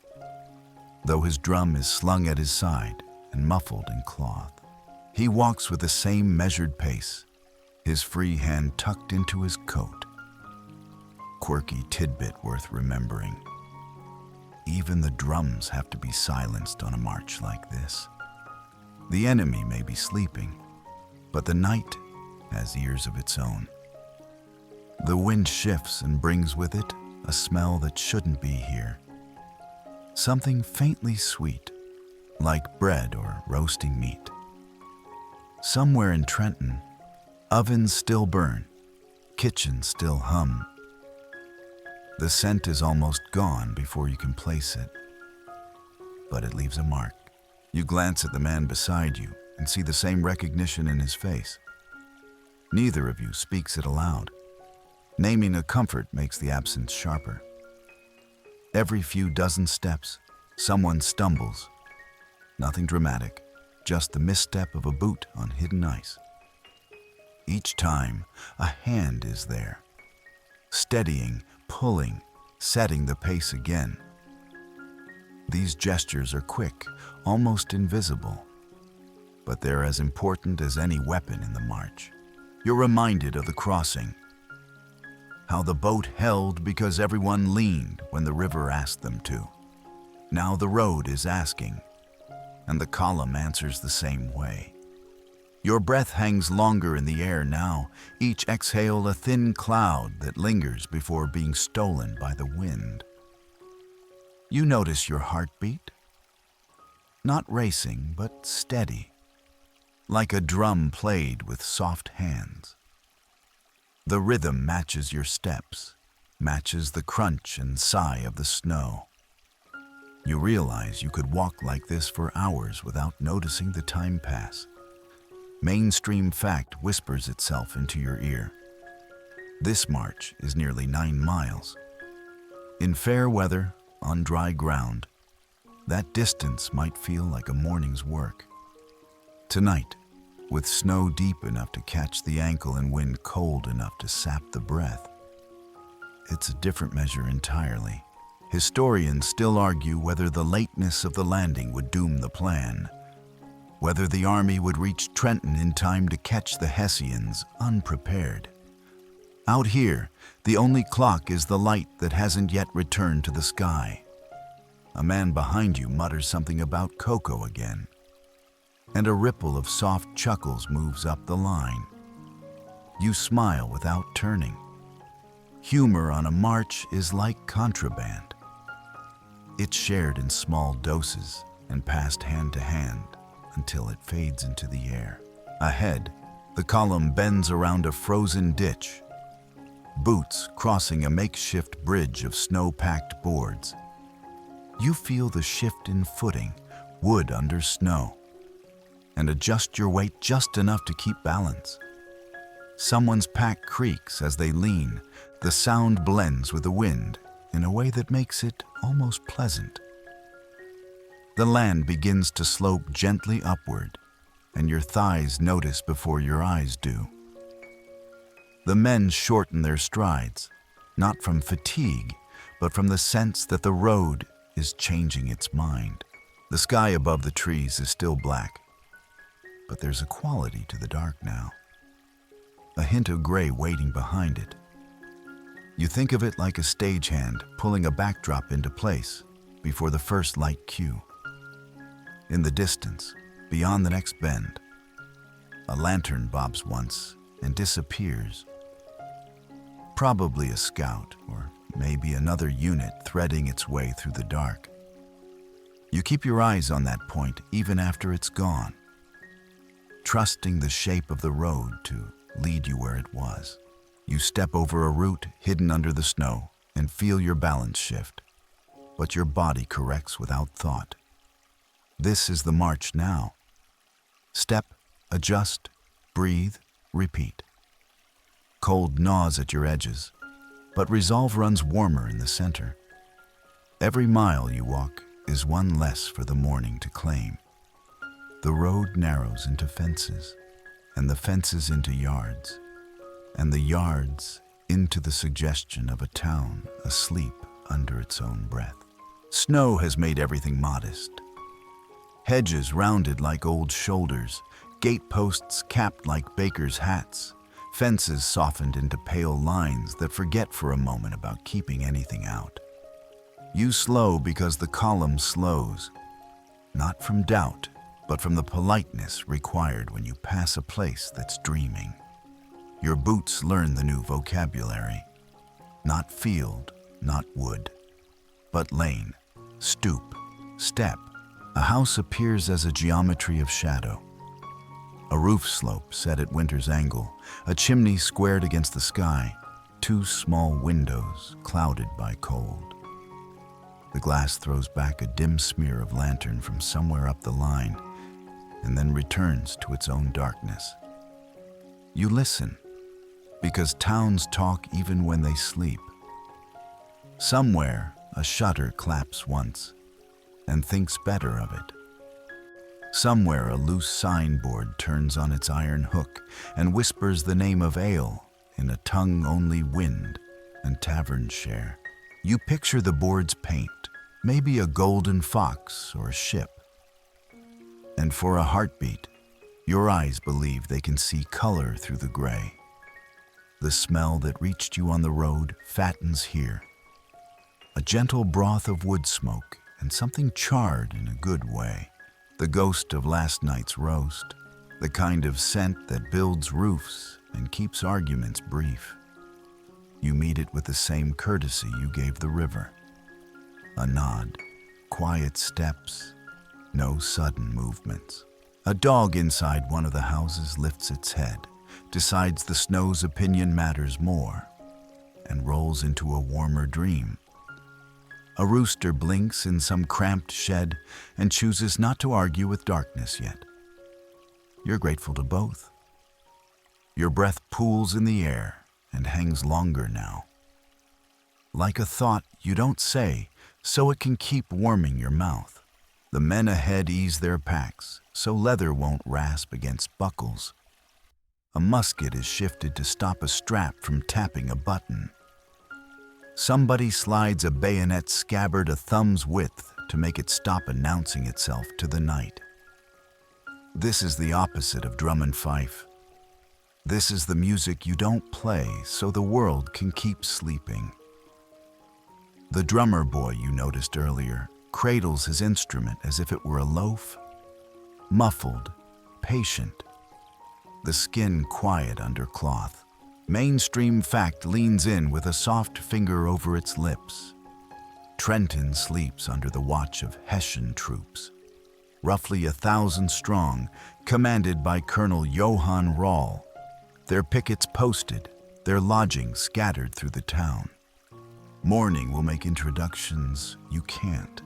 though his drum is slung at his side and muffled in cloth. He walks with the same measured pace, his free hand tucked into his coat. Quirky tidbit worth remembering. Even the drums have to be silenced on a march like this. The enemy may be sleeping, but the night has ears of its own. The wind shifts and brings with it a smell that shouldn't be here. Something faintly sweet, like bread or roasting meat. Somewhere in Trenton, ovens still burn, kitchens still hum. The scent is almost gone before you can place it, but it leaves a mark. You glance at the man beside you and see the same recognition in his face. Neither of you speaks it aloud. Naming a comfort makes the absence sharper. Every few dozen steps, someone stumbles. Nothing dramatic, just the misstep of a boot on hidden ice. Each time, a hand is there, steadying, pulling, setting the pace again. These gestures are quick, almost invisible, but they're as important as any weapon in the march. You're reminded of the crossing, how the boat held because everyone leaned when the river asked them to. Now the road is asking, and the column answers the same way. Your breath hangs longer in the air now, each exhale a thin cloud that lingers before being stolen by the wind. You notice your heartbeat? Not racing, but steady, like a drum played with soft hands. The rhythm matches your steps, matches the crunch and sigh of the snow. You realize you could walk like this for hours without noticing the time pass. Mainstream fact whispers itself into your ear. This march is nearly 9 miles. In fair weather, on dry ground, that distance might feel like a morning's work. Tonight, with snow deep enough to catch the ankle and wind cold enough to sap the breath, it's a different measure entirely. Historians still argue whether the lateness of the landing would doom the plan, whether the army would reach Trenton in time to catch the Hessians unprepared. Out here, the only clock is the light that hasn't yet returned to the sky. A man behind you mutters something about cocoa again, and a ripple of soft chuckles moves up the line. You smile without turning. Humor on a march is like contraband. It's shared in small doses and passed hand to hand until it fades into the air. Ahead, the column bends around a frozen ditch, boots crossing a makeshift bridge of snow-packed boards. You feel the shift in footing, wood under snow, and adjust your weight just enough to keep balance. Someone's pack creaks as they lean. The sound blends with the wind, in a way that makes it almost pleasant. The land begins to slope gently upward, and your thighs notice before your eyes do. The men shorten their strides, not from fatigue, but from the sense that the road is changing its mind. The sky above the trees is still black, but there's a quality to the dark now, a hint of gray waiting behind it. You think of it like a stagehand pulling a backdrop into place before the first light cue. In the distance, beyond the next bend, a lantern bobs once and disappears. Probably a scout, or maybe another unit threading its way through the dark. You keep your eyes on that point even after it's gone, trusting the shape of the road to lead you where it was. You step over a root hidden under the snow and feel your balance shift, but your body corrects without thought. This is the march now. Step, adjust, breathe, repeat. Cold gnaws at your edges, but resolve runs warmer in the center. Every mile you walk is one less for the morning to claim. The road narrows into fences, and the fences into yards, and the yards into the suggestion of a town asleep under its own breath. Snow has made everything modest. Hedges rounded like old shoulders, gateposts capped like bakers' hats, fences softened into pale lines that forget for a moment about keeping anything out. You slow because the column slows, not from doubt, but from the politeness required when you pass a place that's dreaming. Your boots learn the new vocabulary. Not field, not wood, but lane, stoop, step. A house appears as a geometry of shadow. A roof slope set at winter's angle, a chimney squared against the sky, two small windows clouded by cold. The glass throws back a dim smear of lantern from somewhere up the line, and then returns to its own darkness. You listen, because towns talk even when they sleep. Somewhere, a shutter claps once, and thinks better of it. Somewhere, a loose signboard turns on its iron hook and whispers the name of ale in a tongue only wind and taverns share. You picture the board's paint, maybe a golden fox or a ship. And for a heartbeat, your eyes believe they can see color through the gray. The smell that reached you on the road fattens here. A gentle broth of wood smoke and something charred in a good way. The ghost of last night's roast, the kind of scent that builds roofs and keeps arguments brief. You meet it with the same courtesy you gave the river. A nod, quiet steps, no sudden movements. A dog inside one of the houses lifts its head, decides the snow's opinion matters more, and rolls into a warmer dream. A rooster blinks in some cramped shed and chooses not to argue with darkness yet. You're grateful to both. Your breath pools in the air and hangs longer now. Like a thought you don't say, so it can keep warming your mouth. The men ahead ease their packs, so leather won't rasp against buckles. A musket is shifted to stop a strap from tapping a button. Somebody slides a bayonet scabbard a thumb's width to make it stop announcing itself to the night. This is the opposite of drum and fife. This is the music you don't play so the world can keep sleeping. The drummer boy you noticed earlier cradles his instrument as if it were a loaf, muffled, patient, the skin quiet under cloth. Mainstream fact leans in with a soft finger over its lips. Trenton sleeps under the watch of Hessian troops, roughly 1,000 strong, commanded by Colonel Johann Rahl, their pickets posted, their lodgings scattered through the town. Morning will make introductions you can't.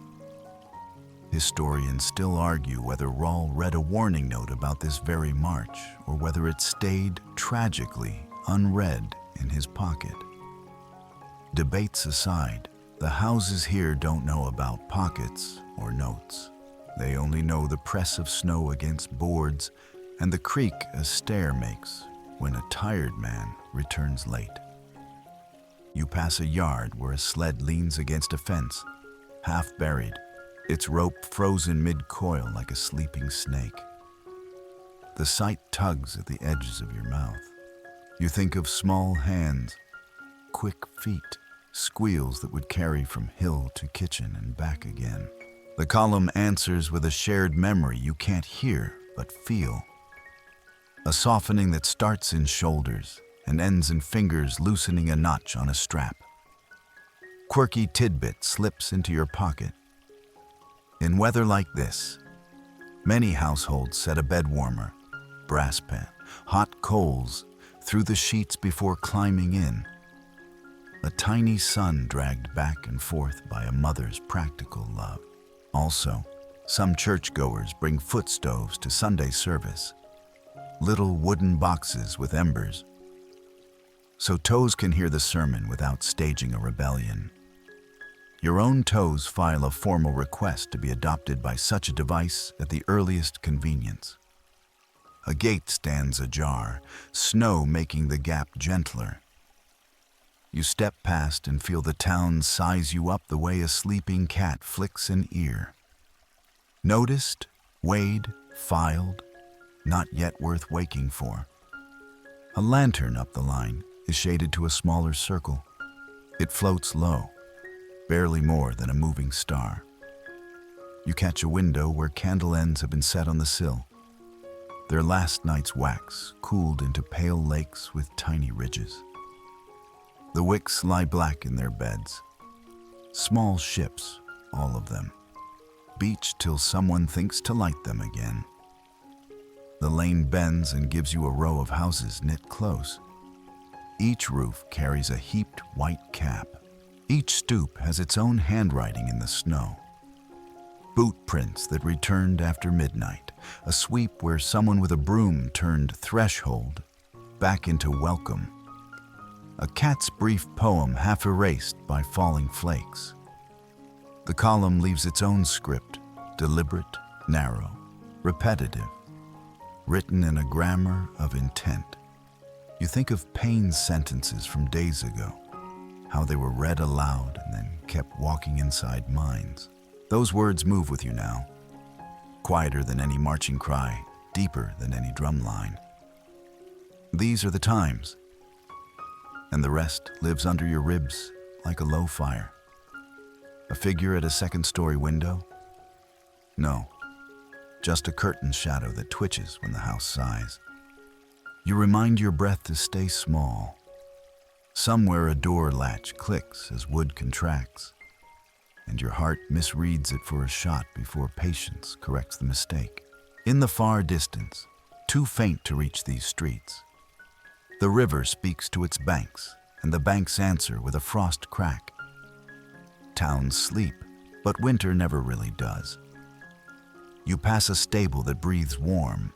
Historians still argue whether Rahl read a warning note about this very march or whether it stayed tragically unread in his pocket. Debates aside, The houses here don't know about pockets or notes. They only know the press of snow against boards and the creak a stair makes when a tired man returns late. You pass a yard where a sled leans against a fence, half buried, its rope frozen mid-coil like a sleeping snake. The sight tugs at the edges of your mouth. You think of small hands, quick feet, squeals that would carry from hill to kitchen and back again. The column answers with a shared memory you can't hear but feel. A softening that starts in shoulders and ends in fingers loosening a notch on a strap. Quirky tidbit slips into your pocket. In weather like this, many households set a bed warmer, brass pan, hot coals through the sheets before climbing in. A tiny son dragged back and forth by a mother's practical love. Also, some churchgoers bring foot stoves to Sunday service, little wooden boxes with embers, so toes can hear the sermon without staging a rebellion. Your own toes file a formal request to be adopted by such a device at the earliest convenience. A gate stands ajar, snow making the gap gentler. You step past and feel the town size you up the way a sleeping cat flicks an ear. Noticed, weighed, filed, not yet worth waking for. A lantern up the line is shaded to a smaller circle. It floats low, barely more than a moving star. You catch a window where candle ends have been set on the sill. Their last night's wax cooled into pale lakes with tiny ridges. The wicks lie black in their beds. Small ships, all of them. Beached till someone thinks to light them again. The lane bends and gives you a row of houses knit close. Each roof carries a heaped white cap. Each stoop has its own handwriting in the snow. Boot prints that returned after midnight, a sweep where someone with a broom turned threshold back into welcome. A cat's brief poem half erased by falling flakes. The column leaves its own script, deliberate, narrow, repetitive, written in a grammar of intent. You think of Paine's sentences from days ago, how they were read aloud and then kept walking inside minds. Those words move with you now, quieter than any marching cry, deeper than any drum line. These are the times, and the rest lives under your ribs like a low fire. A figure at a second-story window? No, just a curtain shadow that twitches when the house sighs. You remind your breath to stay small. Somewhere a door latch clicks as wood contracts, and your heart misreads it for a shot before patience corrects the mistake. In the far distance, too faint to reach these streets, the river speaks to its banks, and the banks answer with a frost crack. Towns sleep, but winter never really does. You pass a stable that breathes warm.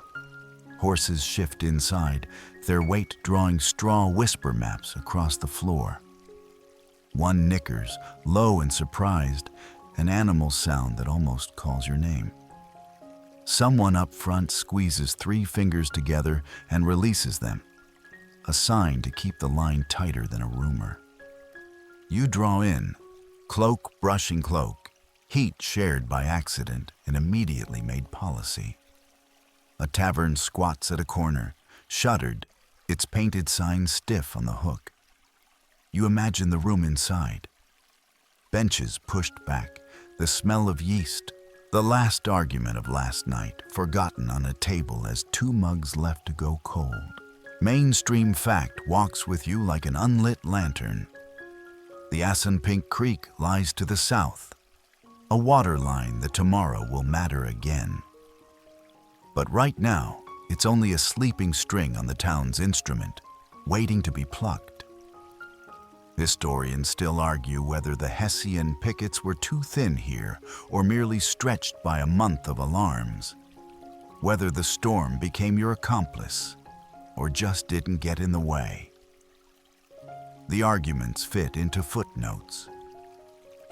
Horses shift inside, their weight drawing straw whisper maps across the floor. One nickers, low and surprised, an animal sound that almost calls your name. Someone up front squeezes 3 fingers together and releases them, a sign to keep the line tighter than a rumor. You draw in, cloak brushing cloak, heat shared by accident and immediately made policy. A tavern squats at a corner, shuttered, its painted sign stiff on the hook. You imagine the room inside. Benches pushed back, the smell of yeast, the last argument of last night forgotten on a table as 2 mugs left to go cold. Mainstream fact walks with you like an unlit lantern. The Assunpink Creek lies to the south, a water line that tomorrow will matter again. But right now, it's only a sleeping string on the town's instrument, waiting to be plucked. Historians still argue whether the Hessian pickets were too thin here or merely stretched by a month of alarms, whether the storm became your accomplice or just didn't get in the way. The arguments fit into footnotes.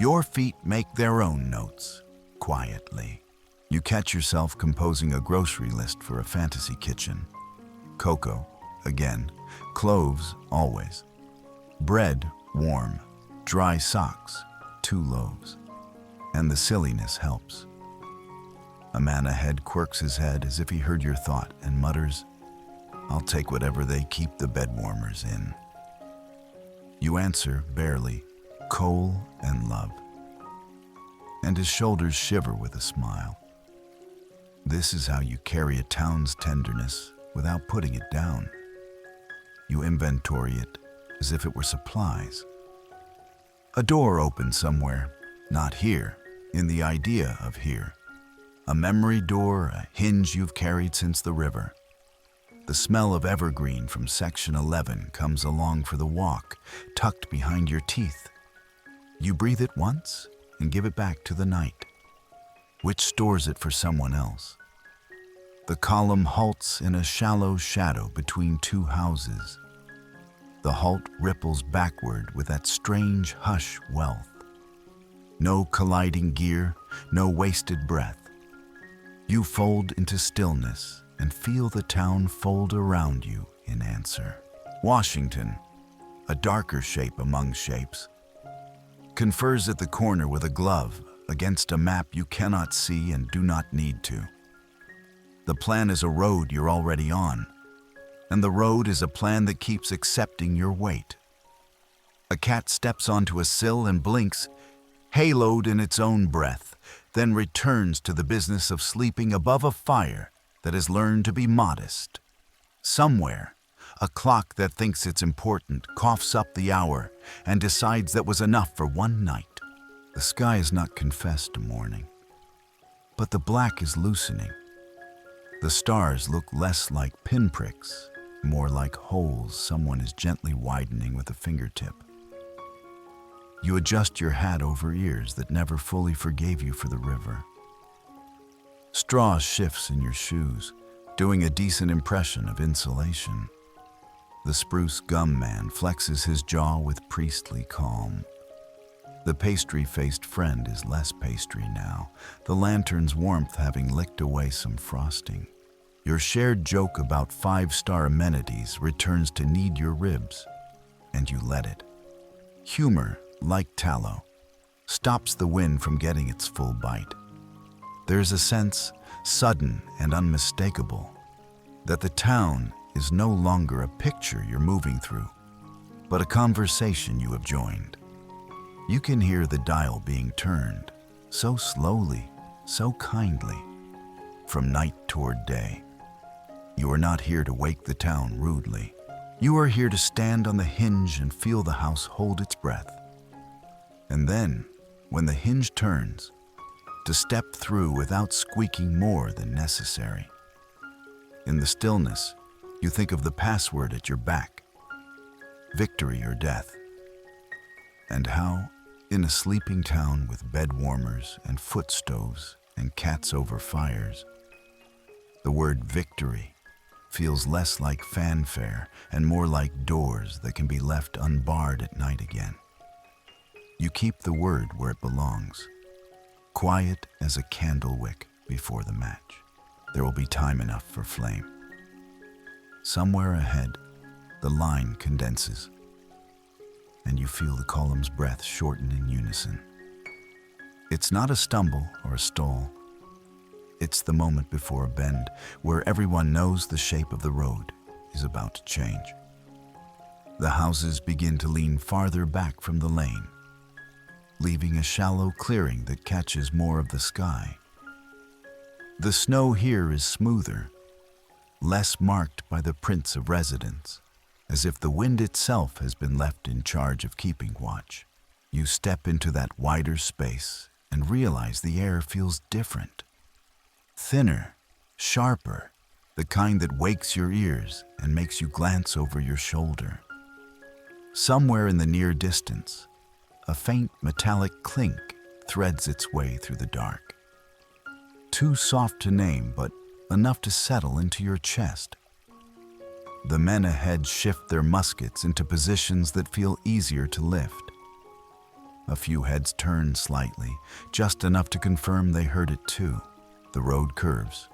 Your feet make their own notes, quietly. You catch yourself composing a grocery list for a fantasy kitchen. Cocoa, again. Cloves, always. Bread, warm. Dry socks, 2 loaves. And the silliness helps. A man ahead quirks his head as if he heard your thought and mutters, "I'll take whatever they keep the bed warmers in." You answer, barely, "Coal and love." And his shoulders shiver with a smile. This is how you carry a town's tenderness without putting it down. You inventory it as if it were supplies. A door opens somewhere, not here, in the idea of here. A memory door, a hinge you've carried since the river. The smell of evergreen from Section 11 comes along for the walk, tucked behind your teeth. You breathe it once and give it back to the night, which stores it for someone else. The column halts in a shallow shadow between 2 houses. The halt ripples backward with that strange hush wealth. No colliding gear, no wasted breath. You fold into stillness and feel the town fold around you in answer. Washington, a darker shape among shapes, confers at the corner with a glove against a map you cannot see and do not need to. The plan is a road you're already on, and the road is a plan that keeps accepting your weight. A cat steps onto a sill and blinks, haloed in its own breath, then returns to the business of sleeping above a fire that has learned to be modest. Somewhere, a clock that thinks it's important coughs up the hour and decides that was enough for one night. The sky is not confessed to morning, but the black is loosening. The stars look less like pinpricks, more like holes someone is gently widening with a fingertip. You adjust your hat over ears that never fully forgave you for the river. Straw shifts in your shoes, doing a decent impression of insulation. The spruce gum man flexes his jaw with priestly calm. The pastry-faced friend is less pastry now, the lantern's warmth having licked away some frosting. Your shared joke about 5-star amenities returns to knead your ribs, and you let it. Humor, like tallow, stops the wind from getting its full bite. There's a sense, sudden and unmistakable, that the town is no longer a picture you're moving through, but a conversation you have joined. You can hear the dial being turned, so slowly, so kindly, from night toward day. You are not here to wake the town rudely. You are here to stand on the hinge and feel the house hold its breath. And then, when the hinge turns, to step through without squeaking more than necessary. In the stillness, you think of the password at your back, victory or death, and how, in a sleeping town with bed warmers and foot stoves and cats over fires, the word victory feels less like fanfare and more like doors that can be left unbarred at night again. You keep the word where it belongs, quiet as a candle wick before the match. There will be time enough for flame. Somewhere ahead, the line condenses, and you feel the column's breath shorten in unison. It's not a stumble or a stall. It's the moment before a bend where everyone knows the shape of the road is about to change. The houses begin to lean farther back from the lane, leaving a shallow clearing that catches more of the sky. The snow here is smoother, less marked by the prints of residence, as if the wind itself has been left in charge of keeping watch. You step into that wider space and realize the air feels different. Thinner, sharper, the kind that wakes your ears and makes you glance over your shoulder. Somewhere in the near distance, a faint metallic clink threads its way through the dark. Too soft to name, but enough to settle into your chest. The men ahead shift their muskets into positions that feel easier to lift. A few heads turn slightly, just enough to confirm they heard it too. The road curves,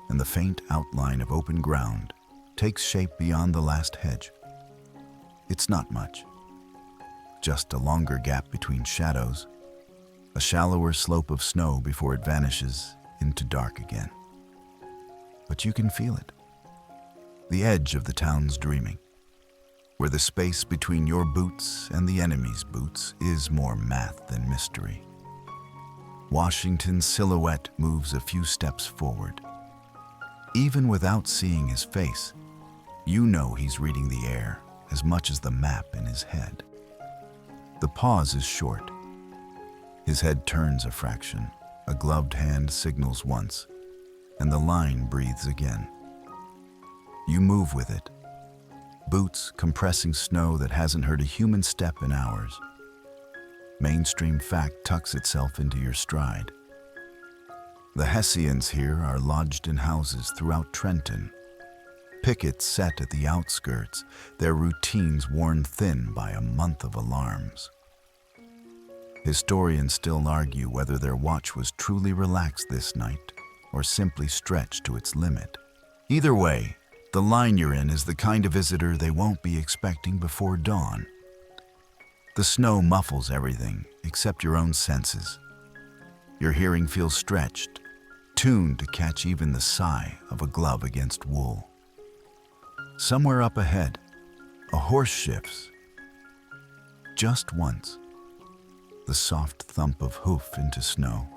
and the faint outline of open ground takes shape beyond the last hedge. It's not much, just a longer gap between shadows, a shallower slope of snow before it vanishes into dark again. But you can feel it, the edge of the town's dreaming, where the space between your boots and the enemy's boots is more math than mystery. Washington's silhouette moves a few steps forward. Even without seeing his face, you know he's reading the air as much as the map in his head. The pause is short. His head turns a fraction, a gloved hand signals once, and the line breathes again. You move with it, boots compressing snow that hasn't heard a human step in hours. Mainstream fact tucks itself into your stride. The Hessians here are lodged in houses throughout Trenton. Pickets set at the outskirts, their routines worn thin by a month of alarms. Historians still argue whether their watch was truly relaxed this night or simply stretched to its limit. Either way, the line you're in is the kind of visitor they won't be expecting before dawn. The snow muffles everything except your own senses. Your hearing feels stretched, tuned to catch even the sigh of a glove against wool. Somewhere up ahead, a horse shifts. Just once, the soft thump of hoof into snow,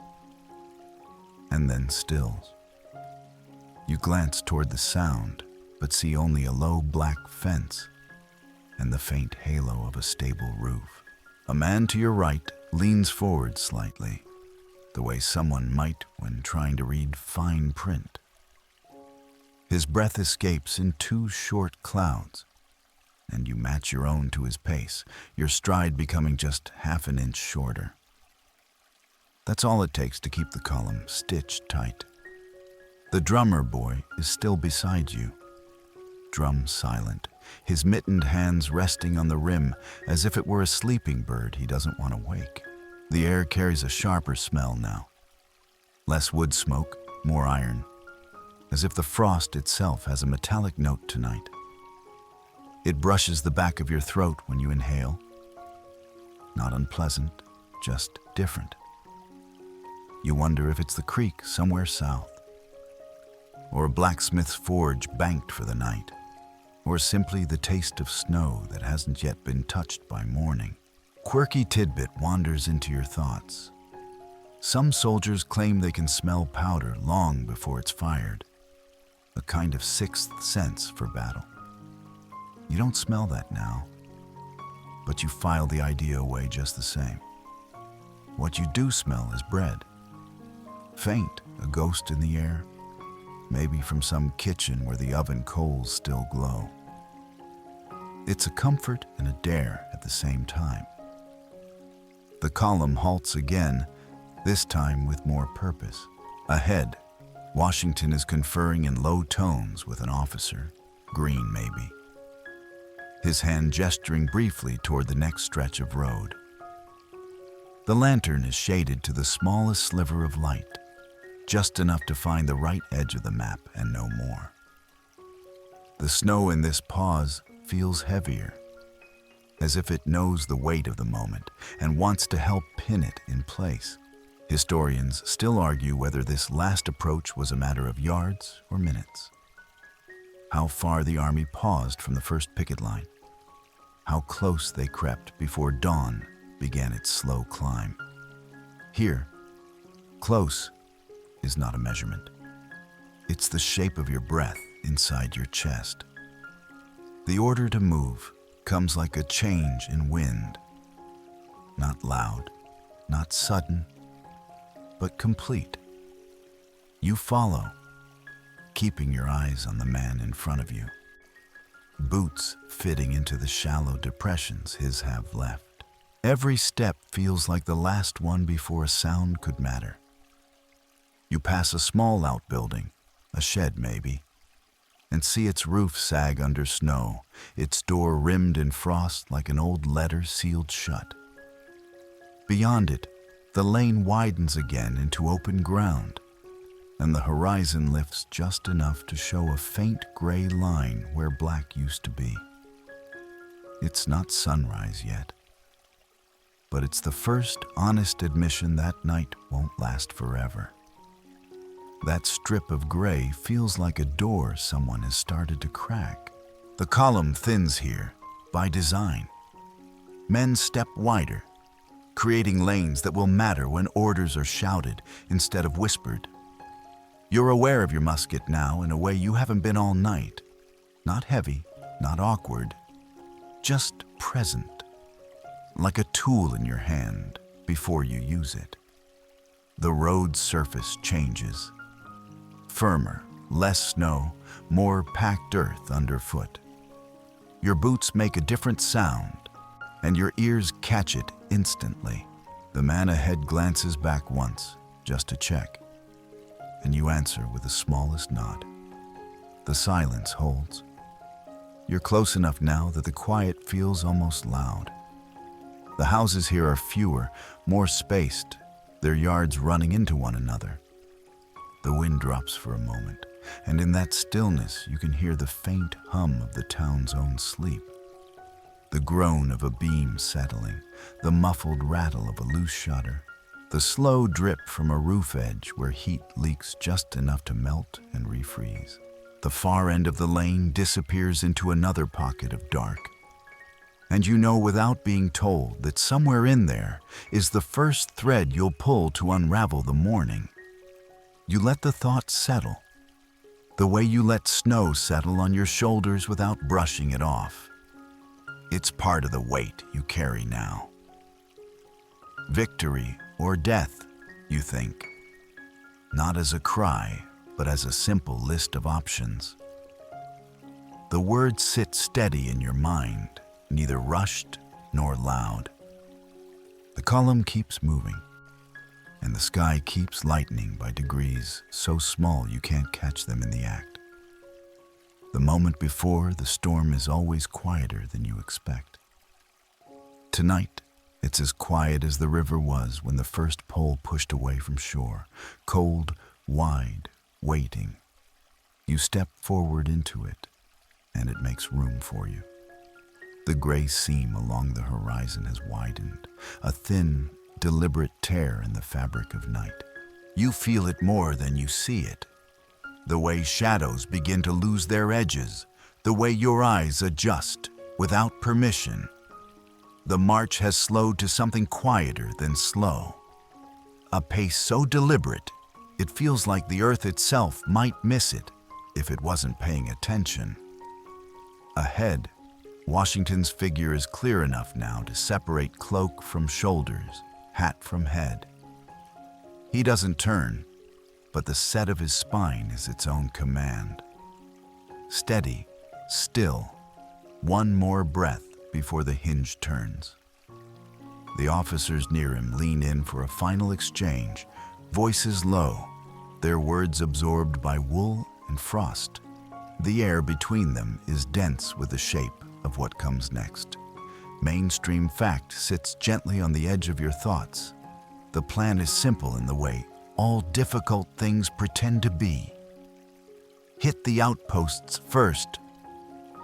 and then stills. You glance toward the sound, but see only a low black fence and the faint halo of a stable roof. A man to your right leans forward slightly, the way someone might when trying to read fine print. His breath escapes in two short clouds, and you match your own to his pace, your stride becoming just half an inch shorter. That's all it takes to keep the column stitched tight. The drummer boy is still beside you, drum silent, his mittened hands resting on the rim as if it were a sleeping bird he doesn't want to wake. The air carries a sharper smell now. Less wood smoke, more iron, as if the frost itself has a metallic note tonight. It brushes the back of your throat when you inhale. Not unpleasant, just different. You wonder if it's the creek somewhere south, or a blacksmith's forge banked for the night, or simply the taste of snow that hasn't yet been touched by morning. Quirky tidbit wanders into your thoughts. Some soldiers claim they can smell powder long before it's fired, a kind of sixth sense for battle. You don't smell that now, but you file the idea away just the same. What you do smell is bread. Faint, a ghost in the air, maybe from some kitchen where the oven coals still glow. It's a comfort and a dare at the same time. The column halts again, this time with more purpose. Ahead, Washington is conferring in low tones with an officer, green maybe, his hand gesturing briefly toward the next stretch of road. The lantern is shaded to the smallest sliver of light, just enough to find the right edge of the map and no more. The snow in this pause feels heavier, as if it knows the weight of the moment and wants to help pin it in place. Historians still argue whether this last approach was a matter of yards or minutes. How far the army paused from the first picket line, how close they crept before dawn began its slow climb. Here, close is not a measurement. It's the shape of your breath inside your chest. The order to move comes like a change in wind. Not loud, not sudden, but complete. You follow, keeping your eyes on the man in front of you, boots fitting into the shallow depressions his have left. Every step feels like the last one before a sound could matter. You pass a small outbuilding, a shed maybe, and see its roof sag under snow, its door rimmed in frost like an old letter sealed shut. Beyond it, the lane widens again into open ground, and the horizon lifts just enough to show a faint gray line where black used to be. It's not sunrise yet, but it's the first honest admission that night won't last forever. That strip of gray feels like a door someone has started to crack. The column thins here, by design. Men step wider, creating lanes that will matter when orders are shouted instead of whispered. You're aware of your musket now in a way you haven't been all night. Not heavy, not awkward, just present, like a tool in your hand before you use it. The road surface changes. Firmer, less snow, more packed earth underfoot. Your boots make a different sound, and your ears catch it instantly. The man ahead glances back once, just to check, and you answer with the smallest nod. The silence holds. You're close enough now that the quiet feels almost loud. The houses here are fewer, more spaced, their yards running into one another. The wind drops for a moment, and in that stillness you can hear the faint hum of the town's own sleep. The groan of a beam settling, the muffled rattle of a loose shutter, the slow drip from a roof edge where heat leaks just enough to melt and refreeze. The far end of the lane disappears into another pocket of dark. And you know without being told that somewhere in there is the first thread you'll pull to unravel the morning. You let the thought settle, the way you let snow settle on your shoulders without brushing it off. It's part of the weight you carry now. Victory or death, you think. Not as a cry, but as a simple list of options. The words sit steady in your mind, neither rushed nor loud. The column keeps moving, and the sky keeps lightening by degrees so small you can't catch them in the act. The moment before, the storm is always quieter than you expect. Tonight, it's as quiet as the river was when the first pole pushed away from shore, cold, wide, waiting. You step forward into it, and it makes room for you. The gray seam along the horizon has widened, a thin, deliberate tear in the fabric of night. You feel it more than you see it. The way shadows begin to lose their edges, the way your eyes adjust without permission. The march has slowed to something quieter than slow. A pace so deliberate, it feels like the earth itself might miss it if it wasn't paying attention. Ahead, Washington's figure is clear enough now to separate cloak from shoulders, hat from head. He doesn't turn, but the set of his spine is its own command. Steady, still, one more breath before the hinge turns. The officers near him lean in for a final exchange, voices low, their words absorbed by wool and frost. The air between them is dense with the shape of what comes next. Mainstream fact sits gently on the edge of your thoughts. The plan is simple in the way all difficult things pretend to be. Hit the outposts first.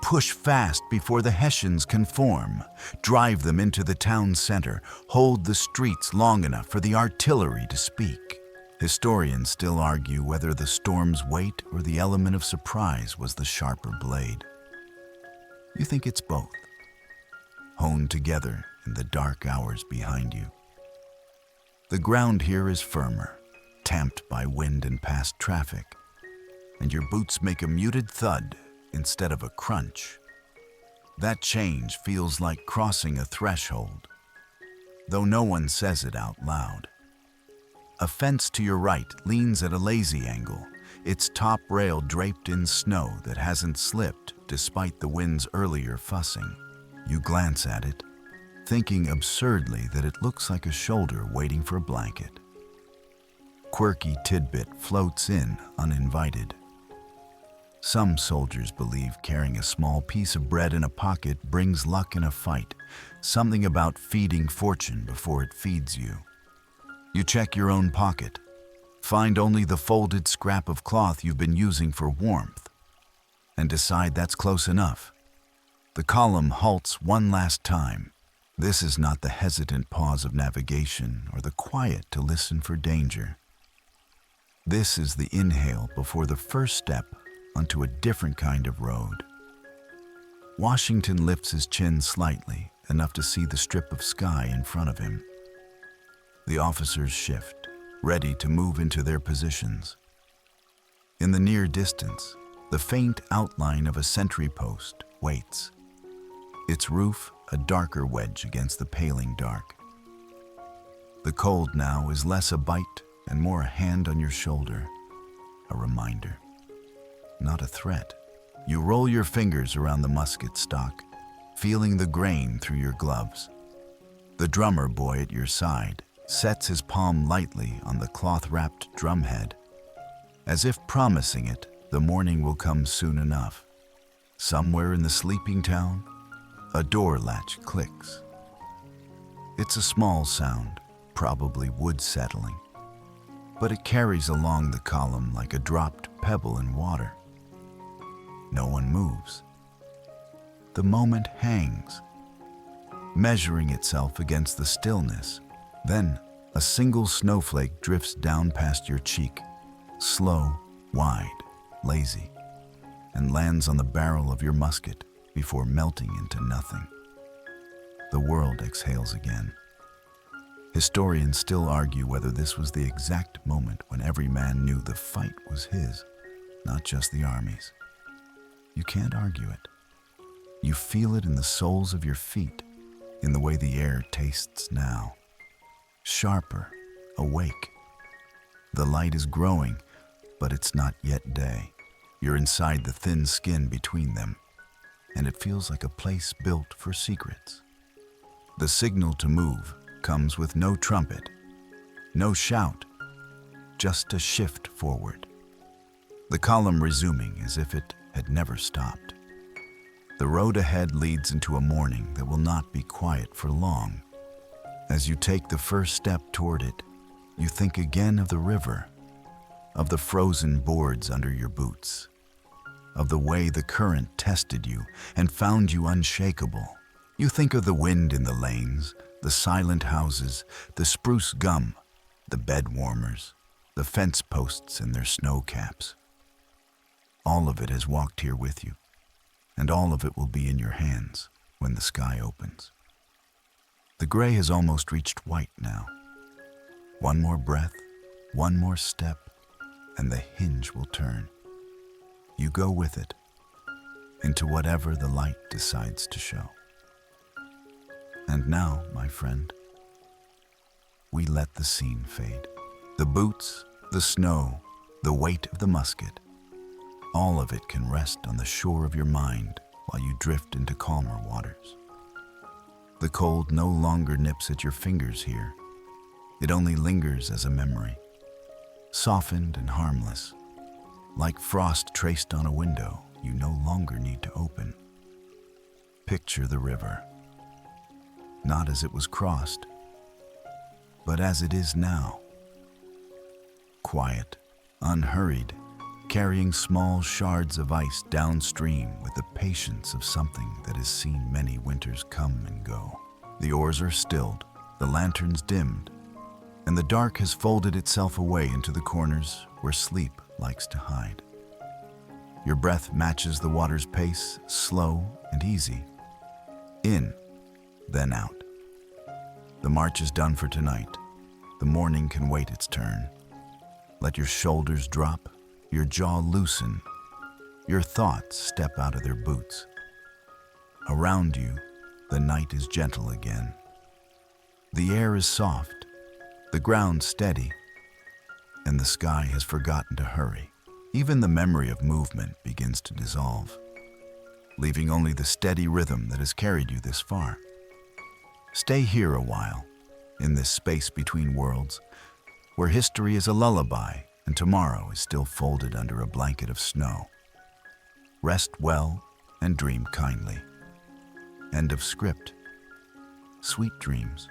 Push fast before the Hessians conform. Drive them into the town center. Hold the streets long enough for the artillery to speak. Historians still argue whether the storm's weight or the element of surprise was the sharper blade. You think it's both, honed together in the dark hours behind you. The ground here is firmer, tamped by wind and past traffic, and your boots make a muted thud instead of a crunch. That change feels like crossing a threshold, though no one says it out loud. A fence to your right leans at a lazy angle, its top rail draped in snow that hasn't slipped despite the wind's earlier fussing. You glance at it, thinking absurdly that it looks like a shoulder waiting for a blanket. Quirky tidbit floats in uninvited. Some soldiers believe carrying a small piece of bread in a pocket brings luck in a fight, Something about feeding fortune before it feeds you. You check your own pocket, find only the folded scrap of cloth you've been using for warmth, and decide that's close enough. The column halts one last time. This is not the hesitant pause of navigation or the quiet to listen for danger. This is the inhale before the first step onto a different kind of road. Washington lifts his chin slightly, enough to see the strip of sky in front of him. The officers shift, ready to move into their positions. In the near distance, the faint outline of a sentry post waits, its roof a darker wedge against the paling dark. The cold now is less a bite and more a hand on your shoulder, a reminder, not a threat. You roll your fingers around the musket stock, feeling the grain through your gloves. The drummer boy at your side sets his palm lightly on the cloth-wrapped drumhead, as if promising it the morning will come soon enough. Somewhere in the sleeping town, a door latch clicks. It's a small sound, probably wood settling, but it carries along the column like a dropped pebble in water. No one moves. The moment hangs, measuring itself against the stillness. Then a single snowflake drifts down past your cheek, slow, wide, lazy, and lands on the barrel of your musket before melting into nothing. The world exhales again. Historians still argue whether this was the exact moment when every man knew the fight was his, not just the Army's. You can't argue it. You feel it in the soles of your feet, in the way the air tastes now. Sharper, awake. The light is growing, but it's not yet day. You're inside the thin skin between them, and it feels like a place built for secrets. The signal to move comes with no trumpet, no shout, just a shift forward. The column resuming as if it had never stopped. The road ahead leads into a morning that will not be quiet for long. As you take the first step toward it, you think again of the river, of the frozen boards under your boots, of the way the current tested you and found you unshakable. You think of the wind in the lanes, the silent houses, the spruce gum, the bed warmers, the fence posts and their snow caps. All of it has walked here with you, and all of it will be in your hands when the sky opens. The gray has almost reached white now. One more breath, one more step, and the hinge will turn. You go with it, into whatever the light decides to show. And now, my friend, we let the scene fade. The boots, the snow, the weight of the musket, all of it can rest on the shore of your mind while you drift into calmer waters. The cold no longer nips at your fingers here. It only lingers as a memory, softened and harmless, like frost traced on a window you no longer need to open. Picture the river, not as it was crossed, but as it is now. Quiet, unhurried, carrying small shards of ice downstream with the patience of something that has seen many winters come and go. The oars are stilled, the lanterns dimmed, and the dark has folded itself away into the corners where sleep likes to hide. Your breath matches the water's pace, slow and easy. In, then out. The march is done for tonight. The morning can wait its turn. Let your shoulders drop, your jaw loosen, your thoughts step out of their boots. Around you, the night is gentle again. The air is soft, the ground steady, and the sky has forgotten to hurry. Even the memory of movement begins to dissolve, leaving only the steady rhythm that has carried you this far. Stay here a while, in this space between worlds, where history is a lullaby and tomorrow is still folded under a blanket of snow. Rest well and dream kindly. End of script. Sweet dreams.